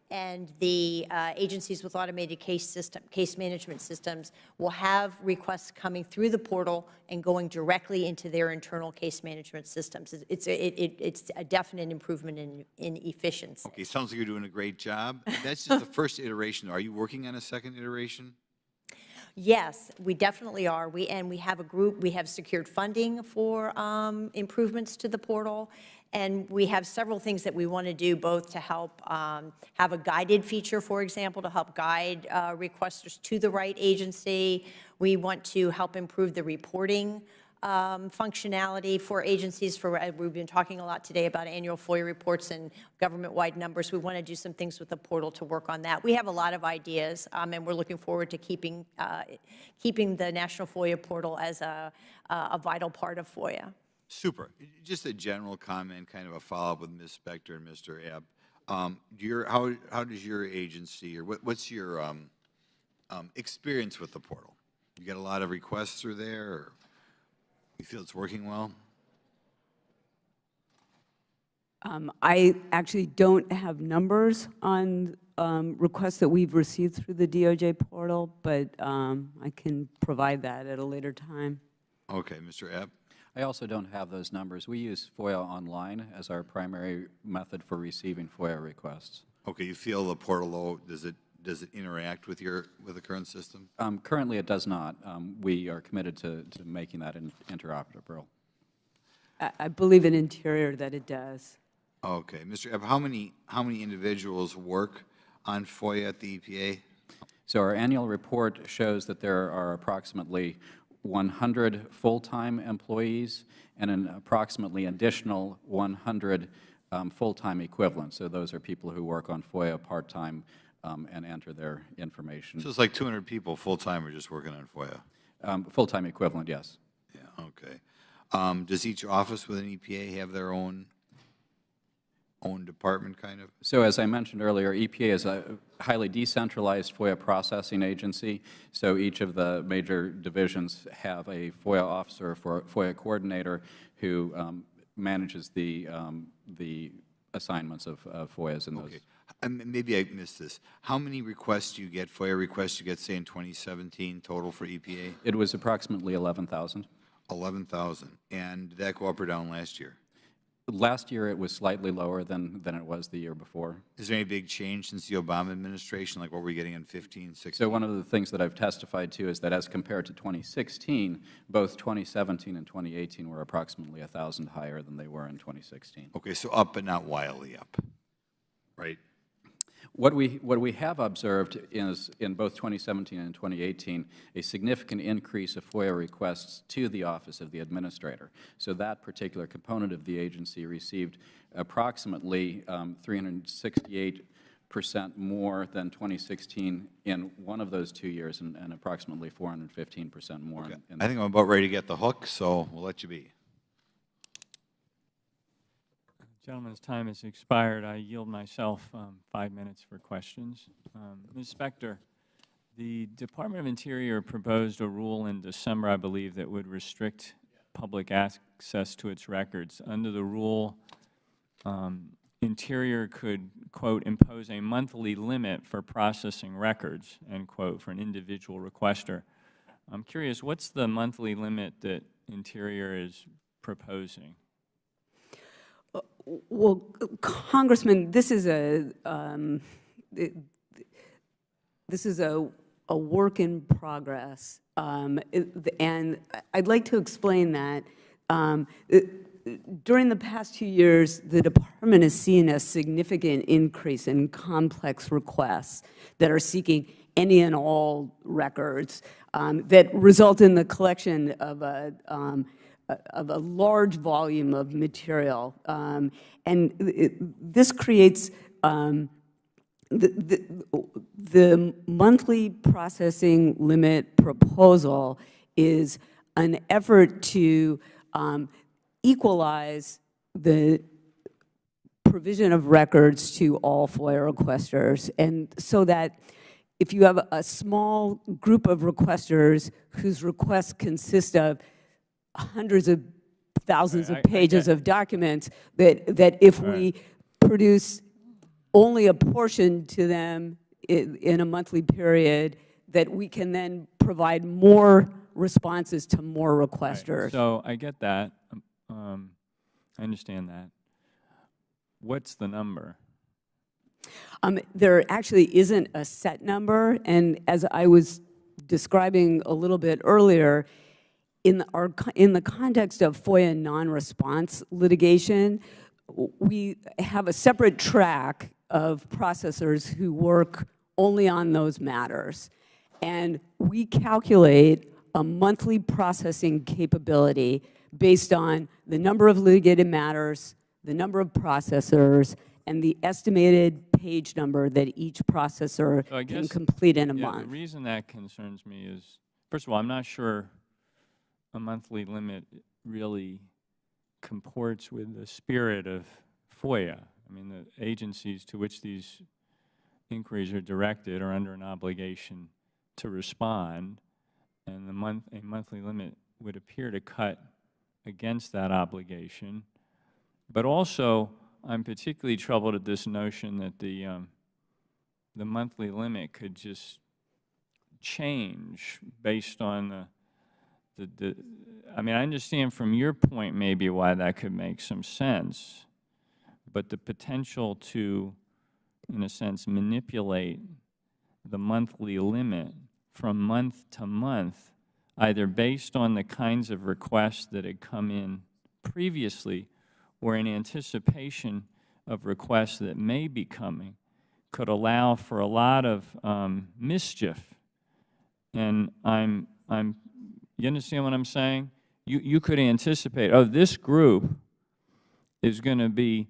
and the agencies with automated case management systems will have requests coming through the portal and going directly into their internal case management systems. It's a definite improvement in efficiency. Okay, sounds like you're doing a great job. That's just the first iteration. Are you working on a second iteration? Yes, we definitely are. And we have a group, we have secured funding for improvements to the portal, and we have several things that we want to do, both to help have a guided feature, for example, to help guide requesters to the right agency. We want to help improve the reporting functionality for agencies. We've been talking a lot today about annual FOIA reports and government-wide numbers. We want to do some things with the portal to work on that. We have a lot of ideas, and we're looking forward to keeping the National FOIA portal as a vital part of FOIA. Super. Just a general comment, kind of a follow-up with Ms. Spector and Mr. Ebb. How does your agency, or what's your experience with the portal? You get a lot of requests through there, or you feel it's working well? I actually don't have numbers on requests that we've received through the DOJ portal, but I can provide that at a later time. Okay, Mr. Ebb? I also don't have those numbers. We use FOIA online as our primary method for receiving FOIA requests. Okay, you feel the portal, though, does it interact with the current system? Currently, it does not. We are committed to making that interoperable. I believe in Interior that it does. Okay, Mr. Ebb, how many individuals work on FOIA at the EPA? So our annual report shows that there are approximately 100 full-time employees and an approximately additional 100 full-time equivalents. So those are people who work on FOIA part-time and enter their information. So it's like 200 people full-time are just working on FOIA? Full-time equivalent, yes. Yeah, okay. Does each office within EPA have their own department, kind of? So as I mentioned earlier, EPA is a highly decentralized FOIA processing agency. So each of the major divisions have a FOIA officer, for FOIA coordinator, who manages the assignments of FOIAs in those. Okay. Maybe I missed this. How many requests do you get, FOIA requests you get, say, in 2017 total for EPA? It was approximately 11,000. 11,000. And did that go up or down last year? Last year, it was slightly lower than it was the year before. Is there any big change since the Obama administration, like what we're getting in 15, 16? So one of the things that I've testified to is that as compared to 2016, both 2017 and 2018 were approximately 1,000 higher than they were in 2016. Okay, so up but not wildly up, right? What we have observed is, in both 2017 and 2018, a significant increase of FOIA requests to the Office of the Administrator. So that particular component of the agency received approximately 368% more than 2016 in one of those 2 years, and approximately 415% more. Okay. I think I'm about ready to get the hook, so we'll let you be. Gentleman's time has expired. I yield myself 5 minutes for questions. Ms. Spector, the Department of Interior proposed a rule in December, I believe, that would restrict public access to its records. Under the rule, Interior could, quote, impose a monthly limit for processing records, end quote, for an individual requester. I'm curious, what's the monthly limit that Interior is proposing? Well, Congressman, this is a work in progress, and I'd like to explain that. During the past 2 years, the Department has seen a significant increase in complex requests that are seeking any and all records that result in the collection of a large volume of material. And this creates the monthly processing limit proposal is an effort to equalize the provision of records to all FOIA requesters, and so that if you have a small group of requesters whose requests consist of hundreds of thousands of pages of documents, that if we produce only a portion to them in a monthly period, that we can then provide more responses to more requesters. Right. So I get that. I understand that. What's the number? There actually isn't a set number, and as I was describing a little bit earlier, in the context of FOIA non-response litigation, we have a separate track of processors who work only on those matters. And we calculate a monthly processing capability based on the number of litigated matters, the number of processors, and the estimated page number that each processor can complete in a month. The reason that concerns me is, first of all, I'm not sure a monthly limit really comports with the spirit of FOIA. I mean, the agencies to which these inquiries are directed are under an obligation to respond, and a monthly limit would appear to cut against that obligation. But also, I'm particularly troubled at this notion that the monthly limit could just change based on I mean, I understand from your point maybe why that could make some sense, but the potential to, in a sense, manipulate the monthly limit from month to month, either based on the kinds of requests that had come in previously or in anticipation of requests that may be coming, could allow for a lot of mischief. And you understand what I'm saying? You could anticipate, oh, this group is going to be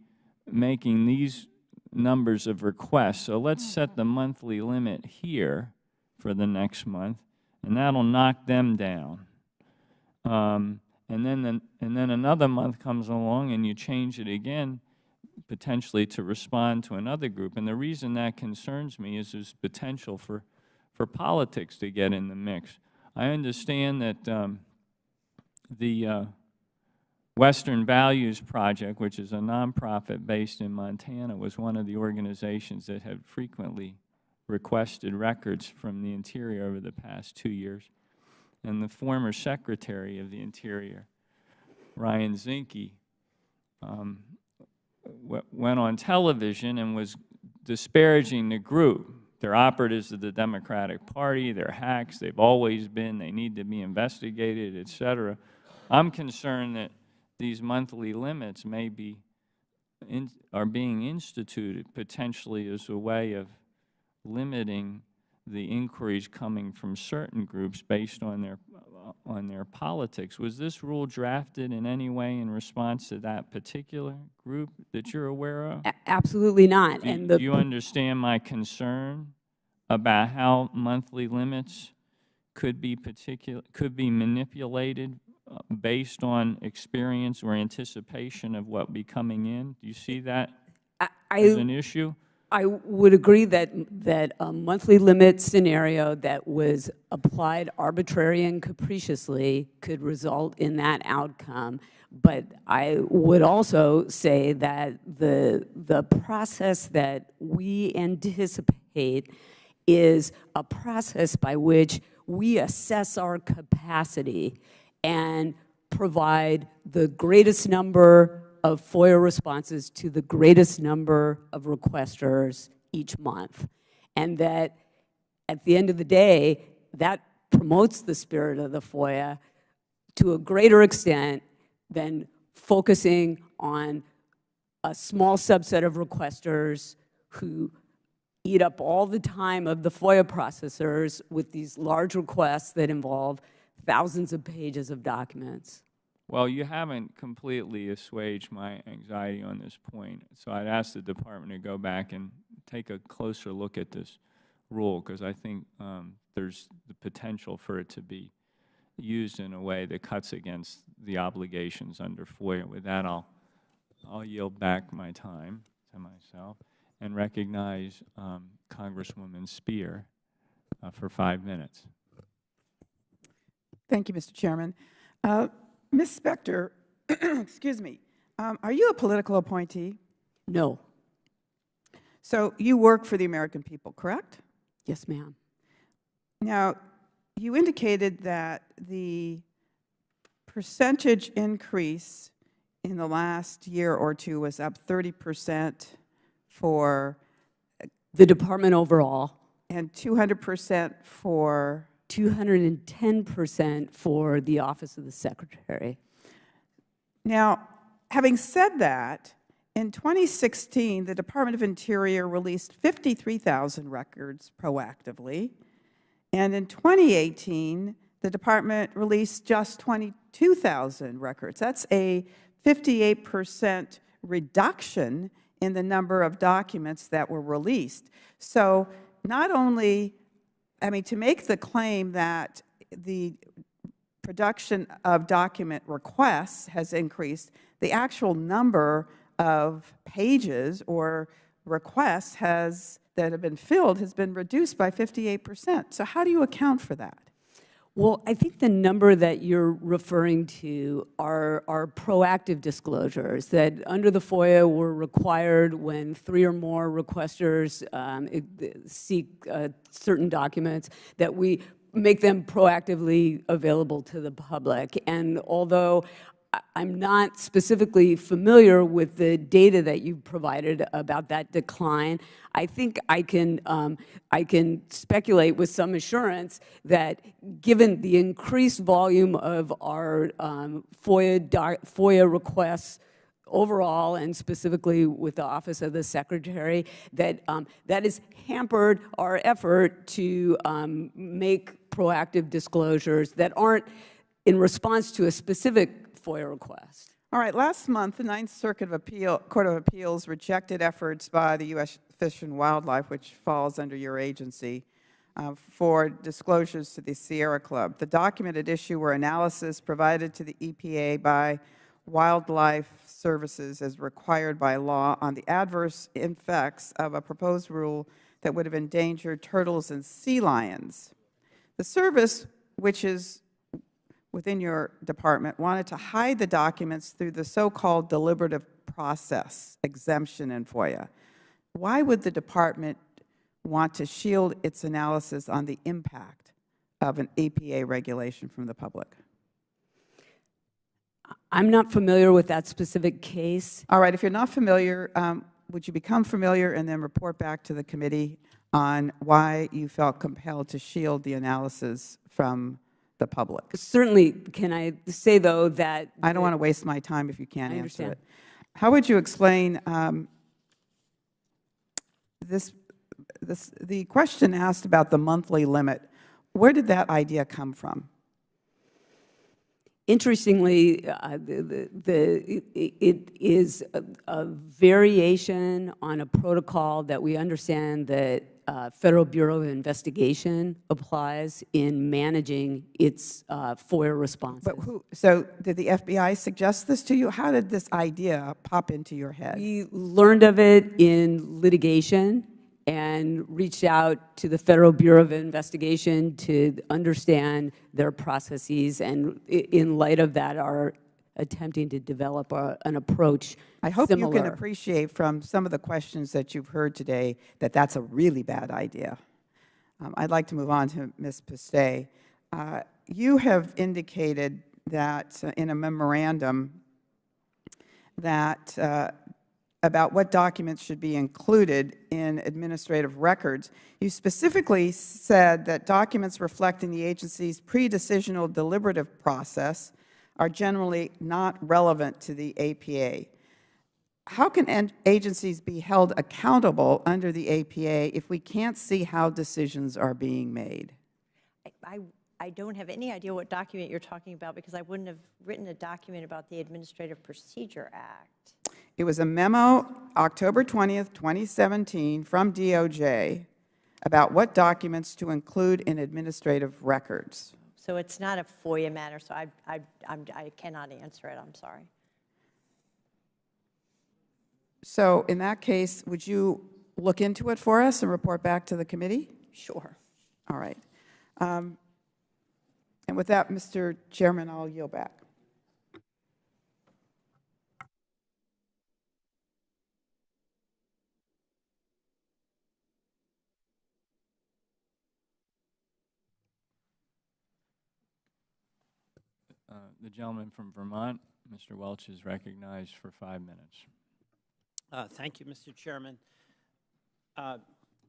making these numbers of requests, so let's set the monthly limit here for the next month, and that'll knock them down. And then another month comes along and you change it again, potentially to respond to another group. And the reason that concerns me is there's potential for politics to get in the mix. I understand that the Western Values Project, which is a nonprofit based in Montana, was one of the organizations that had frequently requested records from the Interior over the past 2 years. And the former Secretary of the Interior, Ryan Zinke, went on television and was disparaging the group. They're operatives of the Democratic Party, they're hacks, they've always been, they need to be investigated, et cetera. I'm concerned that these monthly limits may be are being instituted potentially as a way of limiting the inquiries coming from certain groups based on their politics. Was this rule drafted in any way in response to that particular group that you're aware of? Absolutely not. Do you understand my concern about how monthly limits could be manipulated based on experience or anticipation of what be coming in? Do you see that as an issue? I would agree that a monthly limit scenario that was applied arbitrarily and capriciously could result in that outcome. But I would also say that the process that we anticipate is a process by which we assess our capacity and provide the greatest number of FOIA responses to the greatest number of requesters each month. And that at the end of the day, that promotes the spirit of the FOIA to a greater extent than focusing on a small subset of requesters who eat up all the time of the FOIA processors with these large requests that involve thousands of pages of documents. Well, you haven't completely assuaged my anxiety on this point, so I'd ask the Department to go back and take a closer look at this rule, because I think there's the potential for it to be used in a way that cuts against the obligations under FOIA. With that, I'll yield back my time to myself and recognize Congresswoman Spear for 5 minutes. Thank you, Mr. Chairman. Ms. Specter, excuse me, are you a political appointee? No. So you work for the American people, correct? Yes, ma'am. Now, you indicated that the percentage increase in the last year or two was up 30% for the department overall, and 200% for 210% for the Office of the Secretary. Now, having said that, in 2016, the Department of Interior released 53,000 records proactively, and in 2018, the Department released just 22,000 records. That's a 58% reduction in the number of documents that were released. So not only, I mean, to make the claim that the production of document requests has increased, the actual number of pages or requests that have been filled has been reduced by 58%. So how do you account for that? Well, I think the number that you're referring to are proactive disclosures that under the FOIA were required when 3 or more requesters seek certain documents, that we make them proactively available to the public. And although I'm not specifically familiar with the data that you provided about that decline, I think I can speculate with some assurance that given the increased volume of our FOIA requests overall, and specifically with the Office of the Secretary, that that has hampered our effort to make proactive disclosures that aren't in response to a specific FOIA request. All right. Last month, the Ninth Circuit Court of Appeals rejected efforts by the U.S. Fish and Wildlife, which falls under your agency, for disclosures to the Sierra Club. The documented issue were analysis provided to the EPA by Wildlife Services as required by law on the adverse effects of a proposed rule that would have endangered turtles and sea lions. The service, which is within your department, wanted to hide the documents through the so-called deliberative process exemption in FOIA. Why would the department want to shield its analysis on the impact of an EPA regulation from the public? I'm not familiar with that specific case. All right. If you're not familiar, would you become familiar and then report back to the committee on why you felt compelled to shield the analysis from the public? Certainly. Can I say, though, that I don't want to waste my time if you can't answer it. How would you explain the question asked about the monthly limit? Where did that idea come from? Interestingly, it is a variation on a protocol that we understand that Federal Bureau of Investigation applies in managing its FOIA responses. But so did the FBI suggest this to you? How did this idea pop into your head? We learned of it in litigation and reached out to the Federal Bureau of Investigation to understand their processes, and in light of that are attempting to develop an approach I hope similar. you can appreciate from some of the questions that you've heard today that that's a really bad idea. I'd like to move on to Ms. Pistay. You have indicated that in a memorandum that about what documents should be included in administrative records. You specifically said that documents reflecting the agency's pre-decisional deliberative process are generally not relevant to the APA. How can agencies be held accountable under the APA if we can't see how decisions are being made? I don't have any idea what document you're talking about, because I wouldn't have written a document about the Administrative Procedure Act. It was a memo, October 20th, 2017, from DOJ about what documents to include in administrative records. So it's not a FOIA matter, so I cannot answer it. I'm sorry. So in that case, would you look into it for us and report back to the committee? Sure. All right. And with that, Mr. Chairman, I'll yield back. The gentleman from Vermont, Mr. Welch, is recognized for 5 minutes. Thank you, Mr. Chairman.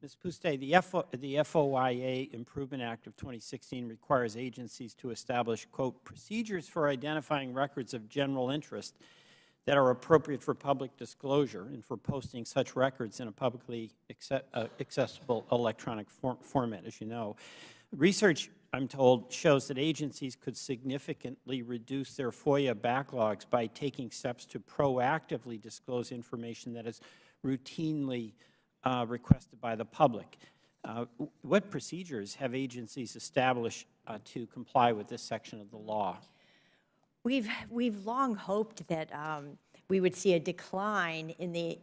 Ms. Puste, the FOIA Improvement Act of 2016 requires agencies to establish, quote, procedures for identifying records of general interest that are appropriate for public disclosure and for posting such records in a publicly accessible electronic format, as you know. Research, I'm told, shows that agencies could significantly reduce their FOIA backlogs by taking steps to proactively disclose information that is routinely requested by the public. What procedures have agencies established to comply with this section of the law? We've long hoped that we would see a decline in the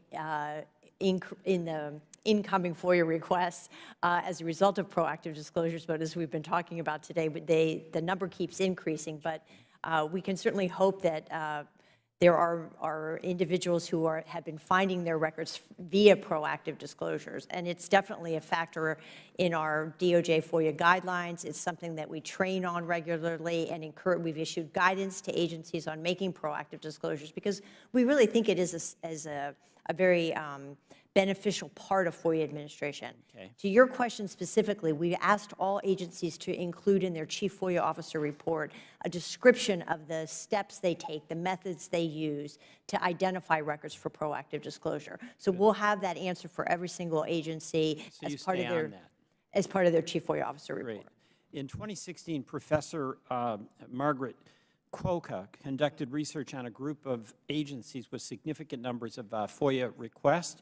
incoming FOIA requests as a result of proactive disclosures, but as we've been talking about today, the number keeps increasing. But we can certainly hope that there are individuals who have been finding their records via proactive disclosures, and it's definitely a factor in our DOJ FOIA guidelines. It's something that we train on regularly, and we've issued guidance to agencies on making proactive disclosures because we really think it is a very beneficial part of FOIA administration. Okay. To your question specifically, we asked all agencies to include in their Chief FOIA Officer report a description of the steps they take, the methods they use to identify records for proactive disclosure. So we'll have that answer for every single agency So as part of their Chief FOIA Officer report. Great. In 2016, Professor Margaret Quokka conducted research on a group of agencies with significant numbers of FOIA requests.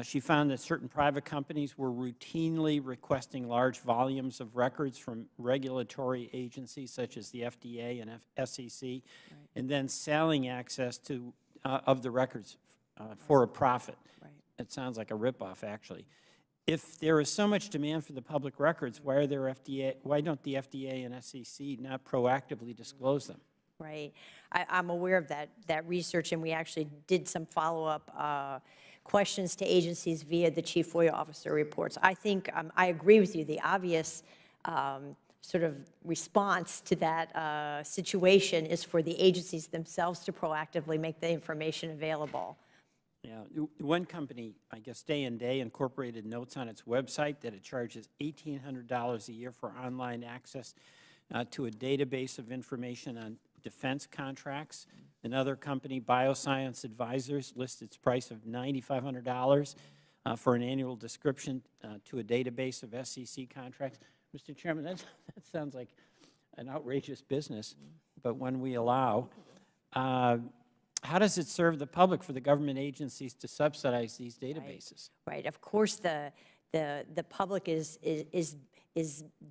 She found that certain private companies were routinely requesting large volumes of records from regulatory agencies such as the FDA and SEC, and then selling access to of the records for a profit. Right. It sounds like a ripoff, actually. If there is so much demand for the public records, why don't the FDA and SEC not proactively disclose them? Right. I'm aware of that research, and we actually did some follow-up questions to agencies via the Chief FOIA Officer reports. I think I agree with you. The obvious sort of response to that situation is for the agencies themselves to proactively make the information available. Yeah, one company, I guess Day and Day, incorporated notes on its website that it charges $1,800 a year for online access to a database of information on defense contracts. Another company, Bioscience Advisors, lists its price of $9,500 for an annual description to a database of SEC contracts. Mr. Chairman, that sounds like an outrageous business, but one we allow. How does it serve the public for the government agencies to subsidize these databases? Right. Of course, the public is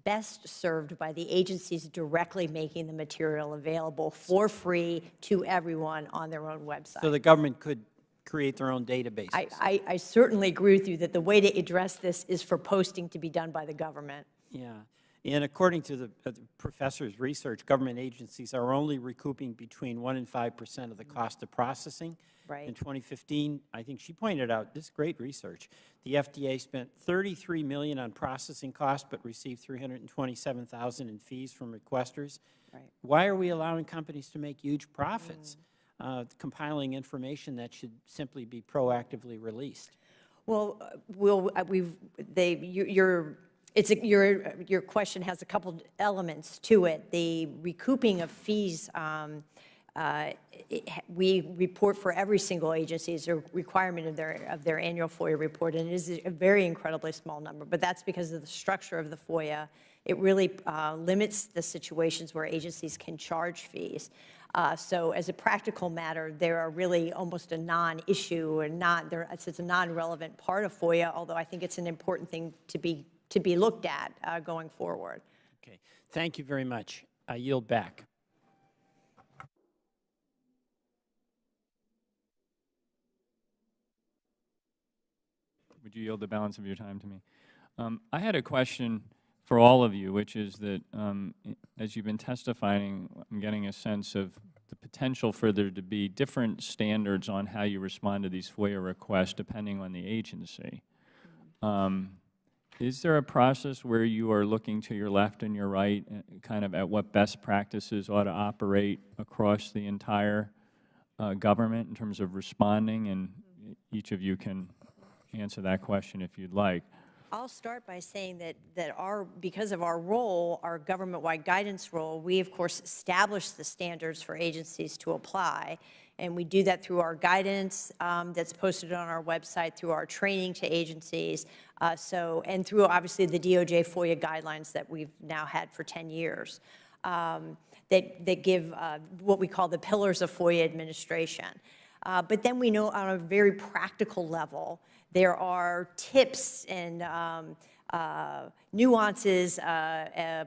best served by the agencies directly making the material available for free to everyone on their own website. So the government could create their own databases. I certainly agree with you that the way to address this is for posting to be done by the government. Yeah. And according to the professor's research, government agencies are only recouping between 1% and 5% of the cost of processing. Right. In 2015, I think she pointed out, this is great research, the FDA spent $33 million on processing costs but received $327,000 in fees from requesters. Right. Why are we allowing companies to make huge profits compiling information that should simply be proactively released? Well, your question has a couple themes to it. The recouping of fees, we report for every single agency as a requirement of their annual FOIA report, and it is a very incredibly small number, but that's because of the structure of the FOIA. It really limits the situations where agencies can charge fees. So as a practical matter, they are really almost a non-issue, and it's a non-relevant part of FOIA, although I think it's an important thing to be looked at going forward. Okay. Thank you very much. I yield back. Would you yield the balance of your time to me? I had a question for all of you, which is that as you've been testifying, I'm getting a sense of the potential for there to be different standards on how you respond to these FOIA requests depending on the agency. Is there a process where you are looking to your left and your right kind of at what best practices ought to operate across the entire government in terms of responding? And each of you can answer that question if you'd like. I'll start by saying that because of our role, our government-wide guidance role, we of course establish the standards for agencies to apply. And we do that through our guidance that's posted on our website, through our training to agencies, and through obviously the DOJ FOIA guidelines that we've now had for 10 years that give what we call the pillars of FOIA administration. But then we know on a very practical level, there are tips and nuances,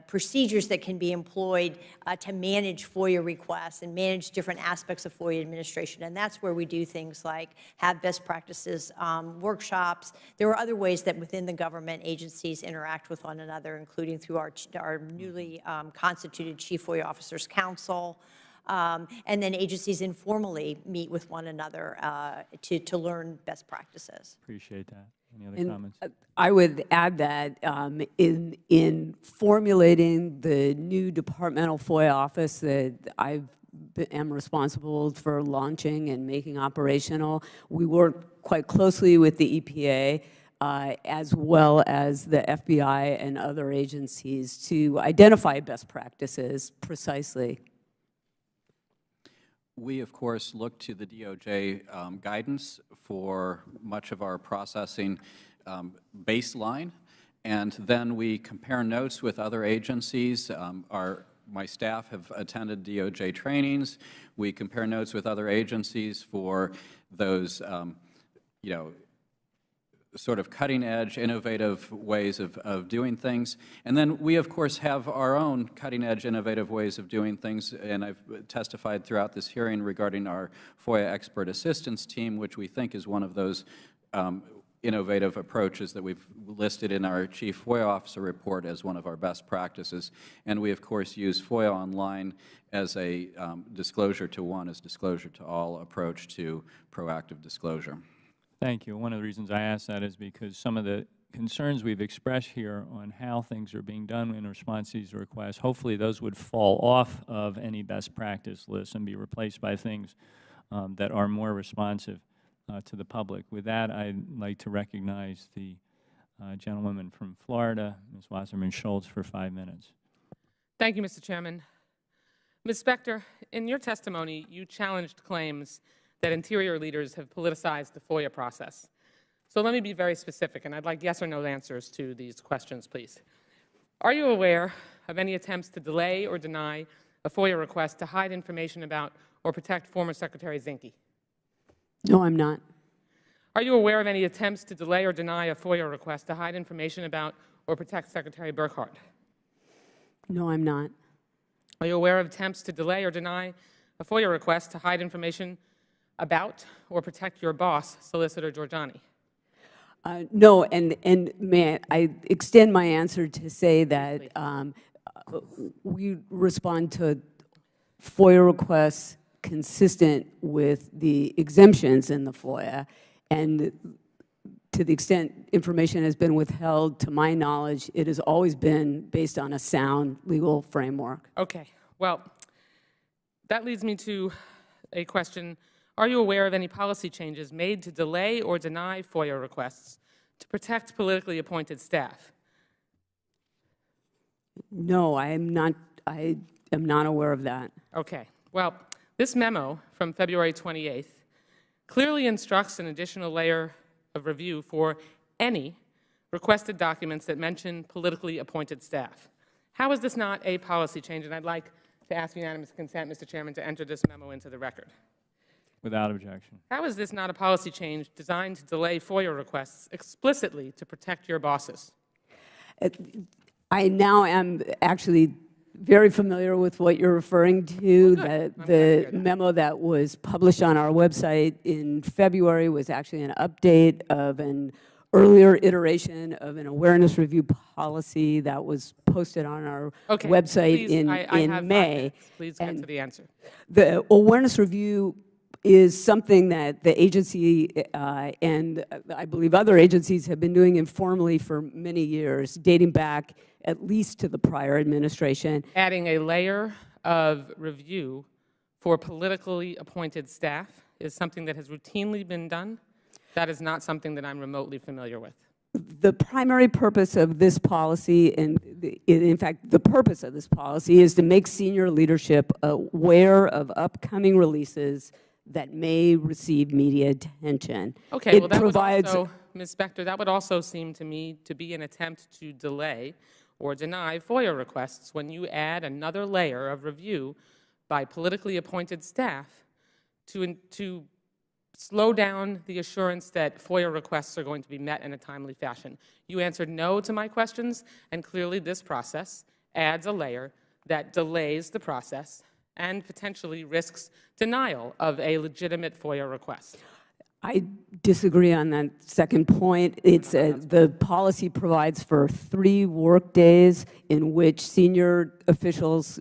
procedures that can be employed to manage FOIA requests and manage different aspects of FOIA administration. And that's where we do things like have best practices workshops. There are other ways that within the government agencies interact with one another, including through our newly constituted Chief FOIA Officers Council. And then agencies informally meet with one another to learn best practices. Appreciate that. Any other comments? I would add that in formulating the new departmental FOIA office that I am responsible for launching and making operational, we work quite closely with the EPA as well as the FBI and other agencies to identify best practices precisely. We, of course, look to the DOJ guidance for much of our processing baseline, and then we compare notes with other agencies. My staff have attended DOJ trainings. We compare notes with other agencies for those, sort of cutting-edge, innovative ways of doing things. And then we, of course, have our own cutting-edge, innovative ways of doing things, and I've testified throughout this hearing regarding our FOIA Expert Assistance Team, which we think is one of those innovative approaches that we've listed in our Chief FOIA Officer report as one of our best practices. And we, of course, use FOIA Online as a disclosure to one is disclosure to all approach to proactive disclosure. Thank you. One of the reasons I ask that is because some of the concerns we've expressed here on how things are being done in response to these requests, hopefully those would fall off of any best practice list and be replaced by things that are more responsive to the public. With that, I'd like to recognize the gentlewoman from Florida, Ms. Wasserman-Schultz, for 5 minutes. Thank you, Mr. Chairman. Ms. Specter, in your testimony, you challenged claims that Interior leaders have politicized the FOIA process. So let me be very specific, and I'd like yes or no answers to these questions, please. Are you aware of any attempts to delay or deny a FOIA request to hide information about or protect former Secretary Zinke? No, I'm not. Are you aware of any attempts to delay or deny a FOIA request to hide information about or protect Secretary Burkhart? No, I'm not. Are you aware of attempts to delay or deny a FOIA request to hide information about or protect your boss, Solicitor Giorgiani? No, and may I extend my answer to say that we respond to FOIA requests consistent with the exemptions in the FOIA, and to the extent information has been withheld, to my knowledge, it has always been based on a sound legal framework. Okay. Well, that leads me to a question. Are you aware of any policy changes made to delay or deny FOIA requests to protect politically appointed staff? No, I am not aware of that. Okay. Well, this memo from February 28th clearly instructs an additional layer of review for any requested documents that mention politically appointed staff. How is this not a policy change? And I'd like to ask unanimous consent, Mr. Chairman, to enter this memo into the record. Without objection. How is this not a policy change designed to delay FOIA requests explicitly to protect your bosses? I now am actually very familiar with what you're referring to. The memo that was published on our website in February was actually an update of an earlier iteration of an awareness review policy that was posted on our website in May. Please get to the answer. The awareness review is something that the agency and I believe other agencies have been doing informally for many years, dating back at least to the prior administration. Adding a layer of review for politically appointed staff is something that has routinely been done. That is not something that I'm remotely familiar with. The primary purpose of this policy, and in fact, the purpose of this policy is to make senior leadership aware of upcoming releases that may receive media attention. Okay, well, that would also, Ms. Specter, that would also seem to me to be an attempt to delay or deny FOIA requests when you add another layer of review by politically appointed staff to slow down the assurance that FOIA requests are going to be met in a timely fashion. You answered no to my questions, and clearly this process adds a layer that delays the process and potentially risks denial of a legitimate FOIA request. I disagree on that second point. It's the policy provides for 3 work days in which senior officials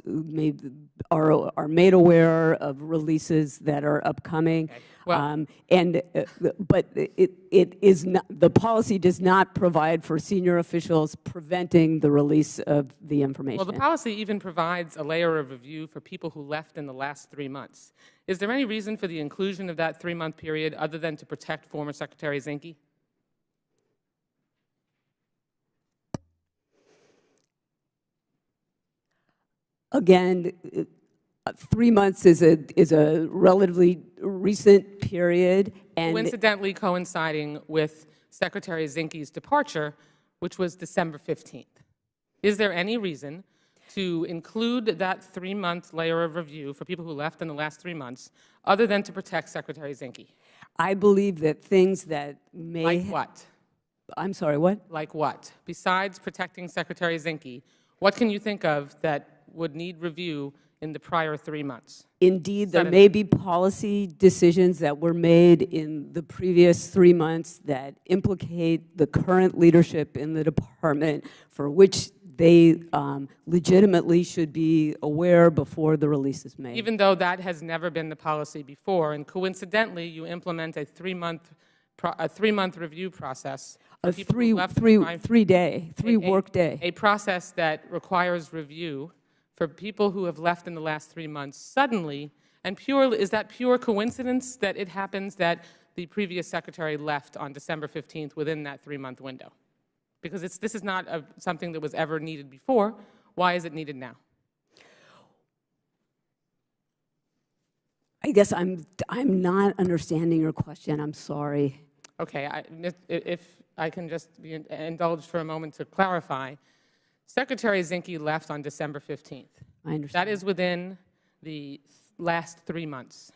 are made aware of releases that are upcoming. Okay. Well, But it is not, the policy does not provide for senior officials preventing the release of the information. well, the policy even provides a layer of review for people who left in the last 3 months. Is there any reason for the inclusion of that 3-month period other than to protect former Secretary Zinke? Again, 3 months is a relatively recent period, and Coincidentally coinciding with Secretary Zinke's departure, which was December 15th. Is there any reason to include that 3-month layer of review for people who left in the last 3 months other than to protect Secretary Zinke? I believe that things that may... Like what? I'm sorry, what? Like what? Besides protecting Secretary Zinke, what can you think of that would need review in the prior 3 months? Indeed, there may be policy decisions that were made in the previous 3 months that implicate the current leadership in the department for which they legitimately should be aware before the release is made. Even though that has never been the policy before, and coincidentally, you implement a 3-month review process. A three work day. A process that requires review for people who have left in the last 3 months suddenly, and is that pure coincidence that it happens that the previous secretary left on December 15th within that 3-month window? Because this is not something that was ever needed before. Why is it needed now? I guess I'm not understanding your question. I'm sorry. Okay, if I can just be indulged for a moment to clarify, Secretary Zinke left on December 15th. I understand. That is within the last 3 months.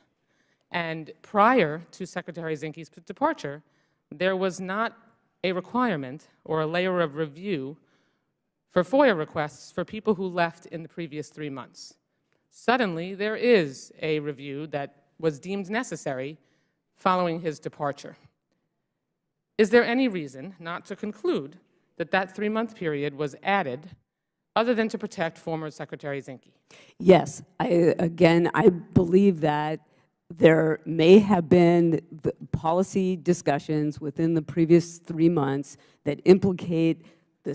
And prior to Secretary Zinke's departure, there was not a requirement or a layer of review for FOIA requests for people who left in the previous 3 months. Suddenly, there is a review that was deemed necessary following his departure. Is there any reason not to conclude that that 3-month period was added other than to protect former Secretary Zinke? Yes. I believe that there may have been policy discussions within the previous 3 months that implicate the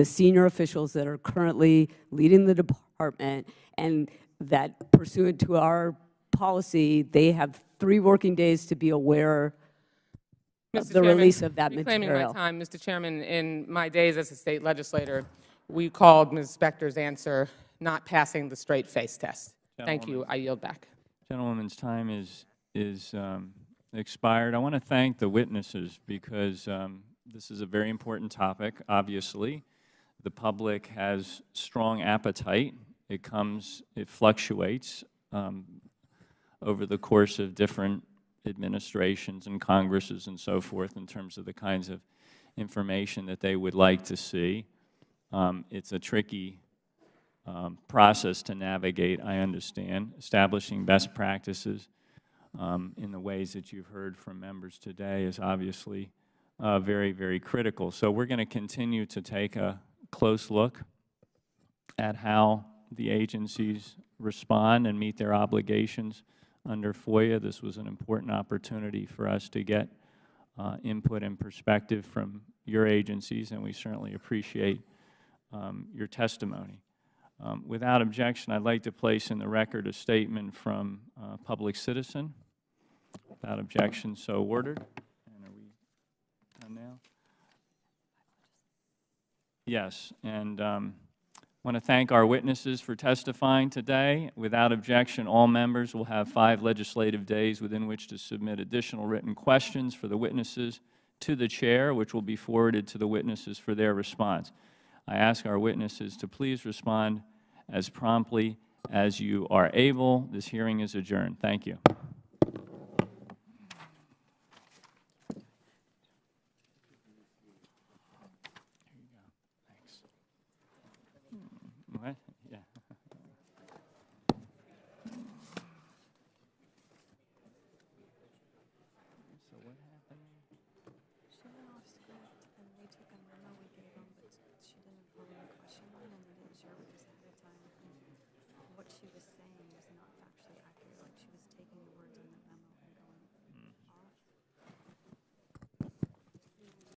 senior officials that are currently leading the department, and that pursuant to our policy, they have 3 working days to be aware of the release of that material. Reclaiming my time, Mr. Chairman, in my days as a state legislator, we called Ms. Specter's answer not passing the straight face test. Thank you. I yield back. Gentlewoman's time is expired. I want to thank the witnesses because this is a very important topic, obviously. The public has strong appetite. It fluctuates over the course of different administrations and Congresses and so forth in terms of the kinds of information that they would like to see. It's a tricky process to navigate, I understand. Establishing best practices in the ways that you've heard from members today is obviously very, very critical. So we're going to continue to take a close look at how the agencies respond and meet their obligations under FOIA. This was an important opportunity for us to get input and perspective from your agencies, and we certainly appreciate your testimony. Without objection, I'd like to place in the record a statement from a public citizen. Without objection, so ordered. And are we done now? Yes, and want to thank our witnesses for testifying today. Without objection, all members will have 5 legislative days within which to submit additional written questions for the witnesses to the chair, which will be forwarded to the witnesses for their response. I ask our witnesses to please respond as promptly as you are able. This hearing is adjourned. Thank you. What? Yeah. So what happened? She went off script and we took a memo we gave them, but she didn't follow the question line and they didn't share with us ahead of time what she was